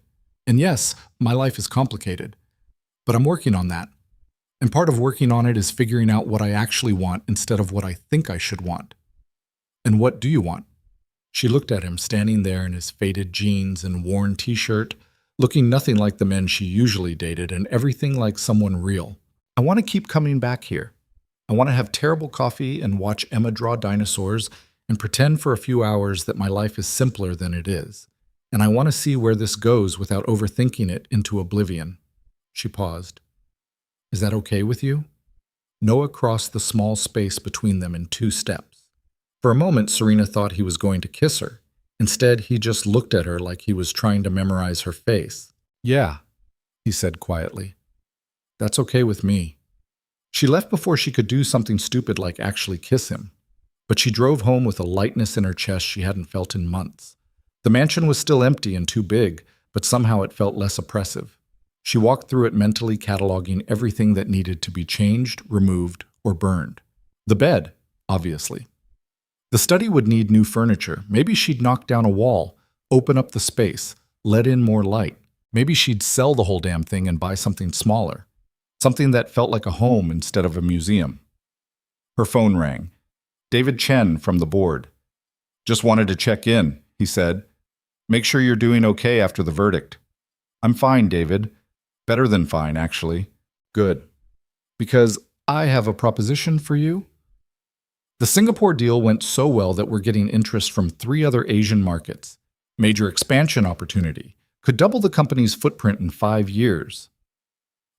And yes, my life is complicated. But I'm working on that. And part of working on it is figuring out what I actually want instead of what I think I should want." "And what do you want?" She looked at him standing there in his faded jeans and worn t-shirt, looking nothing like the men she usually dated and everything like someone real. "I want to keep coming back here. I want to have terrible coffee and watch Emma draw dinosaurs and pretend for a few hours that my life is simpler than it is. And I want to see where this goes without overthinking it into oblivion." She paused. "Is that okay with you?" Noah crossed the small space between them in 2 steps. For a moment, Serena thought he was going to kiss her. Instead, he just looked at her like he was trying to memorize her face. "Yeah," he said quietly. "That's okay with me." She left before she could do something stupid like actually kiss him. But she drove home with a lightness in her chest she hadn't felt in months. The mansion was still empty and too big, but somehow it felt less oppressive. She walked through it mentally cataloging everything that needed to be changed, removed, or burned. The bed, obviously. The study would need new furniture. Maybe she'd knock down a wall, open up the space, let in more light. Maybe she'd sell the whole damn thing and buy something smaller. Something that felt like a home instead of a museum. Her phone rang. David Chen from the board. "Just wanted to check in," he said. "Make sure you're doing okay after the verdict." "I'm fine, David. Better than fine, actually." "Good. Because I have a proposition for you." The Singapore deal went so well that we're getting interest from 3 other Asian markets. Major expansion opportunity. Could double the company's footprint in 5 years.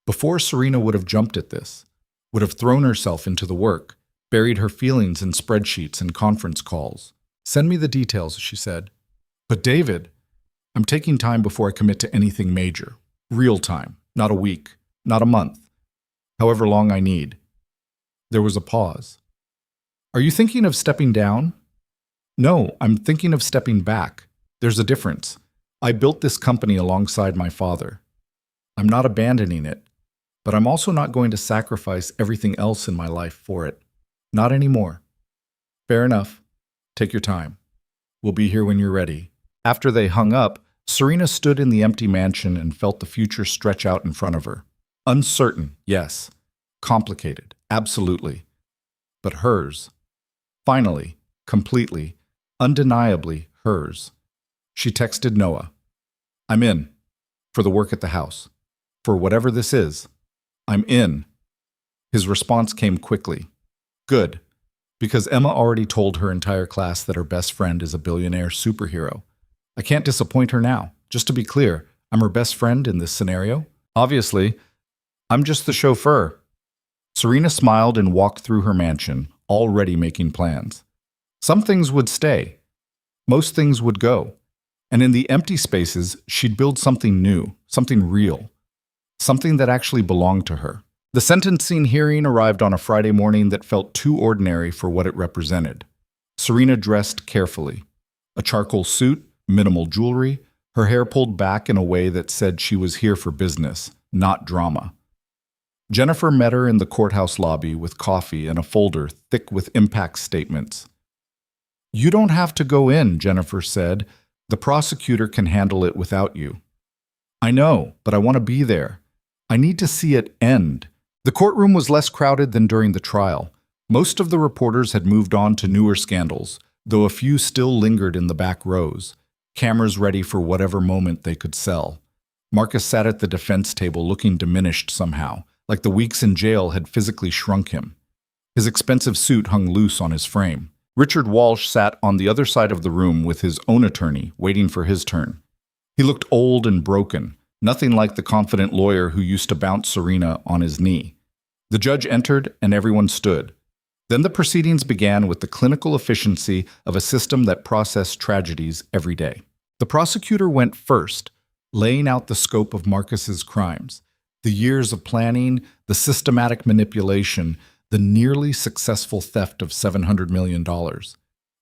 Before Serena would have jumped at this, would have thrown herself into the work, buried her feelings in spreadsheets and conference calls. "Send me the details," she said. "But David, I'm taking time before I commit to anything major. Real time, not a week, not a month. However long I need." There was a pause. "Are you thinking of stepping down?" "No, I'm thinking of stepping back. There's a difference. I built this company alongside my father. I'm not abandoning it, but I'm also not going to sacrifice everything else in my life for it. Not anymore." "Fair enough. Take your time. We'll be here when you're ready." After they hung up, Serena stood in the empty mansion and felt the future stretch out in front of her. Uncertain, yes. Complicated, absolutely. But hers. Finally, completely, undeniably hers. She texted Noah. "I'm in. For the work at the house. For whatever this is. I'm in." His response came quickly. "Good. Because Emma already told her entire class that her best friend is a billionaire superhero. I can't disappoint her now. Just to be clear, I'm her best friend in this scenario. Obviously, I'm just the chauffeur. Serena smiled and walked through her mansion, already making plans. Some things would stay. Most things would go. And in the empty spaces, she'd build something new, something real, something that actually belonged to her. The sentencing hearing arrived on a Friday morning that felt too ordinary for what it represented. Serena dressed carefully. A charcoal suit, minimal jewelry, her hair pulled back in a way that said she was here for business, not drama. Jennifer met her in the courthouse lobby with coffee and a folder thick with impact statements. "You don't have to go in," Jennifer said. "The prosecutor can handle it without you." "I know, but I want to be there. I need to see it end." The courtroom was less crowded than during the trial. Most of the reporters had moved on to newer scandals, though a few still lingered in the back rows, cameras ready for whatever moment they could sell. Marcus sat at the defense table looking diminished somehow, like the weeks in jail had physically shrunk him. His expensive suit hung loose on his frame. Richard Walsh sat on the other side of the room with his own attorney, waiting for his turn. He looked old and broken, nothing like the confident lawyer who used to bounce Serena on his knee. The judge entered and everyone stood. Then the proceedings began with the clinical efficiency of a system that processed tragedies every day. The prosecutor went first, laying out the scope of Marcus's crimes, the years of planning, the systematic manipulation, the nearly successful theft of $700 million.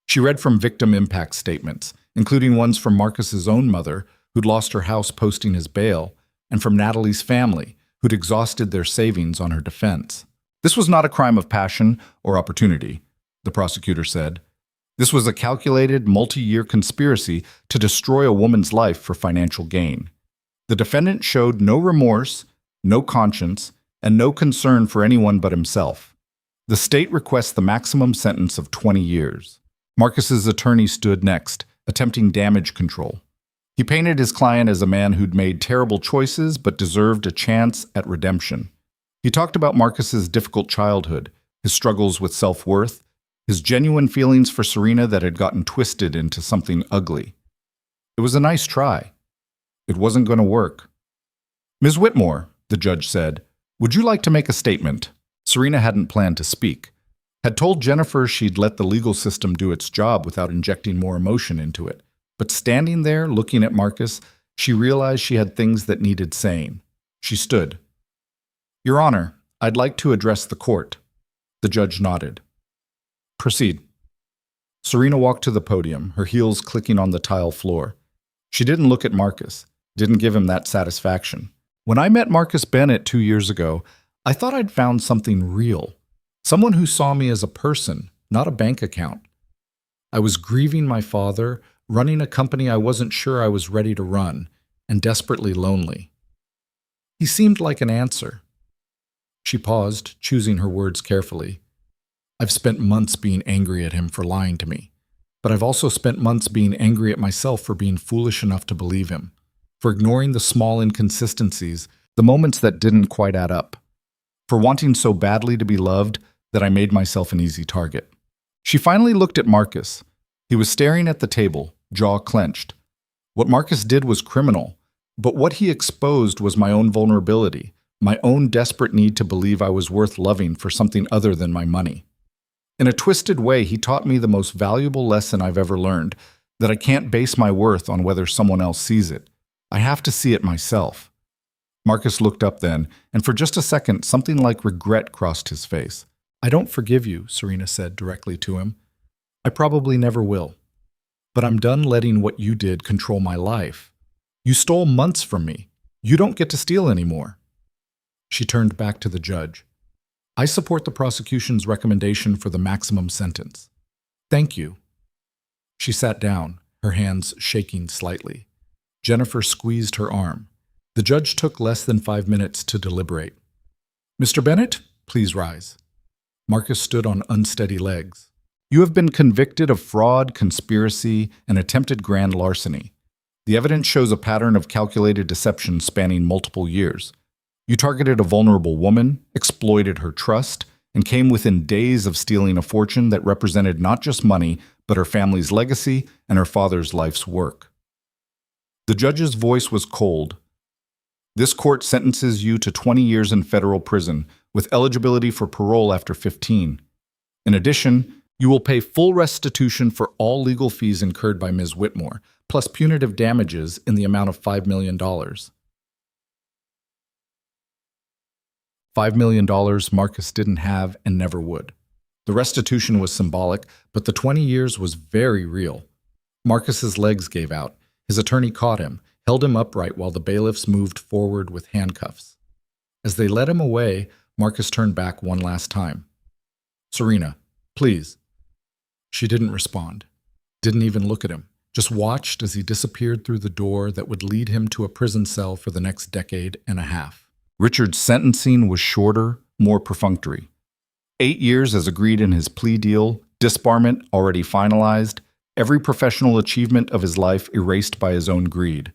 She read from victim impact statements, including ones from Marcus's own mother, who'd lost her house posting his bail, and from Natalie's family, who'd exhausted their savings on her defense. This was not a crime of passion or opportunity, the prosecutor said. This was a calculated, multi-year conspiracy to destroy a woman's life for financial gain. The defendant showed no remorse, no conscience, and no concern for anyone but himself. The state requests the maximum sentence of 20 years. Marcus's attorney stood next, attempting damage control. He painted his client as a man who'd made terrible choices but deserved a chance at redemption. He talked about Marcus's difficult childhood, his struggles with self-worth, his genuine feelings for Serena that had gotten twisted into something ugly. It was a nice try. It wasn't going to work. "Ms. Whitmore," the judge said, "would you like to make a statement?" Serena hadn't planned to speak, had told Jennifer she'd let the legal system do its job without injecting more emotion into it. But standing there, looking at Marcus, she realized she had things that needed saying. She stood. "Your Honor, I'd like to address the court." The judge nodded. "Proceed." Serena walked to the podium, her heels clicking on the tile floor. She didn't look at Marcus, didn't give him that satisfaction. "When I met Marcus Bennett 2 years ago, I thought I'd found something real. Someone who saw me as a person, not a bank account. I was grieving my father, running a company I wasn't sure I was ready to run, and desperately lonely. He seemed like an answer." She paused, choosing her words carefully. "I've spent months being angry at him for lying to me, but I've also spent months being angry at myself for being foolish enough to believe him, for ignoring the small inconsistencies, the moments that didn't quite add up, for wanting so badly to be loved that I made myself an easy target." She finally looked at Marcus. He was staring at the table, jaw clenched. What Marcus did was criminal, but what he exposed was my own vulnerability, my own desperate need to believe I was worth loving for something other than my money. In a twisted way, he taught me the most valuable lesson I've ever learned, that I can't base my worth on whether someone else sees it. I have to see it myself. Marcus looked up then, and for just a second, something like regret crossed his face. "I don't forgive you," Serena said directly to him. "I probably never will. But I'm done letting what you did control my life. You stole months from me. You don't get to steal anymore." She turned back to the judge. "I support the prosecution's recommendation for the maximum sentence. Thank you." She sat down, her hands shaking slightly. Jennifer squeezed her arm. The judge took less than 5 minutes to deliberate. "Mr. Bennett, please rise." Marcus stood on unsteady legs. "You have been convicted of fraud, conspiracy, and attempted grand larceny. The evidence shows a pattern of calculated deception spanning multiple years. You targeted a vulnerable woman, exploited her trust, and came within days of stealing a fortune that represented not just money, but her family's legacy and her father's life's work. The judge's voice was cold. This court sentences you to 20 years in federal prison, with eligibility for parole after 15. In addition, you will pay full restitution for all legal fees incurred by Ms. Whitmore, plus punitive damages in the amount of $5 million. $5 million Marcus didn't have and never would. The restitution was symbolic, but the 20 years was very real. Marcus's legs gave out. His attorney caught him, held him upright while the bailiffs moved forward with handcuffs. As they led him away, Marcus turned back one last time. "Serena, please." She didn't respond, didn't even look at him, just watched as he disappeared through the door that would lead him to a prison cell for the next decade and a half. Richard's sentencing was shorter, more perfunctory. 8 years as agreed in his plea deal, disbarment already finalized, every professional achievement of his life erased by his own greed.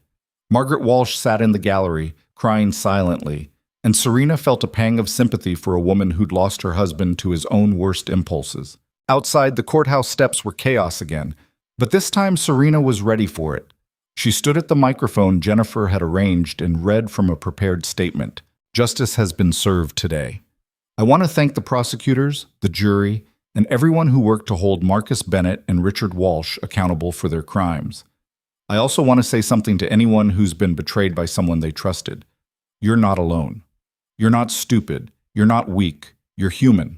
Margaret Walsh sat in the gallery, crying silently, and Serena felt a pang of sympathy for a woman who'd lost her husband to his own worst impulses. Outside, the courthouse steps were chaos again, but this time Serena was ready for it. She stood at the microphone Jennifer had arranged and read from a prepared statement. "Justice has been served today. I want to thank the prosecutors, the jury, and everyone who worked to hold Marcus Bennett and Richard Walsh accountable for their crimes. I also want to say something to anyone who's been betrayed by someone they trusted. You're not alone. You're not stupid. You're not weak. You're human.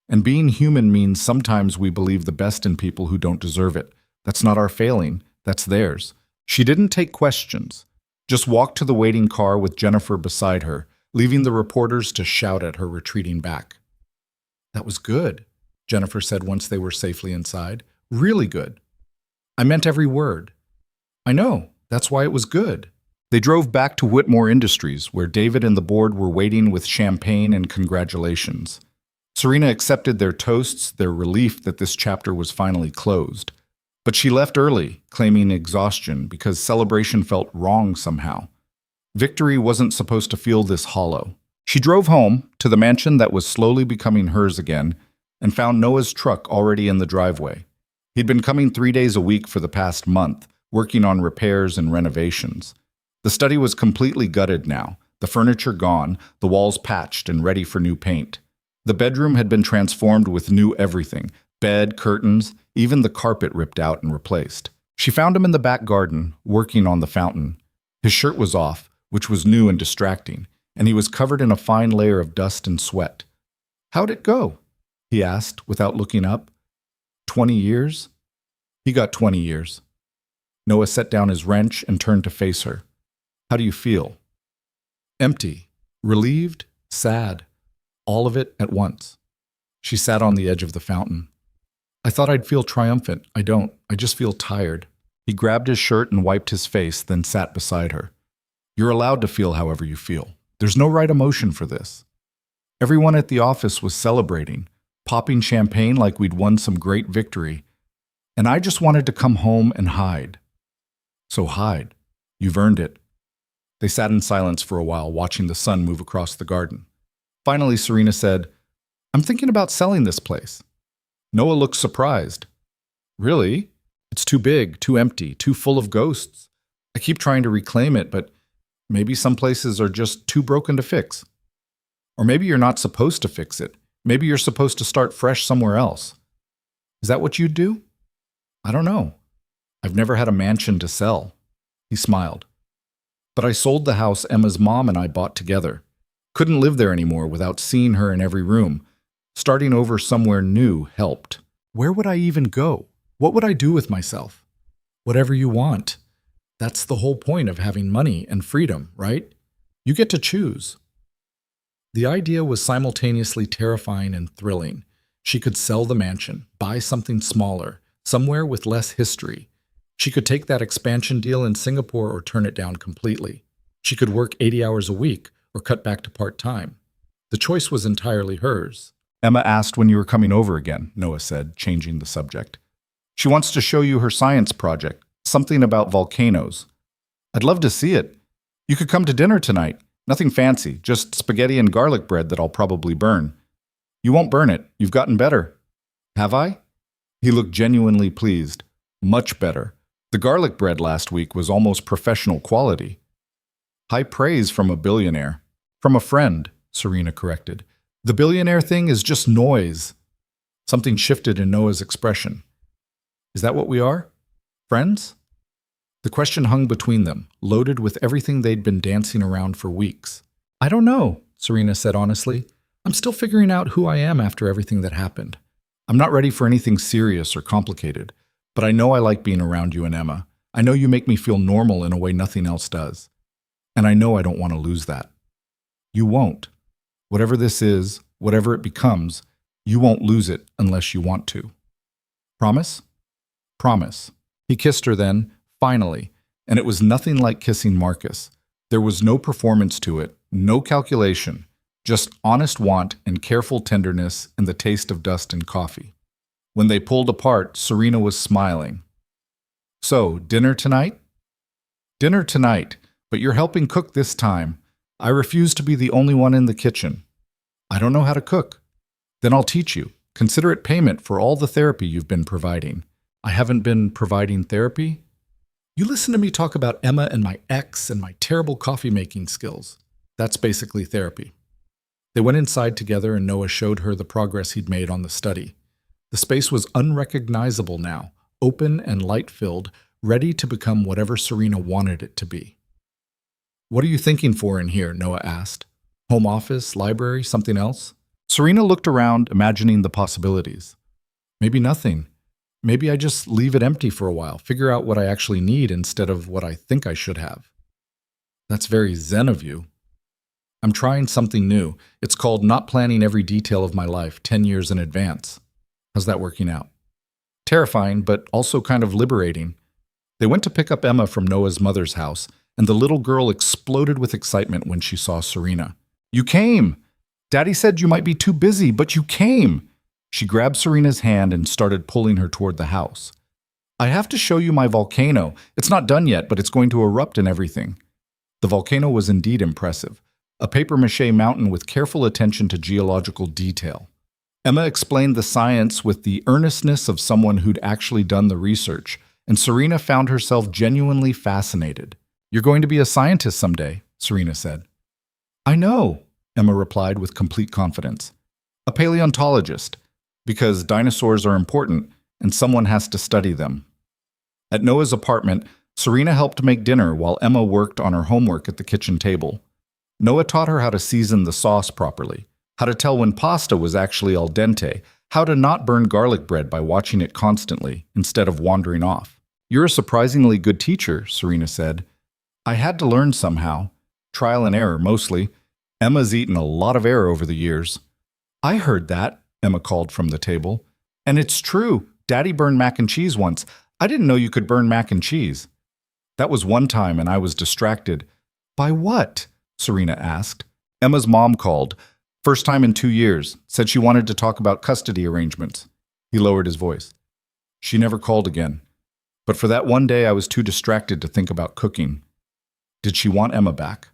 And being human means sometimes we believe the best in people who don't deserve it. That's not our failing. That's theirs." She didn't take questions, just walked to the waiting car with Jennifer beside her, leaving the reporters to shout at her retreating back. "That was good," Jennifer said once they were safely inside. "Really good. I meant every word." "I know. That's why it was good." They drove back to Whitmore Industries, where David and the board were waiting with champagne and congratulations. Serena accepted their toasts, their relief that this chapter was finally closed. But she left early, claiming exhaustion, because celebration felt wrong somehow. Victory wasn't supposed to feel this hollow. She drove home, to the mansion that was slowly becoming hers again, and found Noah's truck already in the driveway. He'd been coming 3 days a week for the past month, working on repairs and renovations. The study was completely gutted now, the furniture gone, the walls patched and ready for new paint. The bedroom had been transformed with new everything, bed, curtains, even the carpet ripped out and replaced. She found him in the back garden, working on the fountain. His shirt was off, which was new and distracting, and he was covered in a fine layer of dust and sweat. "How'd it go?" he asked, without looking up. 20 years? He got 20 years. Noah set down his wrench and turned to face her. "How do you feel?" "Empty. Relieved. Sad. All of it at once." She sat on the edge of the fountain. "I thought I'd feel triumphant. I don't. I just feel tired." He grabbed his shirt and wiped his face, then sat beside her. "You're allowed to feel however you feel. There's no right emotion for this." Everyone at the office was celebrating, popping champagne like we'd won some great victory. And I just wanted to come home and hide. "So hide. You've earned it." They sat in silence for a while, watching the sun move across the garden. Finally, Serena said, "I'm thinking about selling this place." Noah looked surprised. "Really? It's too big, too empty, too full of ghosts. I keep trying to reclaim it, but maybe some places are just too broken to fix. Or maybe you're not supposed to fix it. Maybe you're supposed to start fresh somewhere else. Is that what you'd do?" "I don't know. I've never had a mansion to sell." He smiled. "But I sold the house Emma's mom and I bought together. Couldn't live there anymore without seeing her in every room. Starting over somewhere new helped. Where would I even go? What would I do with myself?" "Whatever you want. That's the whole point of having money and freedom, right? You get to choose." The idea was simultaneously terrifying and thrilling. She could sell the mansion, buy something smaller, somewhere with less history. She could take that expansion deal in Singapore or turn it down completely. She could work 80 hours a week or cut back to part-time. The choice was entirely hers. "Emma asked when you were coming over again," Noah said, changing the subject. "She wants to show you her science project, something about volcanoes. I'd love to see it. You could come to dinner tonight. Nothing fancy, just spaghetti and garlic bread that I'll probably burn." "You won't burn it. You've gotten better." "Have I?" He looked genuinely pleased. "Much better. The The garlic bread last week was almost professional quality. High praise from a billionaire. From a friend, Serena corrected. The billionaire thing is just noise. Something shifted in Noah's expression. Is that what we are? Friends? The question hung between them, loaded with everything they'd been dancing around for weeks. I don't know, Serena said honestly. I'm still figuring out who I am after everything that happened. I'm not ready for anything serious or complicated, but I know I like being around you and Emma. I know you make me feel normal in a way nothing else does. And I know I don't want to lose that. You won't. Whatever this is, whatever it becomes, you won't lose it unless you want to. Promise? Promise. He kissed her then, finally, and it was nothing like kissing Marcus. There was no performance to it, no calculation, just honest want and careful tenderness and the taste of dust and coffee. When they pulled apart, Serena was smiling. So, dinner tonight? Dinner tonight, but you're helping cook this time. I refuse to be the only one in the kitchen. I don't know how to cook. Then I'll teach you. Consider it payment for all the therapy you've been providing. I haven't been providing therapy? You listen to me talk about Emma and my ex and my terrible coffee-making skills. That's basically therapy. They went inside together and Noah showed her the progress he'd made on the study. The space was unrecognizable now, open and light-filled, ready to become whatever Serena wanted it to be. What are you thinking for in here? Noah asked. Home office, library, something else? Serena looked around, imagining the possibilities. Maybe nothing. Maybe I just leave it empty for a while, figure out what I actually need instead of what I think I should have. That's very zen of you. I'm trying something new. It's called not planning every detail of my life 10 years in advance. How's that working out? Terrifying, but also kind of liberating. They went to pick up Emma from Noah's mother's house, and the little girl exploded with excitement when she saw Serena. You came! Daddy said you might be too busy, but you came! She grabbed Serena's hand and started pulling her toward the house. I have to show you my volcano. It's not done yet, but it's going to erupt and everything. The volcano was indeed impressive. A papier-mâché mountain with careful attention to geological detail. Emma explained the science with the earnestness of someone who'd actually done the research, and Serena found herself genuinely fascinated. You're going to be a scientist someday, Serena said. I know, Emma replied with complete confidence. A paleontologist, because dinosaurs are important and someone has to study them. At Noah's apartment, Serena helped make dinner while Emma worked on her homework at the kitchen table. Noah taught her how to season the sauce properly, how to tell when pasta was actually al dente, how to not burn garlic bread by watching it constantly instead of wandering off. You're a surprisingly good teacher, Serena said. I had to learn somehow. Trial and error, mostly. Emma's eaten a lot of air over the years. I heard that, Emma called from the table. And it's true. Daddy burned mac and cheese once. I didn't know you could burn mac and cheese. That was one time and I was distracted. By what? Serena asked. Emma's mom called. First time in 2 years. Said she wanted to talk about custody arrangements. He lowered his voice. She never called again. But for that one day I was too distracted to think about cooking. Did she want Emma back?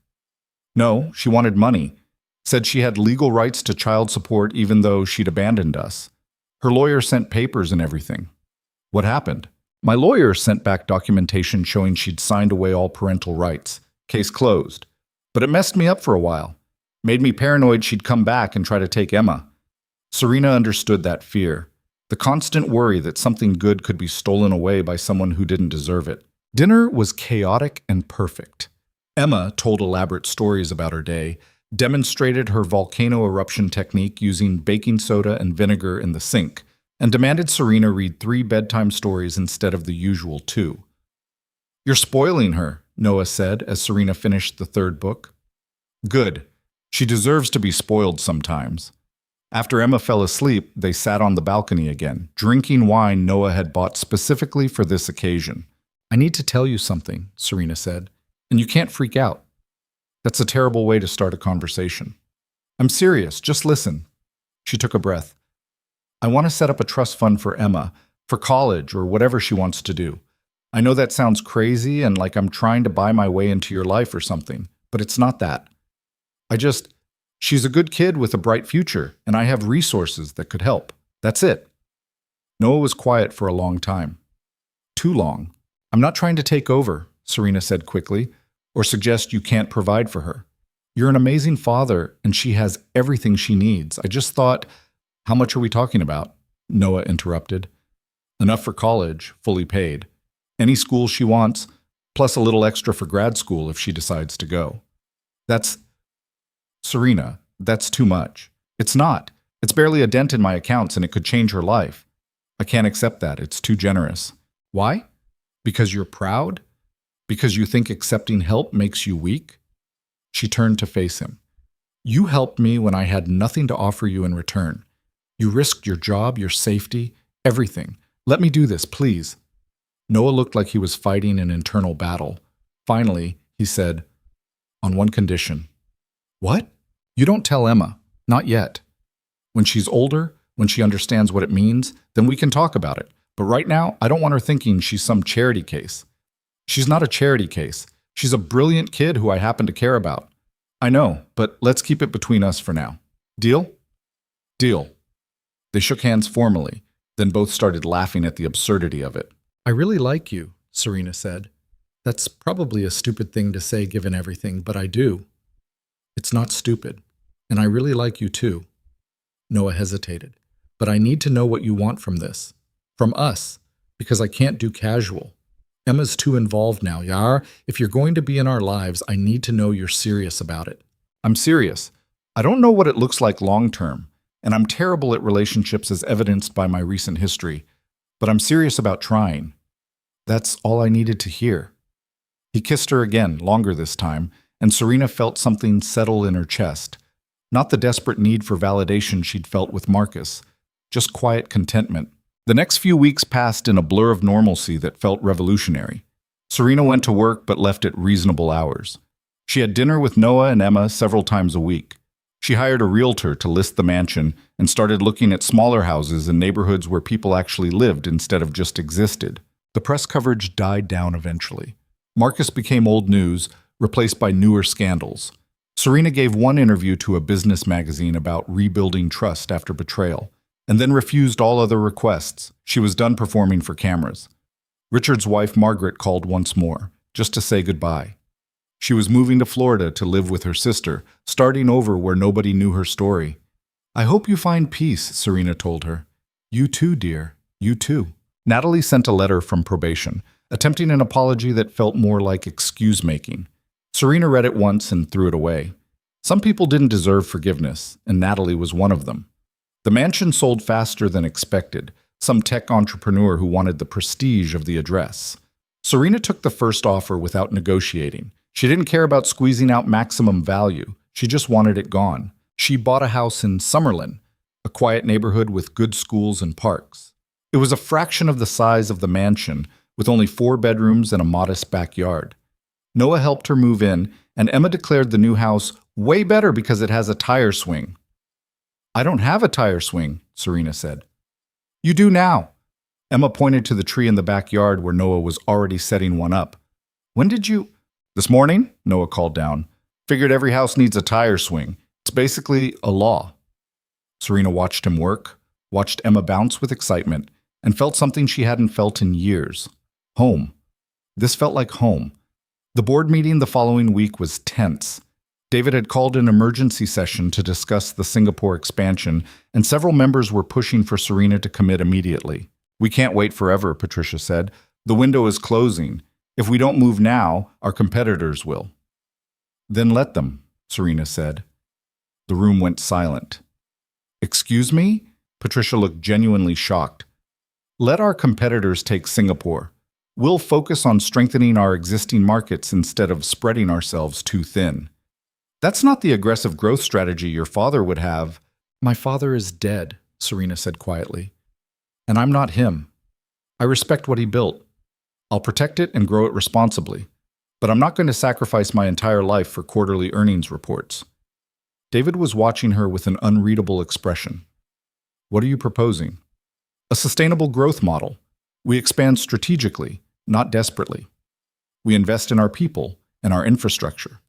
No, she wanted money. Said she had legal rights to child support even though she'd abandoned us. Her lawyer sent papers and everything. What happened? My lawyer sent back documentation showing she'd signed away all parental rights. Case closed. But it messed me up for a while. Made me paranoid she'd come back and try to take Emma. Serena understood that fear. The constant worry that something good could be stolen away by someone who didn't deserve it. Dinner was chaotic and perfect. Emma told elaborate stories about her day, demonstrated her volcano eruption technique using baking soda and vinegar in the sink, and demanded Serena read 3 bedtime stories instead of the usual 2. You're spoiling her, Noah said as Serena finished the 3rd book. Good. She deserves to be spoiled sometimes. After Emma fell asleep, they sat on the balcony again, drinking wine Noah had bought specifically for this occasion. I need to tell you something, Serena said, and you can't freak out. That's a terrible way to start a conversation. I'm serious, just listen. She took a breath. I want to set up a trust fund for Emma, for college or whatever she wants to do. I know that sounds crazy and like I'm trying to buy my way into your life or something, but it's not that. She's a good kid with a bright future, and I have resources that could help. That's it. Noah was quiet for a long time. Too long. I'm not trying to take over, Serena said quickly, or suggest you can't provide for her. You're an amazing father, and she has everything she needs. I just thought, how much are we talking about? Noah interrupted. Enough for college, fully paid. Any school she wants, plus a little extra for grad school if she decides to go. Serena, that's too much. It's not. It's barely a dent in my accounts and it could change her life. I can't accept that. It's too generous. Why? Because you're proud? Because you think accepting help makes you weak? She turned to face him. You helped me when I had nothing to offer you in return. You risked your job, your safety, everything. Let me do this, please. Noah looked like he was fighting an internal battle. Finally, he said, on one condition. What? You don't tell Emma. Not yet. When she's older, when she understands what it means, then we can talk about it. But right now, I don't want her thinking she's some charity case. She's not a charity case. She's a brilliant kid who I happen to care about. I know, but let's keep it between us for now. Deal? Deal. They shook hands formally, then both started laughing at the absurdity of it. I really like you, Serena said. That's probably a stupid thing to say given everything, but I do. It's not stupid, and I really like you too. Noah hesitated. But I need to know what you want from this. From us, because I can't do casual. Emma's too involved now, Yar. If you're going to be in our lives, I need to know you're serious about it. I'm serious. I don't know what it looks like long term, and I'm terrible at relationships as evidenced by my recent history, but I'm serious about trying. That's all I needed to hear. He kissed her again, longer this time, and Serena felt something settle in her chest. Not the desperate need for validation she'd felt with Marcus, just quiet contentment. The next few weeks passed in a blur of normalcy that felt revolutionary. Serena went to work but left at reasonable hours. She had dinner with Noah and Emma several times a week. She hired a realtor to list the mansion and started looking at smaller houses in neighborhoods where people actually lived instead of just existed. The press coverage died down eventually. Marcus became old news, replaced by newer scandals. Serena gave one interview to a business magazine about rebuilding trust after betrayal, and then refused all other requests. She was done performing for cameras. Richard's wife, Margaret, called once more, just to say goodbye. She was moving to Florida to live with her sister, starting over where nobody knew her story. I hope you find peace, Serena told her. You too, dear. You too. Natalie sent a letter from probation, attempting an apology that felt more like excuse-making. Serena read it once and threw it away. Some people didn't deserve forgiveness, and Natalie was one of them. The mansion sold faster than expected, some tech entrepreneur who wanted the prestige of the address. Serena took the first offer without negotiating. She didn't care about squeezing out maximum value. She just wanted it gone. She bought a house in Summerlin, a quiet neighborhood with good schools and parks. It was a fraction of the size of the mansion, with only 4 bedrooms and a modest backyard. Noah helped her move in, and Emma declared the new house way better because it has a tire swing. I don't have a tire swing, Serena said. You do now. Emma pointed to the tree in the backyard where Noah was already setting one up. When did you? This morning, Noah called down. Figured every house needs a tire swing. It's basically a law. Serena watched him work, watched Emma bounce with excitement, and felt something she hadn't felt in years. Home. This felt like home. The board meeting the following week was tense. David had called an emergency session to discuss the Singapore expansion, and several members were pushing for Serena to commit immediately. We can't wait forever, Patricia said. The window is closing. If we don't move now, our competitors will. Then let them, Serena said. The room went silent. Excuse me? Patricia looked genuinely shocked. Let our competitors take Singapore. We'll focus on strengthening our existing markets instead of spreading ourselves too thin. That's not the aggressive growth strategy your father would have. My father is dead, Serena said quietly. And I'm not him. I respect what he built. I'll protect it and grow it responsibly. But I'm not going to sacrifice my entire life for quarterly earnings reports. David was watching her with an unreadable expression. What are you proposing? A sustainable growth model. We expand strategically, not desperately. We invest in our people and our infrastructure.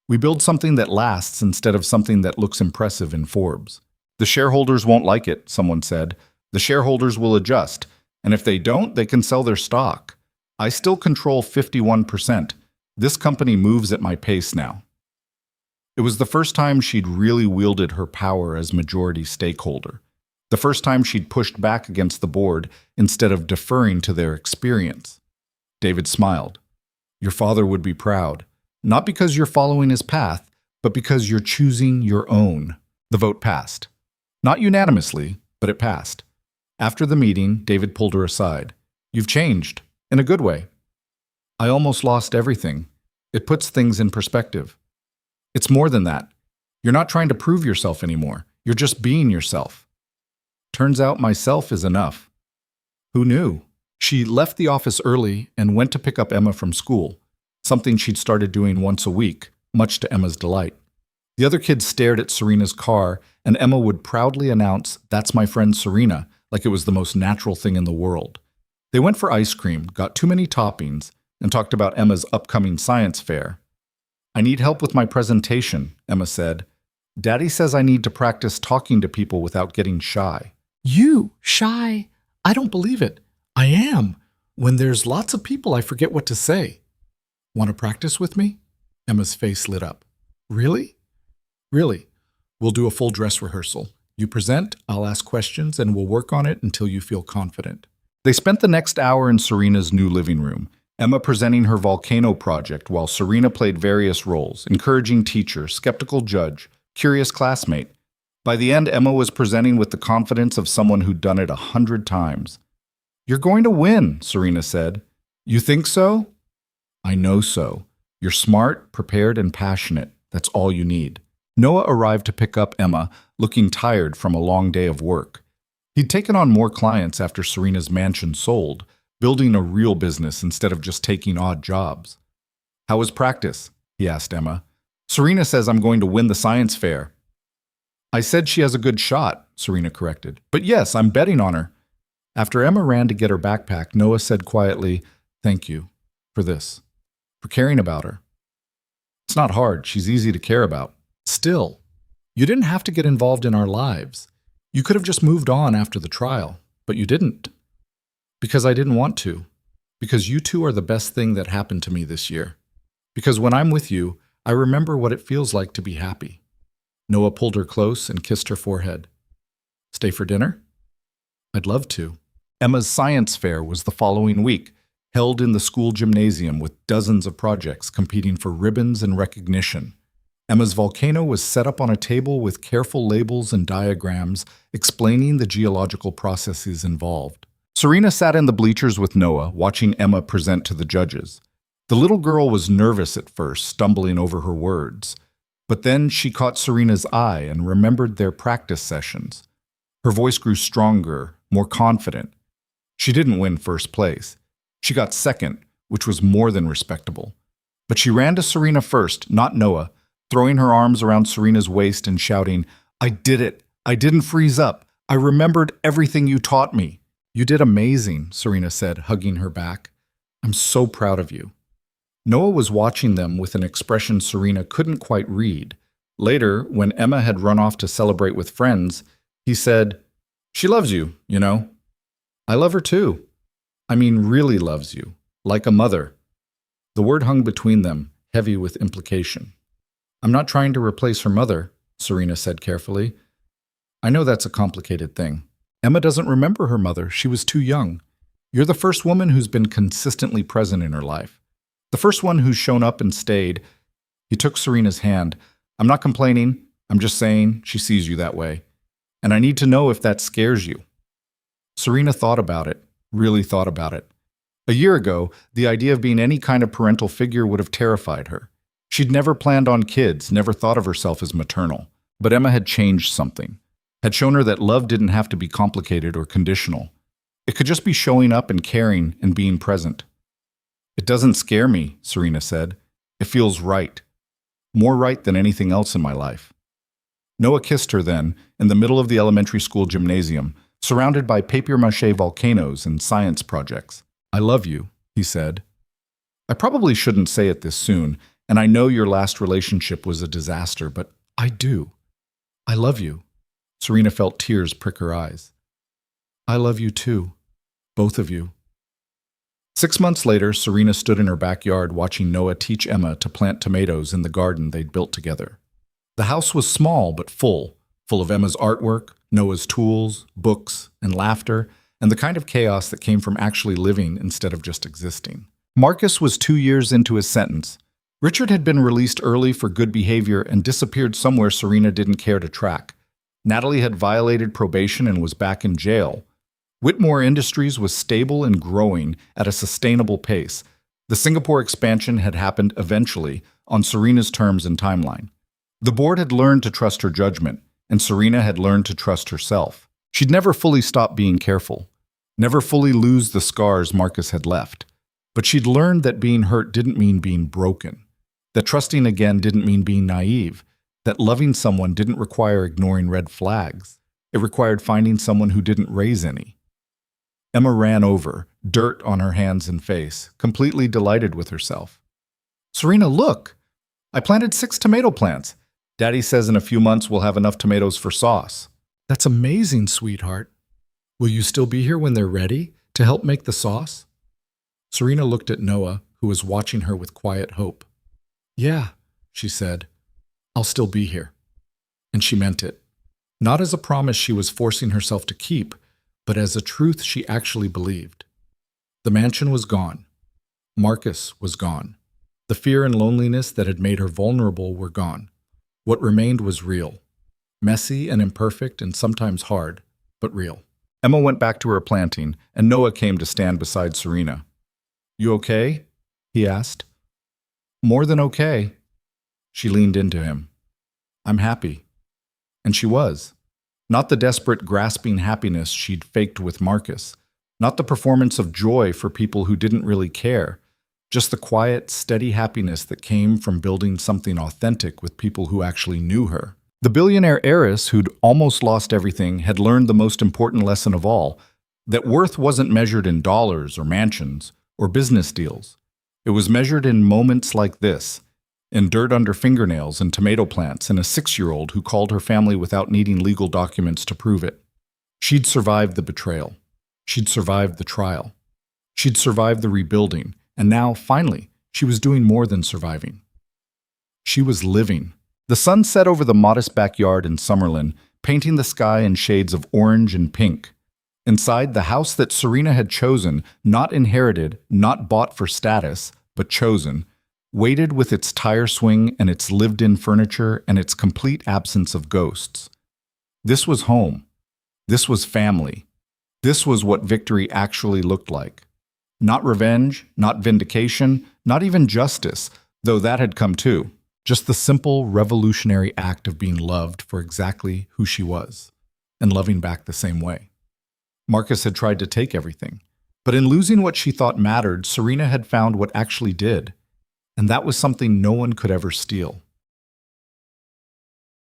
We build something that lasts instead of something that looks impressive in Forbes. The shareholders won't like it, someone said. The shareholders will adjust, and if they don't, they can sell their stock. I still control 51%. This company moves at my pace now. It was the first time she'd really wielded her power as majority stakeholder. The first time she'd pushed back against the board instead of deferring to their experience. David smiled. Your father would be proud, not because you're following his path, but because you're choosing your own. The vote passed. Not unanimously, but it passed. After the meeting, David pulled her aside. You've changed, in a good way. I almost lost everything. It puts things in perspective. It's more than that. You're not trying to prove yourself anymore. You're just being yourself. Turns out myself is enough. Who knew? She left the office early and went to pick up Emma from school, something she'd started doing once a week, much to Emma's delight. The other kids stared at Serena's car, and Emma would proudly announce, "That's my friend Serena," like it was the most natural thing in the world. They went for ice cream, got too many toppings, and talked about Emma's upcoming science fair. I need help with my presentation, Emma said. Daddy says I need to practice talking to people without getting shy. You? Shy? I don't believe it. I am. When there's lots of people, I forget what to say. Want to practice with me? Emma's face lit up. Really? Really. We'll do a full dress rehearsal. You present, I'll ask questions, and we'll work on it until you feel confident. They spent the next hour in Serena's new living room, Emma presenting her volcano project while Serena played various roles, encouraging teacher, skeptical judge, curious classmate. By the end, Emma was presenting with the confidence of someone who'd done it 100 times. You're going to win, Serena said. You think so? I know so. You're smart, prepared, and passionate. That's all you need. Noah arrived to pick up Emma, looking tired from a long day of work. He'd taken on more clients after Serena's mansion sold, building a real business instead of just taking odd jobs. How was practice? He asked Emma. Serena says I'm going to win the science fair. I said she has a good shot, Serena corrected. But yes, I'm betting on her. After Emma ran to get her backpack, Noah said quietly, Thank you for this, for caring about her. It's not hard. She's easy to care about. Still, you didn't have to get involved in our lives. You could have just moved on after the trial, but you didn't. Because I didn't want to. Because you two are the best thing that happened to me this year. Because when I'm with you, I remember what it feels like to be happy. Noah pulled her close and kissed her forehead. Stay for dinner? I'd love to. Emma's science fair was the following week, held in the school gymnasium with dozens of projects competing for ribbons and recognition. Emma's volcano was set up on a table with careful labels and diagrams explaining the geological processes involved. Serena sat in the bleachers with Noah, watching Emma present to the judges. The little girl was nervous at first, stumbling over her words. But then she caught Serena's eye and remembered their practice sessions. Her voice grew stronger, more confident. She didn't win first place. She got second, which was more than respectable. But she ran to Serena first, not Noah, throwing her arms around Serena's waist and shouting, I did it. I didn't freeze up. I remembered everything you taught me. You did amazing, Serena said, hugging her back. I'm so proud of you. Noah was watching them with an expression Serena couldn't quite read. Later, when Emma had run off to celebrate with friends, he said, She loves you, you know. I love her too. I mean, really loves you, like a mother. The word hung between them, heavy with implication. I'm not trying to replace her mother, Serena said carefully. I know that's a complicated thing. Emma doesn't remember her mother. She was too young. You're the first woman who's been consistently present in her life. The first one who's shown up and stayed. He took Serena's hand. I'm not complaining. I'm just saying she sees you that way. And I need to know if that scares you. Serena thought about it, really thought about it. A year ago, the idea of being any kind of parental figure would have terrified her. She'd never planned on kids, never thought of herself as maternal. But Emma had changed something, had shown her that love didn't have to be complicated or conditional. It could just be showing up and caring and being present. It doesn't scare me, Serena said. It feels right. More right than anything else in my life. Noah kissed her then, in the middle of the elementary school gymnasium, surrounded by papier-mâché volcanoes and science projects. I love you, he said. I probably shouldn't say it this soon, and I know your last relationship was a disaster, but I do. I love you. Serena felt tears prick her eyes. I love you too. Both of you. 6 months later, Serena stood in her backyard watching Noah teach Emma to plant tomatoes in the garden they'd built together. The house was small but full of Emma's artwork, Noah's tools, books, and laughter, and the kind of chaos that came from actually living instead of just existing. Marcus was 2 years into his sentence. Richard had been released early for good behavior and disappeared somewhere Serena didn't care to track. Natalie had violated probation and was back in jail. Whitmore Industries was stable and growing at a sustainable pace. The Singapore expansion had happened eventually, on Serena's terms and timeline. The board had learned to trust her judgment, and Serena had learned to trust herself. She'd never fully stop being careful, never fully lose the scars Marcus had left. But she'd learned that being hurt didn't mean being broken, that trusting again didn't mean being naive, that loving someone didn't require ignoring red flags. It required finding someone who didn't raise any. Emma ran over, dirt on her hands and face, completely delighted with herself. "Serena, look! I planted 6 tomato plants. Daddy says in a few months we'll have enough tomatoes for sauce." "That's amazing, sweetheart. Will you still be here when they're ready to help make the sauce?" Serena looked at Noah, who was watching her with quiet hope. "Yeah," she said, "I'll still be here." And she meant it. Not as a promise she was forcing herself to keep, but as a truth she actually believed. The mansion was gone. Marcus was gone. The fear and loneliness that had made her vulnerable were gone. What remained was real. Messy and imperfect and sometimes hard, but real. Emma went back to her planting, and Noah came to stand beside Serena. "You okay?" he asked. "More than okay." She leaned into him. "I'm happy." And she was. Not the desperate, grasping happiness she'd faked with Marcus. Not the performance of joy for people who didn't really care. Just the quiet, steady happiness that came from building something authentic with people who actually knew her. The billionaire heiress who'd almost lost everything had learned the most important lesson of all, that worth wasn't measured in dollars or mansions or business deals. It was measured in moments like this, in dirt under fingernails and tomato plants and a 6-year-old who called her family without needing legal documents to prove it. She'd survived the betrayal. She'd survived the trial. She'd survived the rebuilding. And now, finally, she was doing more than surviving. She was living. The sun set over the modest backyard in Summerlin, painting the sky in shades of orange and pink. Inside, the house that Serena had chosen, not inherited, not bought for status, but chosen, waited with its tire swing and its lived-in furniture and its complete absence of ghosts. This was home. This was family. This was what victory actually looked like. Not revenge, not vindication, not even justice, though that had come too. Just the simple, revolutionary act of being loved for exactly who she was, and loving back the same way. Marcus had tried to take everything, but in losing what she thought mattered, Serena had found what actually did. And that was something no one could ever steal.